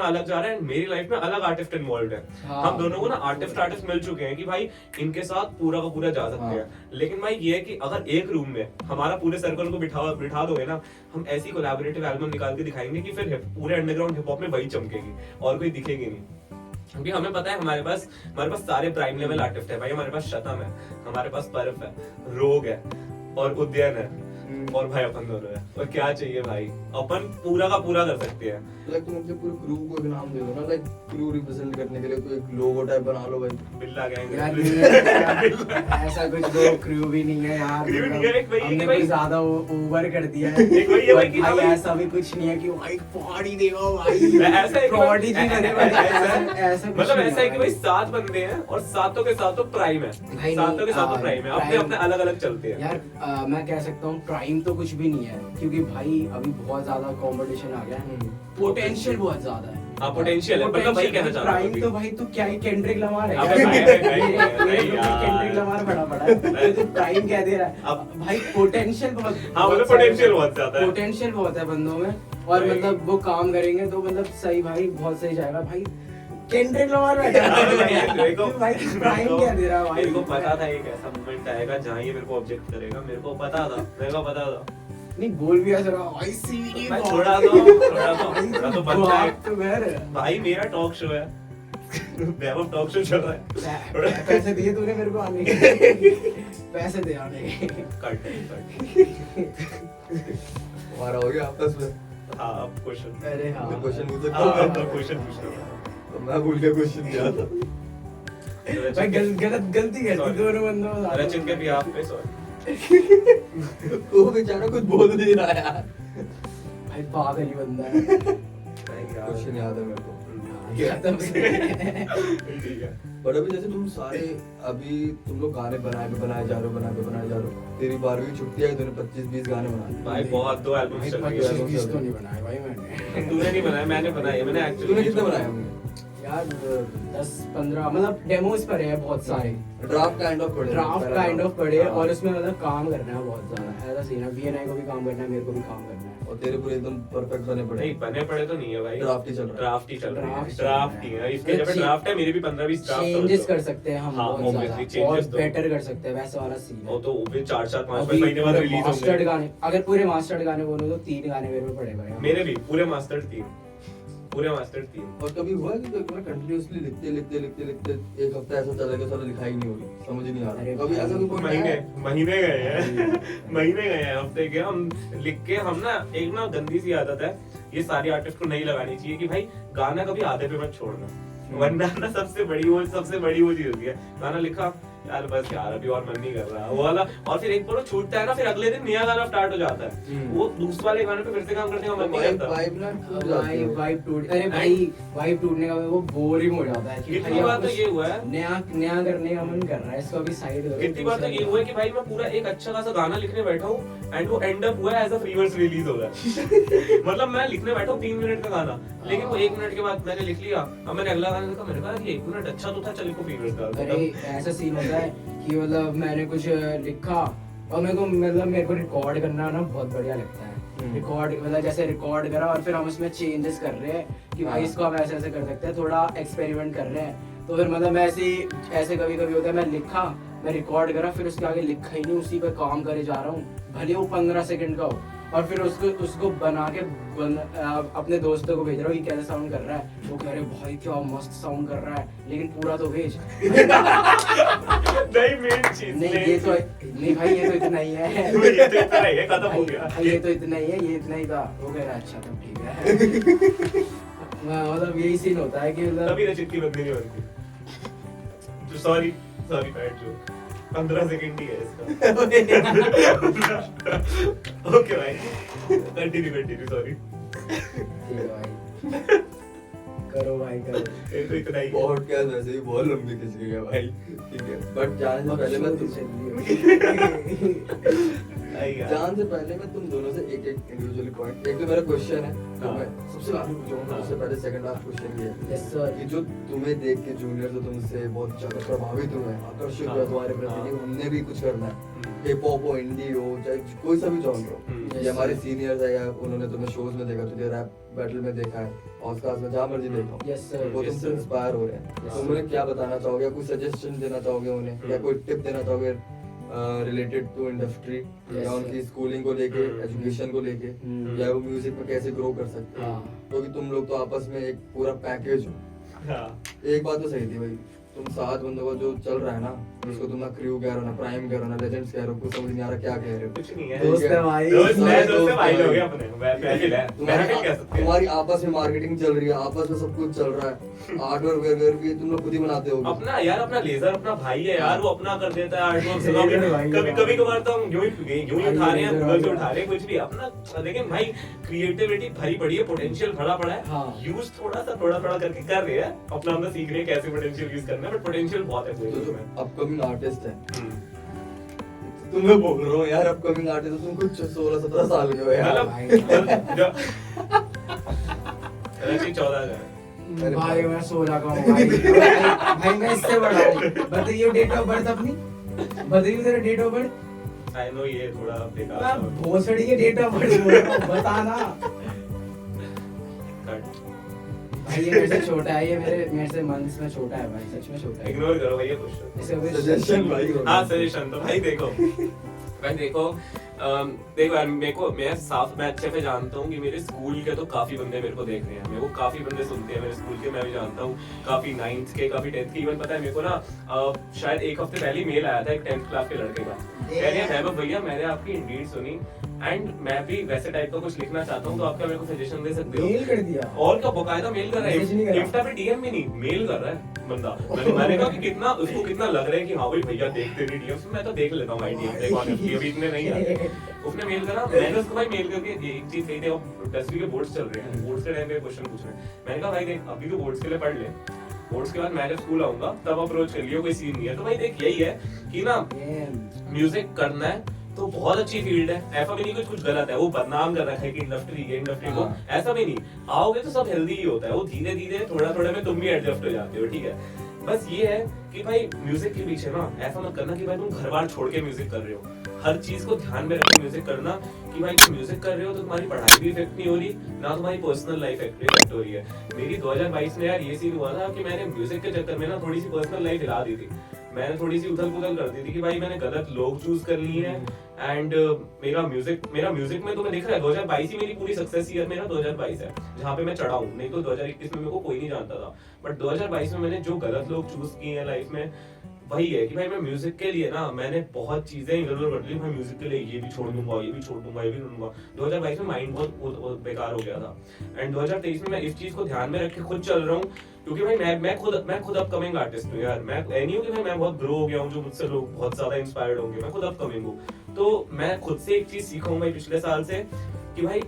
अलग जा रहा है, मेरी लाइफ में अलग आर्टिस्ट इन्वॉल्व है। हाँ। हम दोनों को ना आर्टिस्ट मिल चुके हैं कि भाई इनके साथ पूरा का पूरा जा सकते हाँ। हैं। लेकिन भाई ये है कि अगर एक रूम में हमारा पूरे सर्कल को बिठा दोगे ना, हम ऐसी कोलैबोरेटिव एल्बम निकाल के दिखाएंगे कि फिर पूरे अंडरग्राउंड हिप हॉप में वही चमकेगी और कोई दिखेगी नहीं। क्योंकि हमें पता है हमारे पास सारे प्राइम लेवल आर्टिस्ट है भाई, हमारे पास शतम है, हमारे पास पर्फ है, रोग है और उद्यान है, और भाई अपन दोनों है, और क्या चाहिए भाई, अपन पूरा का पूरा कर सकते हैं। लाइक तुम अपने पूरे क्रू को एक नाम दे दो ना, लाइक क्रू रिप्रेजेंट करने के लिए कोई एक लोगो टाइप बना लो भाई। बिल्ला गैंग यार नहीं है, ऐसा कुछ वो क्रू भी नहीं है यार, Crew नहीं है, एक वही है कि हमने भाई- कुछ ज्यादा ओवर कर दिया है। एक वही है भाई कि भाई हमें- ऐसा भी कुछ नहीं है कि भाई पार्टी देगा भाई, ऐसा है कि भाई- Prodigy करे भाई, ऐसा कुछ मतलब नहीं ऐसा है कि भाई 7 बंदे हैं और सातों के सातों प्राइम है, भाई सातों के सातों नहीं, प्राइम है, अपने prime- अपने अलग अलग चलते हैं। यार मैं कह सकता हूँ प्राइम तो कुछ भी नहीं है, क्योंकि भाई अभी बहुत ज्यादा कंपटीशन आ गया है, पोटेंशियल बहुत ज्यादा है। हाँ, potential है, मतलब वही कहना चाह रहा हूँ प्राइम अभी। तो भाई तू क्या ही केंड्रिक लमार है, अबे भाई, मेरे यार। केंड्रिक लमार बड़ा बड़ा है, तो प्राइम कह दे रहा है अब- भाई, पोटेंशियल बहुत, हाँ, मतलब potential बहुत ज्यादा है। पोटेंशियल बहुत है बंदों में, और भाई। मतलब वो काम करेंगे तो मतलब सही भाई, बहुत सही जाएगा भाई। केंड्रिक लमार बैठा है भाई, प्राइम क्या दे रहा है भाई। मेरे को पता था एक ऐसा मोमेंट आएगा जहाँ ये मेरे को ऑब्जेक्ट करेगा, मेरे को पता था। नहीं बोल भी ऐसा रहा भाई, सीरी भाई, बात। थोड़ा तो बनता है। बात तो कर। भाई मेरा टॉक शो है, वैभव टॉक शो चल रहा है। पैसे दिए तूने मेरे को आने के, पैसे दे आने के। कट। हमारा हो गया आपस में। हाँ, अब क्वेश्चन। अरे हाँ क्वेश्चन पूछ सकता हाँ, हूँ अब मैं? क्वेश्चन पूछना। तो मैं भूल गया क्वेश्चन क्या था। भाई गलती कर दी दोनों बंदों में। रचित के भी आप पे सॉरी। वो बेचारा कुछ बोल नहीं रहा यार। भाई पागल ही बंदा है। क्वेश्चन याद है मेरे को। खत्म से। ठीक है। पर अभी जैसे तुम सारे अभी तुम लोग गाने बनाए जा रहे हो। तेरी 12वीं छुट्टी है, तूने 25-20 गाने बना दिए। भाई बहुत 2 एल्बम्स चल रही है। 25-20 तो नहीं बनाए भाई मैंने। तूने नहीं बनाया, मैंने बनाया। मैंने एक्चुअली तूने कितने बनाए होंगे? यार 10-15 मतलब डेमोज पड़े हैं बहुत सारे। ड्राफ्ट काइंड ऑफ पड़े हाँ। और उसमें मतलब काम करना है बहुत ज्यादा। ऐसा सीन है, VNI को भी काम करना है, मेरे को भी काम करना है। और तेरे पूरे एकदम परफेक्ट बने पड़े। नहीं बने पड़े तो नहीं है भाई, ड्राफ्ट ही चल रहा है। ड्राफ्ट ही चल रहा है। Draft ड्राफ्ट ही है, इसके जब ड्राफ्ट है मेरे भी 15-20 ड्राफ्ट चेंजेस कर सकते हैं हम हाँ, बहुत obviously ज्यादा और changes तो- बेटर कर सकते हैं, वैसा वाला सीन वो है। तो फिर 4-4-5 अभी महीने बाद पूरे रिलीज मास्टर्ड होंगे। गाने, अगर पूरे मास्टर्ड गाने बोलो तो 3 गाने मेरे को पड़ेगा यार। मेरे भी पूरे मास्टर 3 पूरे मास्टर 3। और कभी हुआ कि मैं कंटिन्यूअसली लिखते एक हफ्ता ऐसा चला गया, सारा लिखाई नहीं हो रही, समझ ही नहीं आ अरे रहा। कभी ऐसा कोई महीने गए हैं महीने गए हैं, हफ्ते के हम लिख के हम ना एक ना गंदी सी आदत है, ये सारी आर्टिस्ट को नहीं लगानी चाहिए कि भाई गाना कभी आधे पे मत छोड़ना, वरना ना सबसे बड़ी वो चीज होती है। गाना लिखा यार बस यार अभी और मन नहीं कर रहा वो वाला, और फिर एक बार वो छूटता है ना, फिर अगले दिन नया गाना स्टार्ट हो जाता है, वो दूसरे वाले गाने पे फिर से काम करने का मन नहीं करता। वाइब टूट, अरे भाई वाइब टूटने का वो बोरिंग हो जाता है कि कितनी भाई बार अब तो कुछ ये हुआ है, नया करने का मन कर रहा है, इसको अभी साइड करो। कितनी बार तो ये हुआ है कि भाई मैं पूरा एक अच्छा खासा गाना लिखने बैठा हूँ एंड वो एंड अप हुआ है as a free verse release हो रहा है मतलब मैं लिखने बैठा हूँ 3 मिनट का गाना, लेकिन वो 1 मिनट के बाद मैंने लिख लिया, अब मैंने अगला गाना लिखा, मैंने कहा ये 1 मिनट अच्छा तो था, चल इसको फ्री वर्स डाल देता अरे हूं। ऐसा सीन होता है कि मतलब मैंने कुछ लिखा और मेरे को रिकॉर्ड करना ना बहुत बढ़िया लगता है। रिकॉर्ड मतलब जैसे रिकॉर्ड करा और फिर हम उसमें चेंजेस कर रहे हैं कि भाई इसको हम ऐसे ऐसे कर सकते हैं, थोड़ा एक्सपेरिमेंट कर रहे हैं। तो फिर मतलब ऐसे कभी कभी होता है, मैं लिखा, मैं रिकॉर्ड करा, फिर उसके आगे लिखा ही नहीं, उसी पे काम करे जा रहा हूँ, भले वो 15 सेकंड का हो, और फिर उसको बना के अपने दोस्तों को भेज रहा हूँ कि कैसा साउंड कर रहा है, वो कह रहे भाई क्या मस्त साउंड कर रहा है, लेकिन पूरा तो भेज। नहीं मेन चीज नहीं ये तो नहीं भाई, ये तो इतना ही है, ये तो इतना ही है, खत्म हो गया। ये तो इतना ही है, ये इतना ही था। वो कह रहा है अच्छा तब ठीक है। मतलब यही सीन होता है कि मतलब तभी रचित की बंदी नहीं बनती। जो सॉरी पैट जो 15 सेकंड ही है इसका। ओके भाई कंटिन्यू सॉरी। ठीक है भाई, करो भाई करो। ये तो इतना ही है। पॉडकास्ट वैसे भी बहुत लंबी खिंच गई है भाई, ठीक है, बट जाने से पहले मैं तुम दोनों से एक इंडिविजुअली पॉइंट, एक तो मेरा क्वेश्चन है जो मैं सबसे लास्ट में पूछूंगा, उससे पहले सेकंड लास्ट क्वेश्चन ये है यस सर। कि जो तुम्हें देख के जूनियर तो तुमसे बहुत ज्यादा प्रभावित हुए हैं, आकर्षित हुए तुम्हारे प्रति कि हमने भी कुछ करना है, हिप हॉप हो, इंडी हो, चाहे कोई सा भी जॉनर हो, ये हमारे सीनियर्स है या उन्होंने तुम्हें शोज में देखा, तुझे रैप बैटल में देखा है, ऑस्कार्स में, जहाँ मर्जी देखा हो, यस सर। वो तुमसे इंस्पायर हो रहे हैं, तो उन्हें क्या बताना चाहोगे, कोई सजेशन देना चाहोगे उन्हें, या कोई टिप देना चाहोगे रिलेटेड टू इंडस्ट्री, या उनकी स्कूलिंग को लेके, एजुकेशन को लेके, या वो म्यूजिक में कैसे ग्रो कर सकते हैं, क्योंकि तुम लोग तो आपस में एक पूरा पैकेज हो। हाँ। एक बात तो सही थी भाई, तुम 7 बंदों का जो चल रहा है ना, जिसको तुम ना क्रू कह रहे हो, ना प्राइम कह रहे हो, ना लेजेंड्स कह रहे हो, कुछ समझ नहीं आ रहा क्या कह रहे हो। कुछ नहीं है दोस्त है भाई। दोस्त है भाई है। लोग हैं अपने, पहले है तुम्हारी क्या कह सकते हैं। तुम्हारी आपस में मार्केटिंग चल रही है, आपस में सब कुछ चल रहा है, आर्टवर्क वगैरह भी तुम लोग खुद ही बनाते हो। अपना यार, अपना लेजर अपना भाई है यार, वो अपना कर देता है आर्टवर्क से। लेजर भाई है। कभी कभार तो हम यूं ही उठा रहे हैं, लेजर गूगल से भाई उठा रहे हैं, कुछ भी अपना, लेकिन भाई क्रिएटिविटी भरी पड़ी है, पोटेंशियल भरा पड़ा है, हाँ। यूज थोड़ा करके कर रहे हैं, अपना सीख रहे हैं कैसे पोटेंशियल यूज करना है, बट पोटेंशियल बहुत है तो जो इसमें। अपकमिंग आर्टिस्ट है, तुम्हें बोल रहा हूँ यार, अपकमिंग आर्टिस्ट तुम कुछ 16-17 साल के हो यार। मतलब जो रचित 14 का है। भाई मैं 16 का हूँ भाई मैं इससे बड़ा हूँ। बताइए डेट ऑफ बर्थ अपनी, बताइए तेरा date of birth. I know ये थोड़ा बेकार था। भोसड़ी के डेट ऑफ बर्थ बोल रहा हूँ, बताना। कट भाई ये मेरे से छोटा है, ये मेरे से मंथ्स में छोटा है भाई, सच में छोटा है। इग्नोर करो भाई ये क्वेश्चन। इसका कोई सजेशन भाई हो। हाँ सजेशन तो भाई देखो यार, मैं अच्छे से जानता हूँ कि मेरे स्कूल के तो काफी बंदे मेरे को देख रहे हैं, मेरे को काफी बंदे सुनते हैं मेरे स्कूल के, मैं भी जानता हूँ काफी 9th के, काफी 10th के, इवन पता है मेरे को ना शायद एक हफ्ते पहले मेल आया था एक 10th क्लास के लड़के का, कह रहे हैं वैभव भैया मैंने आपकी इंडीड सुनी, एंड मैं भी वैसे टाइप का कुछ लिखना चाहता हूँ, तो आप क्या मेरे को सजेशन दे सकते हो? मेल कर दिया और क्या, बकायदा मेल कर रहा मैसेज नहीं है, करा। इंस्टा पे डीएम भी नहीं, मेल कर रहा है बंदा। मैंने कहा कि कितना उसको कितना लग रहा है कि हाँ भाई भैया देखते नहीं डीएम्स, मैं तो देख लेता हूँ भाई डीएम पे कौन है, अभी इतने नहीं आते। उसने मेल करा, मैंने उसको भाई मेल करके एक चीज कही थी, अब 10वीं के बोर्ड्स चल रहे हैं, बोर्ड्स के टाइम पे क्वेश्चन पूछ रहे हैं, मैंने कहा भाई देख अभी तो बोर्ड्स के लिए पढ़ ले, बोर्ड्स के बाद मैं जब स्कूल आऊंगा तब अप्रोच कर लियो, कोई सीन नहीं है। तो भाई देख यही है कि ना म्यूजिक करना है तो बहुत अच्छी फील्ड है, ऐसा भी नहीं कुछ गलत है, वो बदनाम कर रखा है कि इंडस्ट्री को, हाँ। ऐसा भी नहीं, आओगे तो सब हेल्दी ही होता है, वो धीरे धीरे थोड़ा थोड़ा में तुम भी एडजस्ट हो जाते हो, ठीक है। बस ये है कि भाई म्यूजिक के पीछे ना ऐसा मत करना कि भाई तुम घर बार छोड़ के म्यूजिक कर रहे हो, हर चीज को ध्यान में रख के म्यूजिक करना कि भाई तुम म्यूजिक कर रहे हो तो तुम्हारी पढ़ाई भी इफेक्ट नहीं हो रही, ना तुम्हारी पर्सनल लाइफ इफेक्ट हो रही है। मेरी 2022 में यार ये सीन हुआ था कि मैंने म्यूजिक के चक्कर में ना थोड़ी सी पर्सनल लाइफ हिला दी थी, मैंने थोड़ी सी उथल पुथल कर दी थी कि भाई मैंने गलत लोग चूज कर लिए हैं। एंड मेरा म्यूजिक में तुम्हें दिख रहा है 2022 ही मेरी पूरी सक्सेस ईयर मेरा 2022 है, जहाँ पे मैं चढ़ा हूँ, नहीं तो 2021 में मेरे को कोई नहीं जानता था, बट 2022 में मैंने जो गलत लोग चूज किए हैं लाइफ में, वही है कि भाई मैं म्यूजिक के लिए ना मैंने बहुत चीजें इधर उधर कर ली, मैं म्यूजिक के लिए ये भी छोड़ दूंगा, ये भी छोड़ दूंगा, ये भी छोड़ दूंगा। 2022 में माइंड बहुत बेकार हो गया था, एंड 2023 में मैं इस चीज को ध्यान में रख के खुद चल रहा हूँ, क्योंकि भाई मैं खुद अपकमिंग आर्टिस्ट हूँ यार, मैं नहीं हूँ कि भाई मैं बहुत ग्रो हो गया हूँ जो मुझसे लोग बहुत ज्यादा इंस्पायर्ड होंगे, मैं खुद अपकमिंग हूँ। तो मैं खुद से एक चीज सीखा हूँ भाई पिछले साल से कि भाई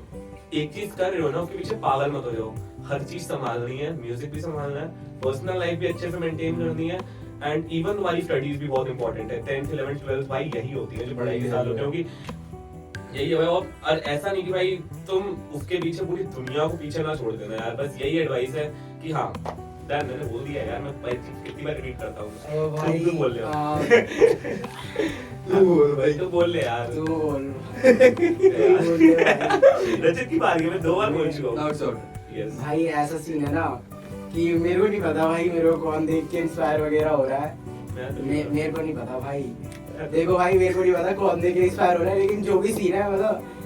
एक चीज कर रहे हो ना उसके पीछे पागल मत हो जाओ, हर चीज संभालनी है, म्यूजिक भी संभालना है, पर्सनल लाइफ भी अच्छे से मेंटेन करनी है, एंड इवन तुम्हारी स्टडीज भी बहुत इंपॉर्टेंट है, 10th 11th 12th भाई यही होती है जो पढ़ाई के साल होते हैं, क्योंकि यही है भाई। और ऐसा नहीं कि भाई तुम उसके पीछे पूरी दुनिया को पीछे ना छोड़ देना यार, बस यही एडवाइस है कि हाँ यार मैंने बोल दिया यार, मैं कितनी बार रिपीट करता हूँ, भाई तुम बोल ले तू बोल भाई, तो बोल ले यार, तू बोल रजत की बारी है, मैं 2 बार बोल चुका हूँ। Now it's your turn. Yes भाई ऐसा सीन है ना कि मेरे को नहीं पता भाई मेरे को कौन देख के इंस्पायर वगैरह हो रहा है, मेरे को नहीं पता भाई, देखो भाई मेरे को नहीं पता कौन देख के इंस्पायर हो रहा है, लेकिन जो भी सीन है मतलब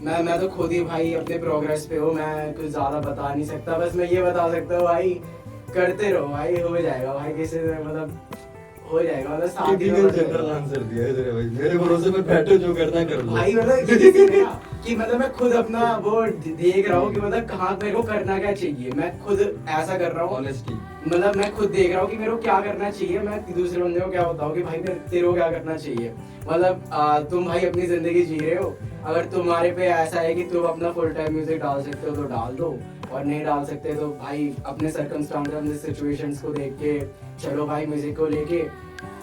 मैं तो खुद ही भाई अपने प्रोग्रेस पे हूँ, मैं कुछ ज्यादा बता नहीं सकता, बस मैं ये बता सकता हूँ भाई करते रहो भाई, हो जाएगा भाई, किसी से मतलब हो जाएगा, मतलब साथ ही टिपिकल जनरल आंसर दिया है तेरे भाई, मेरे भरोसे पे बैठो, जो करना है कर लो भाई। मतलब ये सीन है ना कि मतलब मैं खुद अपना वो देख रहा हूँ कि मतलब कहाँ मेरे को करना क्या चाहिए, मैं खुद ऐसा कर रहा हूँ, ऑनेस्टी, मतलब मैं खुद देख रहा हूँ कि मेरे को क्या करना चाहिए, मैं दूसरे बंदे को क्या बताऊँ कि भाई तेरे को क्या करना चाहिए। मतलब तुम भाई अपनी जिंदगी जी रहे हो, अगर तुम्हारे पे ऐसा है कि तुम अपना फुल टाइम म्यूजिक डाल सकते हो तो डाल दो, और नहीं डाल सकते तो भाई अपने सर्कमस्टांसेस अपने सिचुएशंस को देख के चलो भाई म्यूजिक को लेके।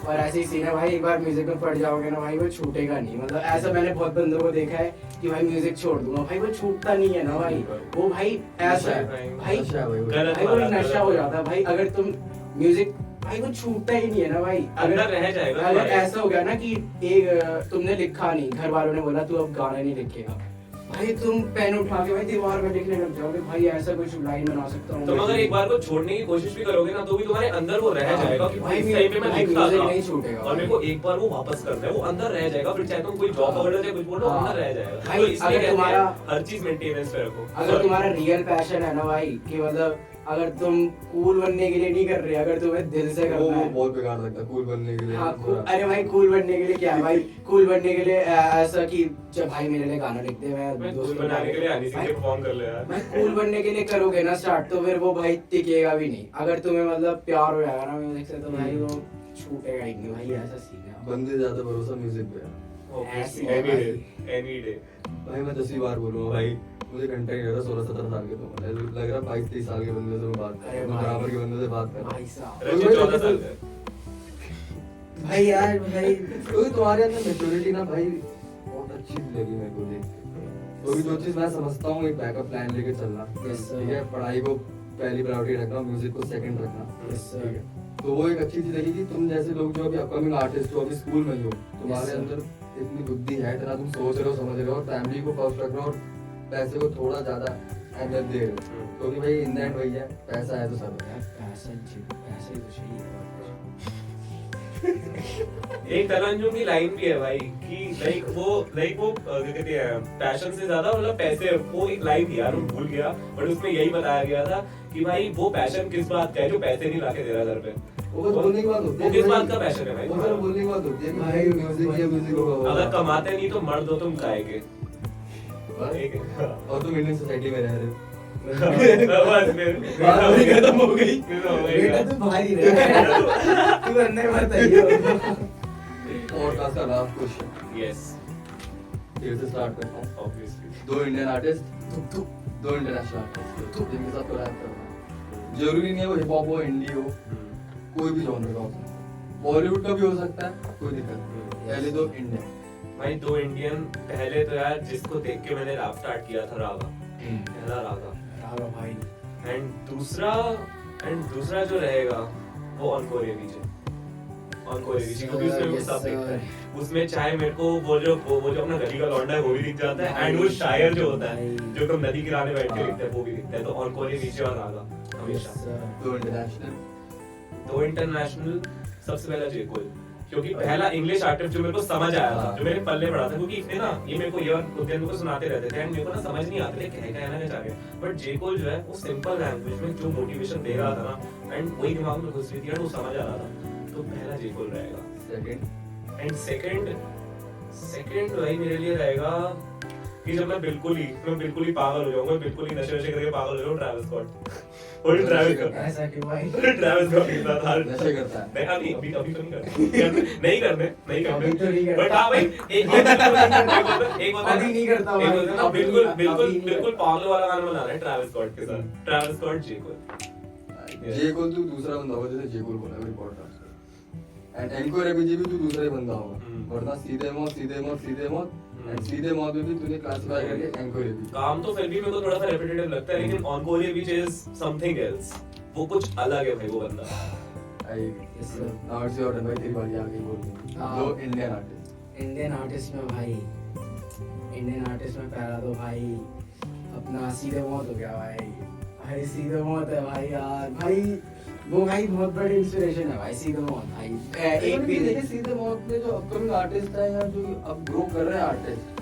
और ऐसे ही सीन है भाई, एक बार म्यूजिक में पड़ जाओगे ना भाई वो छूटेगा नहीं, मतलब ऐसा मैंने बहुत बंदों को देखा है कि भाई म्यूजिक छोड़ दूंगा, भाई वो छूटता नहीं है ना भाई, वो भाई ऐसा है भाई, नशा है भाई वो। भाई वो एक नशा हो जाता है भाई, अगर तुम म्यूजिक भाई वो छूटता ही नहीं है ना भाई, अंदर रह जाएगा। अगर ऐसा हो गया ना कि एक तुमने लिखा नहीं, घर वालों ने बोला तू अब गाना नहीं लिखेगा, भाई तुम पेन उठा के भाई दीवार में लिखने लग जाओगे, भाई ऐसा कुछ लाइन बना सकता हूँ तुम अगर एक बार को छोड़ने की कोशिश भी करोगे ना तो भी तुम्हारे अंदर वो रह जाएगा कि भाई इस भाई टाइम पे मैं भाई लिखता म्यूजिक था नहीं छूटेगा और मेरे को एक बार वो वापस करना है, वो अंदर रह जाएगा, फिर चाहे तुम कोई जॉब पकड़ो चाहे कुछ बोलो हाँ। अंदर रह जाएगा। भाई, तो इसलिए अगर कहते हैं तुम्हारा- हर चीज मेंटेनेंस पे रखो। अगर तुम्हारा रियल पैशन है ना भाई कि मतलब अगर तुम कूल बनने के लिए नहीं कर रहे, अगर तुम्हें दिल से वो करना है, बहुत बेकार लगता है कूल बनने के लिए। हाँ अरे भाई कूल बनने के लिए क्या है भाई, कूल बनने के लिए ऐसा कि जब भाई मेरे लिए गाना लिख दे, मैं मैं दोस्त दोस्तों बनाने के लिए हनी सिंह के परफॉर्म कर ले यार। मैं कूल बनने के लिए करोगे ना स्टार्ट तो फिर वो भाई टिकेगा भी नहीं, अगर तुम्हें मतलब प्यार हो जाएगा ना म्यूजिक से तो भाई वो छूटेगा ही नहीं भाई, ऐसा सीन है बंदे ज्यादा भरोसा म्यूजिक पे है। ऐसी है एनी डे भाई मैं 10वीं बार बोलूंगा भाई, मुझे घंटा नहीं लग रहा 16-17 साल के, तो लग रहा 22-23 साल के बंदे से मैं बात कर अरे रहा हूँ, भाई। बराबर के बंदे से बात कर रहा भाई साहब रजत 14 साल का है। भाई यार भाई हूँ। क्योंकि तुम्हारे अंदर मेच्योरिटी ना भाई बहुत अच्छी लगी मेरे को देख के। तो भी जो चीज मैं समझता हूँ एक बैकअप प्लान लेके चलना, Yes, sir. ठीक है, पढ़ाई को पहली प्रायोरिटी रखना, म्यूजिक को सेकंड रखना, Yes, sir. ठीक है। तो वो एक अच्छी चीज लगी कि तुम जैसे लोग जो अभी अपकमिंग आर्टिस्ट हो, अभी स्कूल में ही हो, तुम्हारे sir. अंदर इतनी बुद्धि है, इतना तुम सोच रहे हो, समझ रहे हो, और फैमिली को फर्स्ट रख रहे हो, और पैसे को थोड़ा ज्यादा अहमियत दे रहे हो, क्योंकि भाई इन द एंड वही है, पैसा है तो सब है। पैसा ही तो चाहिए और कुछ। एक तरंजुम की लाइन भी है भाई कि लाइक वो क्या कहते हैं पैशन से ज्यादा मतलब पैसे, वो एक लाइन थी यार, वो भूल गया, बट उसमें यही बताया गया था कि भाई वो पैशन किस बात का है जो पैसे नहीं लाके दे रहा घर पे। वो बस बोलने की बात होती है, वो किस बात का पैशन है भाई? वो सिर्फ बोलने की बात होती है कि भाई म्यूजिक या म्यूजिक होगा। अगर कमाते नहीं तो मर्द हो तुम खाएंगे। ठीक है। और तुम इंडियन सोसाइटी में रह रहे हो, बस फिर बात वही खत्म हो गई। बेटा तू भारी रहे तू अंदर मत आइयो। पॉडकास्ट का लास्ट क्वेश्चन, यस फिर से स्टार्ट करता हूँ। ऑब्वियसली। दो इंडियन आर्टिस्ट, दो इंटरनेशनल आर्टिस्ट जिनके साथ कोलैब करना, जरूरी नहीं है वो हिप हॉप हो, इंडी हो, कोई भी जॉनर का हो सकता है, बॉलीवुड का भी हो सकता है, कोई दिक्कत नहीं। पहले दो इंडियन भाई, दो इंडियन। पहले तो यार जिसको देख के मैंने रैप स्टार्ट किया था, रागा, पहला रागा भाई। एंड दूसरा जो रहेगा वो ऑनकोर एवीजे, क्योंकि उसमें वो सब दिखता है। उसमें चाहे मेरे को वो जो अपना गली का लौंडा है वो भी दिख जाता है, एंड वो शायर जो होता है जो तुम नदी किनारे बैठ के लिखते हैं वो भी दिखता है। तो ऑनकोर एवीजे और रागा हमेशा। दो इंटरनेशनल, सबसे पहला जे कोल, क्योंकि पहला इंग्लिश आर्टिस्ट जो मेरे को समझ आया था, जो मेरे पल्ले पड़ा था, क्योंकि इसने ना ये मेरे को ये और उद्यन को सुनाते रहते थे, एंड मेरे को ना समझ नहीं आते थे क्या कहना क्या चाह रहे हैं, बट जे कोल जो है वो सिंपल लैंग्वेज में जो मोटिवेशन दे रहा था ना, एंड वही दिमाग में घुस रही थी और वो समझ आ रहा था। तो पहला जे कोल रहेगा। एंड सेकंड भाई मेरे लिए रहेगा कि जब मैं बिल्कुल ही पागल हो जाऊंगा, बिल्कुल ही नशे करके पागल हो जाऊं, ट्रैविस स्कॉट। और ट्रैविस स्कॉट ऐसा क्यों भाई? ट्रैविस स्कॉट के साथ हाल नशे करता है। नहीं, अभी तो नहीं करते अभी तो नहीं करता। बट हाँ भाई, एक होता अभी नहीं करता भाई। एक होता है ना, अभी बिल्कुल पागल वाला गाना बना रहा है ट्रैविस स्कॉट के साथ। ट्रैविस स्कॉट, जे कोल। जे कोल तू दूसरा बंदा होगा, जैसे जे कोल बोला मेरे पॉडकास्ट में, एंड एंको रेबीजी भी तू दूसरा ही बंदा होगा, वरना सीधे मौत एंड सीधे मौत में भी तूने क्लासिफाई करके एंको रेबीजी। काम तो फिर भी मेरे को थोड़ा सा रेपिटेटिव लगता है, लेकिन encore AVG is something else, वो कुछ अलग है भाई वो बंदा। I now it's your turn भाई, तेरी बारी आ गई बोलने। दो इंडियन आर्टिस्ट। इंडियन आर्टिस्ट में पहला तो भाई अपना सीधे मौत हो गया भाई सीधे मौत है भाई यार। भाई वो भाई बहुत बड़ी इंस्पिरेशन है भाई, सीधे मौत भाई। एक भी देखिए सीधे मौत में जो अपकमिंग आर्टिस्ट है या जो अब ग्रो कर रहे हैं आर्टिस्ट,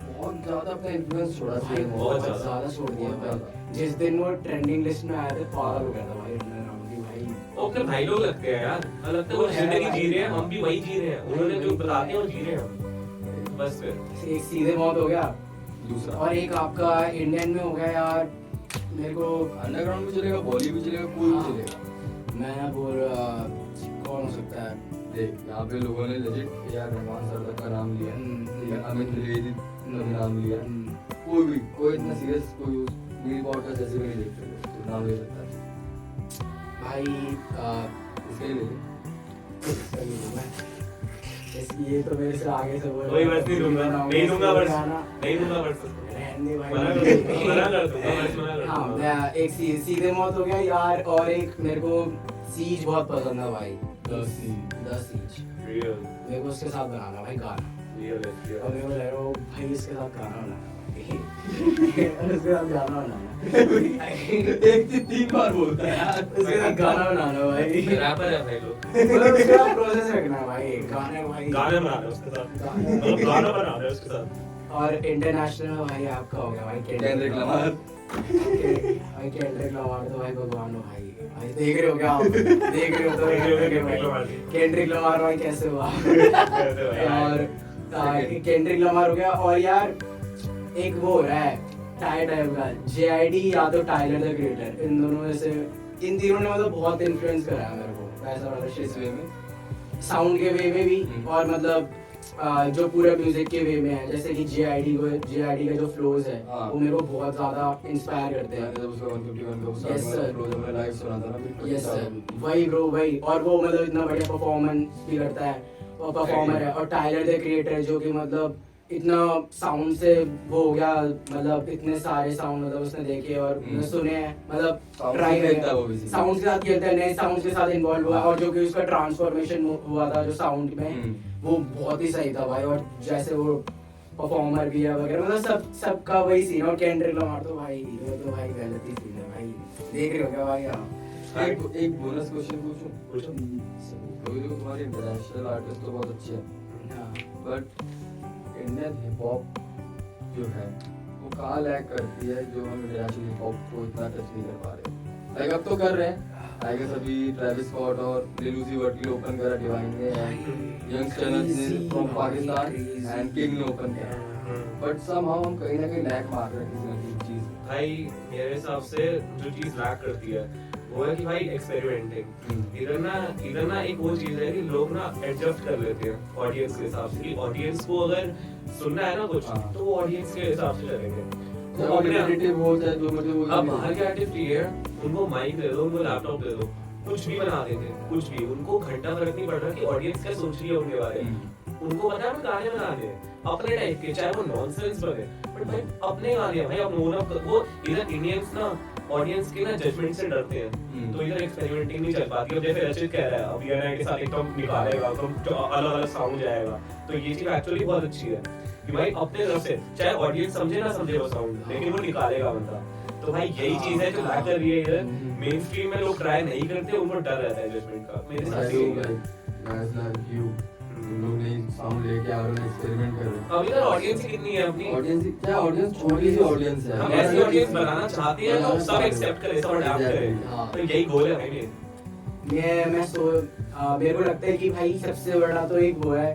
बहुत ज्यादा अपना इन्फ्लुएंस छोड़ा भाई सीधे मौत। बहुत ज्यादा छोड़ दिया भाई। जिस दिन वो ट्रेंडिंग लिस्ट में आया था पागल हो गया था भाई इंडियन राउंड की भाई। ओके भाई, लोग लगते हैं यार, लगता है वो जिंदगी जी रहे हैं, हम भी वही जी रहे हैं, उन्होंने जो बताते हैं वो जी रहे हैं हम। बस फिर एक सीधे मौत हो गया, दूसरा और एक आपका इंडियन में हो गया यार, मेरे को अंडरग्राउंड भी चलेगा, बॉली भी चलेगा, कोई भी हाँ। चलेगा। मैं बोल कौन हो सकता है? देख यहाँ पे लोगों ने लेजिट यार रहमान सर तक का नाम लिया, ठीक है, अमित त्रिवेदी का भी नाम लिया, कोई इतना सीरियस कोई मेरी पॉडकास्ट ऐसे भी नहीं देखते, तो नाम ले सकता है भाई इसके ही ले ले। ये तो मेरे से आगे से बोल कोई बस नहीं दूंगा, नहीं दूंगा बस, नहीं दूंगा बस, रहने भाई। मना कर दूंगा बस, मना कर हाँ, दूंगा। मैं एक सीधे मौत हो गया यार, और एक मेरे को सीज बहुत पसंद है भाई। द सीज रियल मेरे को उसके साथ बनाना भाई गाना, रियल और मेरे को लग रहा है भाई इसके साथ गाना बनाना और उसके साथ गाना बनाना एक से तीन बार बोलता है यार। उसके साथ गाना बनाना भाई। रैपर है भाई लोग, मतलब उसके साथ प्रोसेस रखना है भाई, गाने भाई गाने बना रहे हैं उसके साथ, मतलब गाना बना रहे हैं उसके साथ। और इंटरनेशनल में भाई आपका हो गया भाई केंद्रिक लमार। भाई केंड्रिक लमार तो भाई भगवान हो भाई। भाई देख रहे हो क्या आप? देख रहे हो तो केंड्रिक लमार भाई कैसे हुआ? और केंड्रिक लमार हो गया, और यार एक वो हो रहा है टाइप का JID या तो टाइलर द क्रिएटर, इन दोनों में से इन तीनों ने मतलब बहुत इन्फ्लुएंस करा है मेरे को वैसा वाला इस वे में साउंड के वे में भी, और मतलब जो पूरा म्यूजिक के वे में है, जैसे कि JID का जो फ्लोज है हाँ। वो मेरे को बहुत ज्यादा इंस्पायर करते हैं। मैंने जब उसका 151 का उसका Yes, sir. क्लोज में लाइव सुना था ना, बिल्कुल यस सारा सर, भी। वही ब्रो वही, और वो मतलब इतना बढ़िया परफॉर्मेंस भी करता है, और परफॉर्मर है, और टाइलर द क्रिएटर जो कि मतलब इतना साउंड से वो हो गया, मतलब इतने सारे साउंड मतलब उसने देखे और सुने हैं, मतलब Sound ट्राई से खेलता है वो भी। साउंड के साथ खेलता है, नए साउंड के साथ इन्वॉल्व हुआ, और जो कि उसका ट्रांसफॉर्मेशन हुआ था जो साउंड में, वो बहुत ही सही था भाई। और जैसे वो परफॉर्मर भी है वगैरह, मतलब सबका वही सीन। और केंड्रिक लमार तो भाई वो तो भाई गलत ही सीन है भाई, देख रहे हो क्या भाई? हाँ एक बोनस क्वेश्चन पूछूं? पूछो। क्योंकि देखो तुम्हारे इंटरनेशनल आर्टिस्ट तो बहुत अच्छे हैं, हाँ। बट इंडियन हिप हॉप जो है वो कहाँ लैग करती है जो हम इंटरनेशनल हिप हॉप को इतना टच नहीं कर पा रहे? लाइक अब तो कर रहे हैं, आई गेस अभी ट्रेविस स्कॉट और लिल उजी वर्ट के लिए ओपन करा डिवाइन ने, यंग चैनल्स ने फ्रॉम पाकिस्तान एंड किंग ने ओपन किया, बट समहाउ हम कहीं ना कहीं लैग मार रहे हैं किसी ना किसी चीज। भाई मेरे हिसाब से जो चीज लैक करती है वो है कि भाई एक्सपेरिमेंटिंग। इधर ना एक वो चीज है कि लोग ना एडजस्ट कर लेते हैं ऑडियंस के हिसाब से, कि ऑडियंस को अगर सुनना है ना कुछ हाँ। तो वो ऑडियंस के हिसाब से चलेंगे। तो कॉम्पिटिटिव हो चाहे जो मतलब वो अब बाहर के आर्टिस्ट ये है, उनको माइक दे दो, उनको लैपटॉप दे दो, कुछ भी बना देंगे, कुछ भी, उनको घंटा फर्क नहीं पड़ रहा कि ऑडियंस क्या सोच रही है उनके बारे में। उनको पता है हमें गाने बनाने हैं अपने टाइप के, चाहे वो नॉनसेंस बने, बट भाई अपने गाने हैं भाई, अब वो इधर इंडियंस ना ऑडियंस के ना जजमेंट से डरते हैं, तो इधर एक्सपेरिमेंटिंग नहीं चल पाती। अब जैसे रचित कह रहा है अब वीआईआई के साथ एकदम निकालेगा, तो अलग अलग साउंड जाएगा, तो ये चीज एक्चुअली बहुत अच्छी है कि भाई अपने तरफ से चाहे ऑडियंस समझे ना समझे वो साउंड, लेकिन वो निकालेगा बंदा। तो भाई यही चीज है जो लैक कर रही है इधर। मेन स्ट्रीम में लोग ट्राई नहीं करते, उनको डर रहता है जजमेंट का। मेरे साथ यही है। लोग नहीं साउंड लेके आ रहे हैं, एक्सपेरिमेंट कर रहे हैं। अब इधर ऑडियंस कितनी है अपनी, ऑडियंस क्या, ऑडियंस छोटी सी ऑडियंस है, हम ऐसी ऑडियंस बनाना चाहते हैं तो सब एक्सेप्ट करे, सब अडॉप्ट करे, हाँ। तो यही गोल है भाई मेरे को लगता है कि भाई सबसे बड़ा तो एक वो है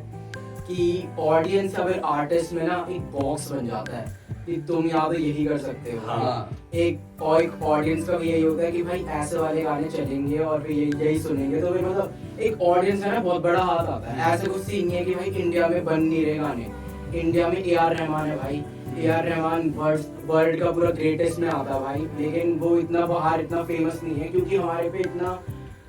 कि ऑडियंस अगर आर्टिस्ट में ना एक बॉक्स बन जाता है कि तुम या तो यही कर सकते हो। हाँ। एक ऑडियंस का भी यही होता है कि भाई ऐसे वाले गाने चलेंगे और फिर यही सुनेंगे, तो फिर मतलब एक ऑडियंस है ना बहुत बड़ा हाथ आता है। ऐसे कुछ सीन नहीं है कि भाई इंडिया में बन नहीं रहे गाने, इंडिया में ए आर रहमान है भाई, ए आर रहमान वर्ल्ड का पूरा ग्रेटेस्ट में आता है भाई, लेकिन वो इतना बाहर इतना फेमस नहीं है क्योंकि हमारे पे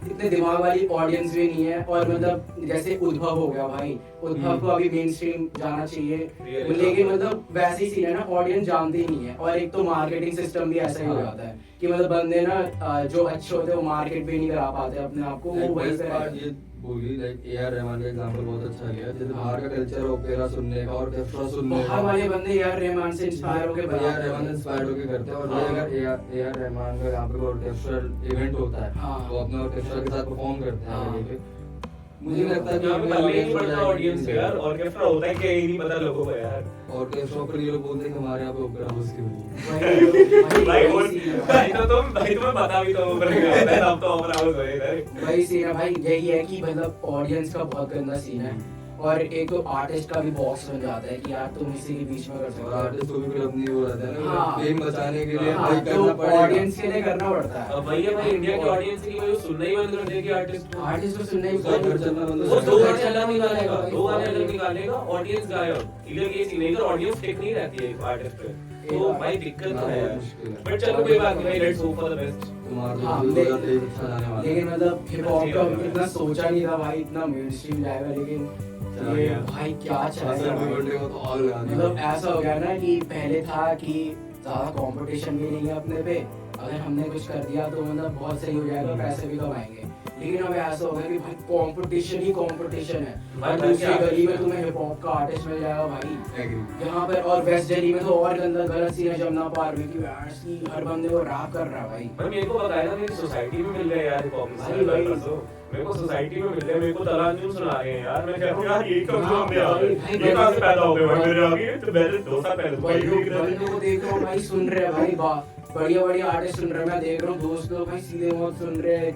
इतने दिमाग वाली ऑडियंस भी नहीं है। और मतलब जैसे उद्भव हो गया भाई, उद्भव को अभी मेन स्ट्रीम जाना चाहिए, लेकिन मतलब वैसे ही सीन है ना, ऑडियंस जानती ही नहीं है। और एक तो मार्केटिंग सिस्टम भी ऐसा ही हो जाता है कि मतलब बंदे ना जो अच्छे होते हैं वो मार्केट भी नहीं करा पाते अपने आप को, वो वहीं पे रहते हैं। बोली लाइक ए आर रहमान का एग्जांपल बहुत अच्छा लिया, जैसे बाहर का कल्चर ओपेरा सुनने का और ऑर्केस्ट्रा सुनने का, बाहर वाले बंदे ए आर रहमान से इंस्पायर होके ए आर रहमान से इंस्पायर होके करते हैं। और भाई अगर ए आर रहमान का यहाँ पे ऑर्केस्ट्रल इवेंट होता है, हाँ। वो अपने ऑर्केस्ट्रा के साथ परफॉर्म करते हैं हाँ। वहीं पे, मुझे नहीं लगता कि यहाँ पे पल्ले नहीं पड़ता ऑडियंस के यार, ऑर्केस्ट्रा होता है कि यही नहीं पता लोगों को यार। ऑर्केस्ट्रा पर ये लोग बोलते हैं कि हमारे यहाँ पे ओपेरा हाउस क्यों नहीं है। भाई तुम्हें पता भी तो करेगा, अब तो ओवर हाउस है इधर। वही सीन है भाई, यही है कि मतलब ऑडियंस का बहुत गंदा सीन है। और एक तो आर्टिस्ट का भी बॉक्स बन जाता है कि यार तुम इसी के बीच में कर सकते और हो। आर्टिस्ट को भी फिर अपनी वो रहता है ना, हाँ। फेम बचाने के लिए हाँ, भाई तो करना पड़ेगा, ऑडियंस के लिए करना पड़ता है। अब भैया भाई इंडिया की ऑडियंस की भाई वो सुनना ही बंद कर देगी आर्टिस्ट को। आर्टिस्ट को सुनना ही उसका घर चलना बंद वो हो दो जाएगा। गाने अलग निकालेगा, दो गाने अलग निकालेगा, ऑडियंस गायब। इधर ये सीन है, इधर ऑडियंस टिक नहीं रहती है आर्टिस्ट पे, तो भाई दिक्कत तो है यार। मुश्किल है। बट चलो कोई बात नहीं भाई, let's hope for the best. तुम्हारा हाँ, तो 2023 अच्छा जाने वाला है। लेकिन मतलब हिप हॉप का इतना सोचा नहीं था भाई, इतना मेन स्ट्रीम जाएगा, लेकिन चला ये गया। भाई क्या चला असल गया में भाई। बर्थडे को तो और लगा दिया। मतलब ऐसा हो गया ना कि पहले था कि ज्यादा कंपटीशन भी नहीं है अपने पे, अगर हमने कुछ कर दिया तो मतलब बहुत सही हो जाएगा, पैसे भी कमाएंगे। लेकिन अब ऐसा हो गया कि भाई कंपटीशन ही कंपटीशन है। भाई और दूसरी क्या- गली में तुम्हें हिप हॉप का आर्टिस्ट मिल जाएगा भाई Agree। यहाँ पर, और वेस्ट दिल्ली में तो और गंदा गलत सीन है जमुना पार में कि यार की हर बंदे को रैप कर रहा है भाई। भाई मेरे को बताया था मेरी सोसाइटी में मिल गए यार हिप हॉप भाई, भाई। मेरे को सोसाइटी में मिल गए, मेरे को तराजू सुना रहे हैं यार। मैं कह रहा हूं यार ये कब हाँ, से आ भाई, गए, भाई, ये कहां से भाई, पैदा हो गए भाई भाई, मेरे आगे? तो पहले 2 साल पहले तो भाई बंदों को देख रहा हूँ भाई, सुन रहे हैं भाई, बढ़िया बढ़िया आर्टिस्ट सुन रहे हैं। मैं देख रहा हूँ दोस्त लोग भाई सीधे मौत सुन रहे हैं,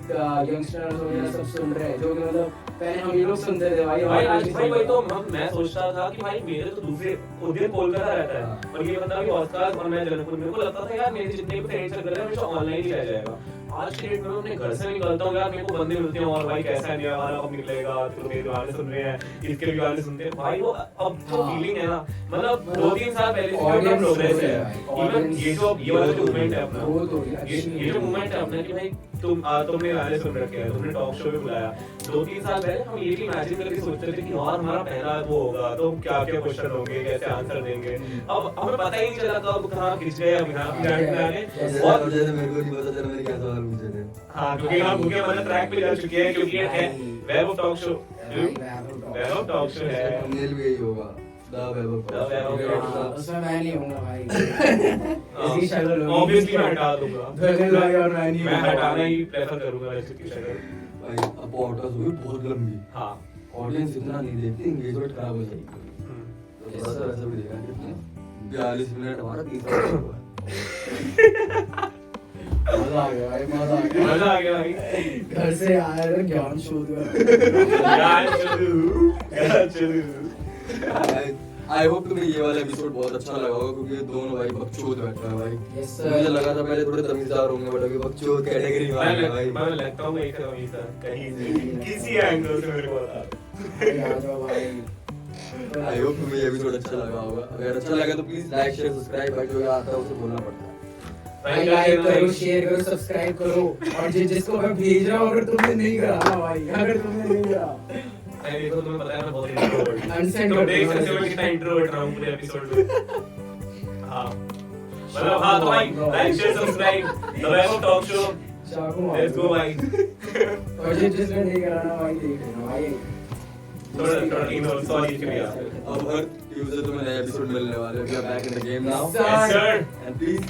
यंगस्टर्स वगैरह सब सुन रहे हैं, जो कि मतलब पहले हम ही लोग सुनते थे भाई। भाई आज artist भाई सुन तो रहे हैं। मैं सोचता था कि भाई मेरे तो दूसरे उदयन कोलकाता रहता है और ये बंदा भी ऑस्कर और मैं जनकपुर। मेरे को लगता था यार मेरे जितने भी फ्रेंड्स सर्कल है हमेशा ऑनलाइन ही रह जाएगा। आज की डेट में मैं अपने घर से निकलता हूँ यार, मेरे को बंदे मिलते हैं और भाई कैसा है नया वाला कब निकलेगा, तो मेरे गाने सुन रहे हैं, इसके भी गाने सुनते हैं भाई। वो अब जो हाँ। फीलिंग है ना, मतलब 2-3 साल पहले से Audience अपना प्रोग्रेस हो है। गया भाई, इवन audience ये वाला जो मूवमेंट है अपना, growth हो गया, ये जो मूवमेंट है अपना कि भाई तुमने गाने सुन रखे हैं, तुमने टॉक शो में बुलाया। 2-3 साल पहले हम ये भी इमेजिन करके सोचते थे कि यार हमारा पहला वो होगा तो क्या क्या क्वेश्चन होंगे, कैसे आंसर देंगे। अब हमें पता ही नहीं चला कब कहाँ खिंच गए, अब यहाँ जैसे और जैसे मेरे को नहीं पता चला मैंने क्या सवाल पूछे थे। हाँ क्योंकि हम भूखे वाला ट्रैक पे जा चुके हैं, क्योंकि ये है वेब ऑफ टॉक शो। भाई, वेब ऑफ टॉक शो है। थंबनेल भी यही होगा। The Web The Web of Chaos। हाँ, उसमें मैं नहीं हूँगा भाई इसकी शक्ल होगी। ऑब्वियसली मैं हटा दूंगा। धुरंधर भाई और मैं नहीं मैं हूँगा। हटाना ही प्रेफर करूंगा वैसे की शक्ल। भाई अब पॉडकास्ट हुई बहुत लंबी, हाँ। ऑडियंस इतना नहीं देखती, एंगेजमेंट खराब हो जाएगी, तो थोड़ा सा वैसा भी देखा कितना 42 मिनट हमारा 30 मिनट हुआ है। मजा आ गया भाई, मजा आ गया। मजा आ गया भाई। घर से आया था ज्ञान शोध में। यार चलू। आई होप तुम्हें ये वाला एपिसोड बहुत अच्छा लगा होगा, क्योंकि ये दोनों भाई बकचोद बैठे हैं भाई। Yes, sir। मुझे लगा था पहले थोड़े तमीज़दार होंगे, बट अभी बकचोद कैटेगरी में आ गए भाई। मैं लगता हूँ एक हमेशा कहीं से किसी एंगल से मेरे को बता। भाई आ जाओ भाई। आई होप तुम्हें ये एपिसोड अच्छा लगा होगा। अगर अच्छा लगा तो प्लीज लाइक शेयर सब्सक्राइब, भाई जो आता है उसे बोलना पड़ता है। भाई लाइक करो, शेयर करो, सब्सक्राइब करो, और जिसको मैं भेज रहा हूँ अगर तुमने नहीं करा ना भाई, अगर तुमने नहीं करा अरे देखो तुम्हें पता है मैं बहुत इंट्रोवर्ट Unsend तुम कर देख दो, सकते हो मैं message। कितना इंट्रोवर्ट रहा हूँ पूरे एपिसोड में। हाँ मतलब हाँ तो भाई like share subscribe the web of talk show. चाकू मार लेट्स गो भाई। और जिसने नहीं करा ना भाई देख लेना भाई। थोड़ा इग्नोर सॉरी शुक्रिया। अब हर ट्यूसडे तुम्हें नए एपिसोड मिलने वाले हैं। We are back in the game now yes sir. And please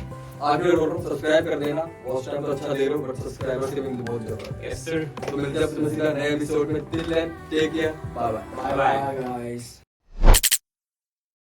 आखिर बोल रहा हूँ सब्सक्राइब कर देना। उस टाइम तो अच्छा दे रहे हो, बट सब्सक्राइबर्स की भी मुझे बहुत जरूरत है। Yes sir. तो मिलते हैं अब तुम्हें सीधा नए एपिसोड में। Till then take care, bye bye. Bye bye guys.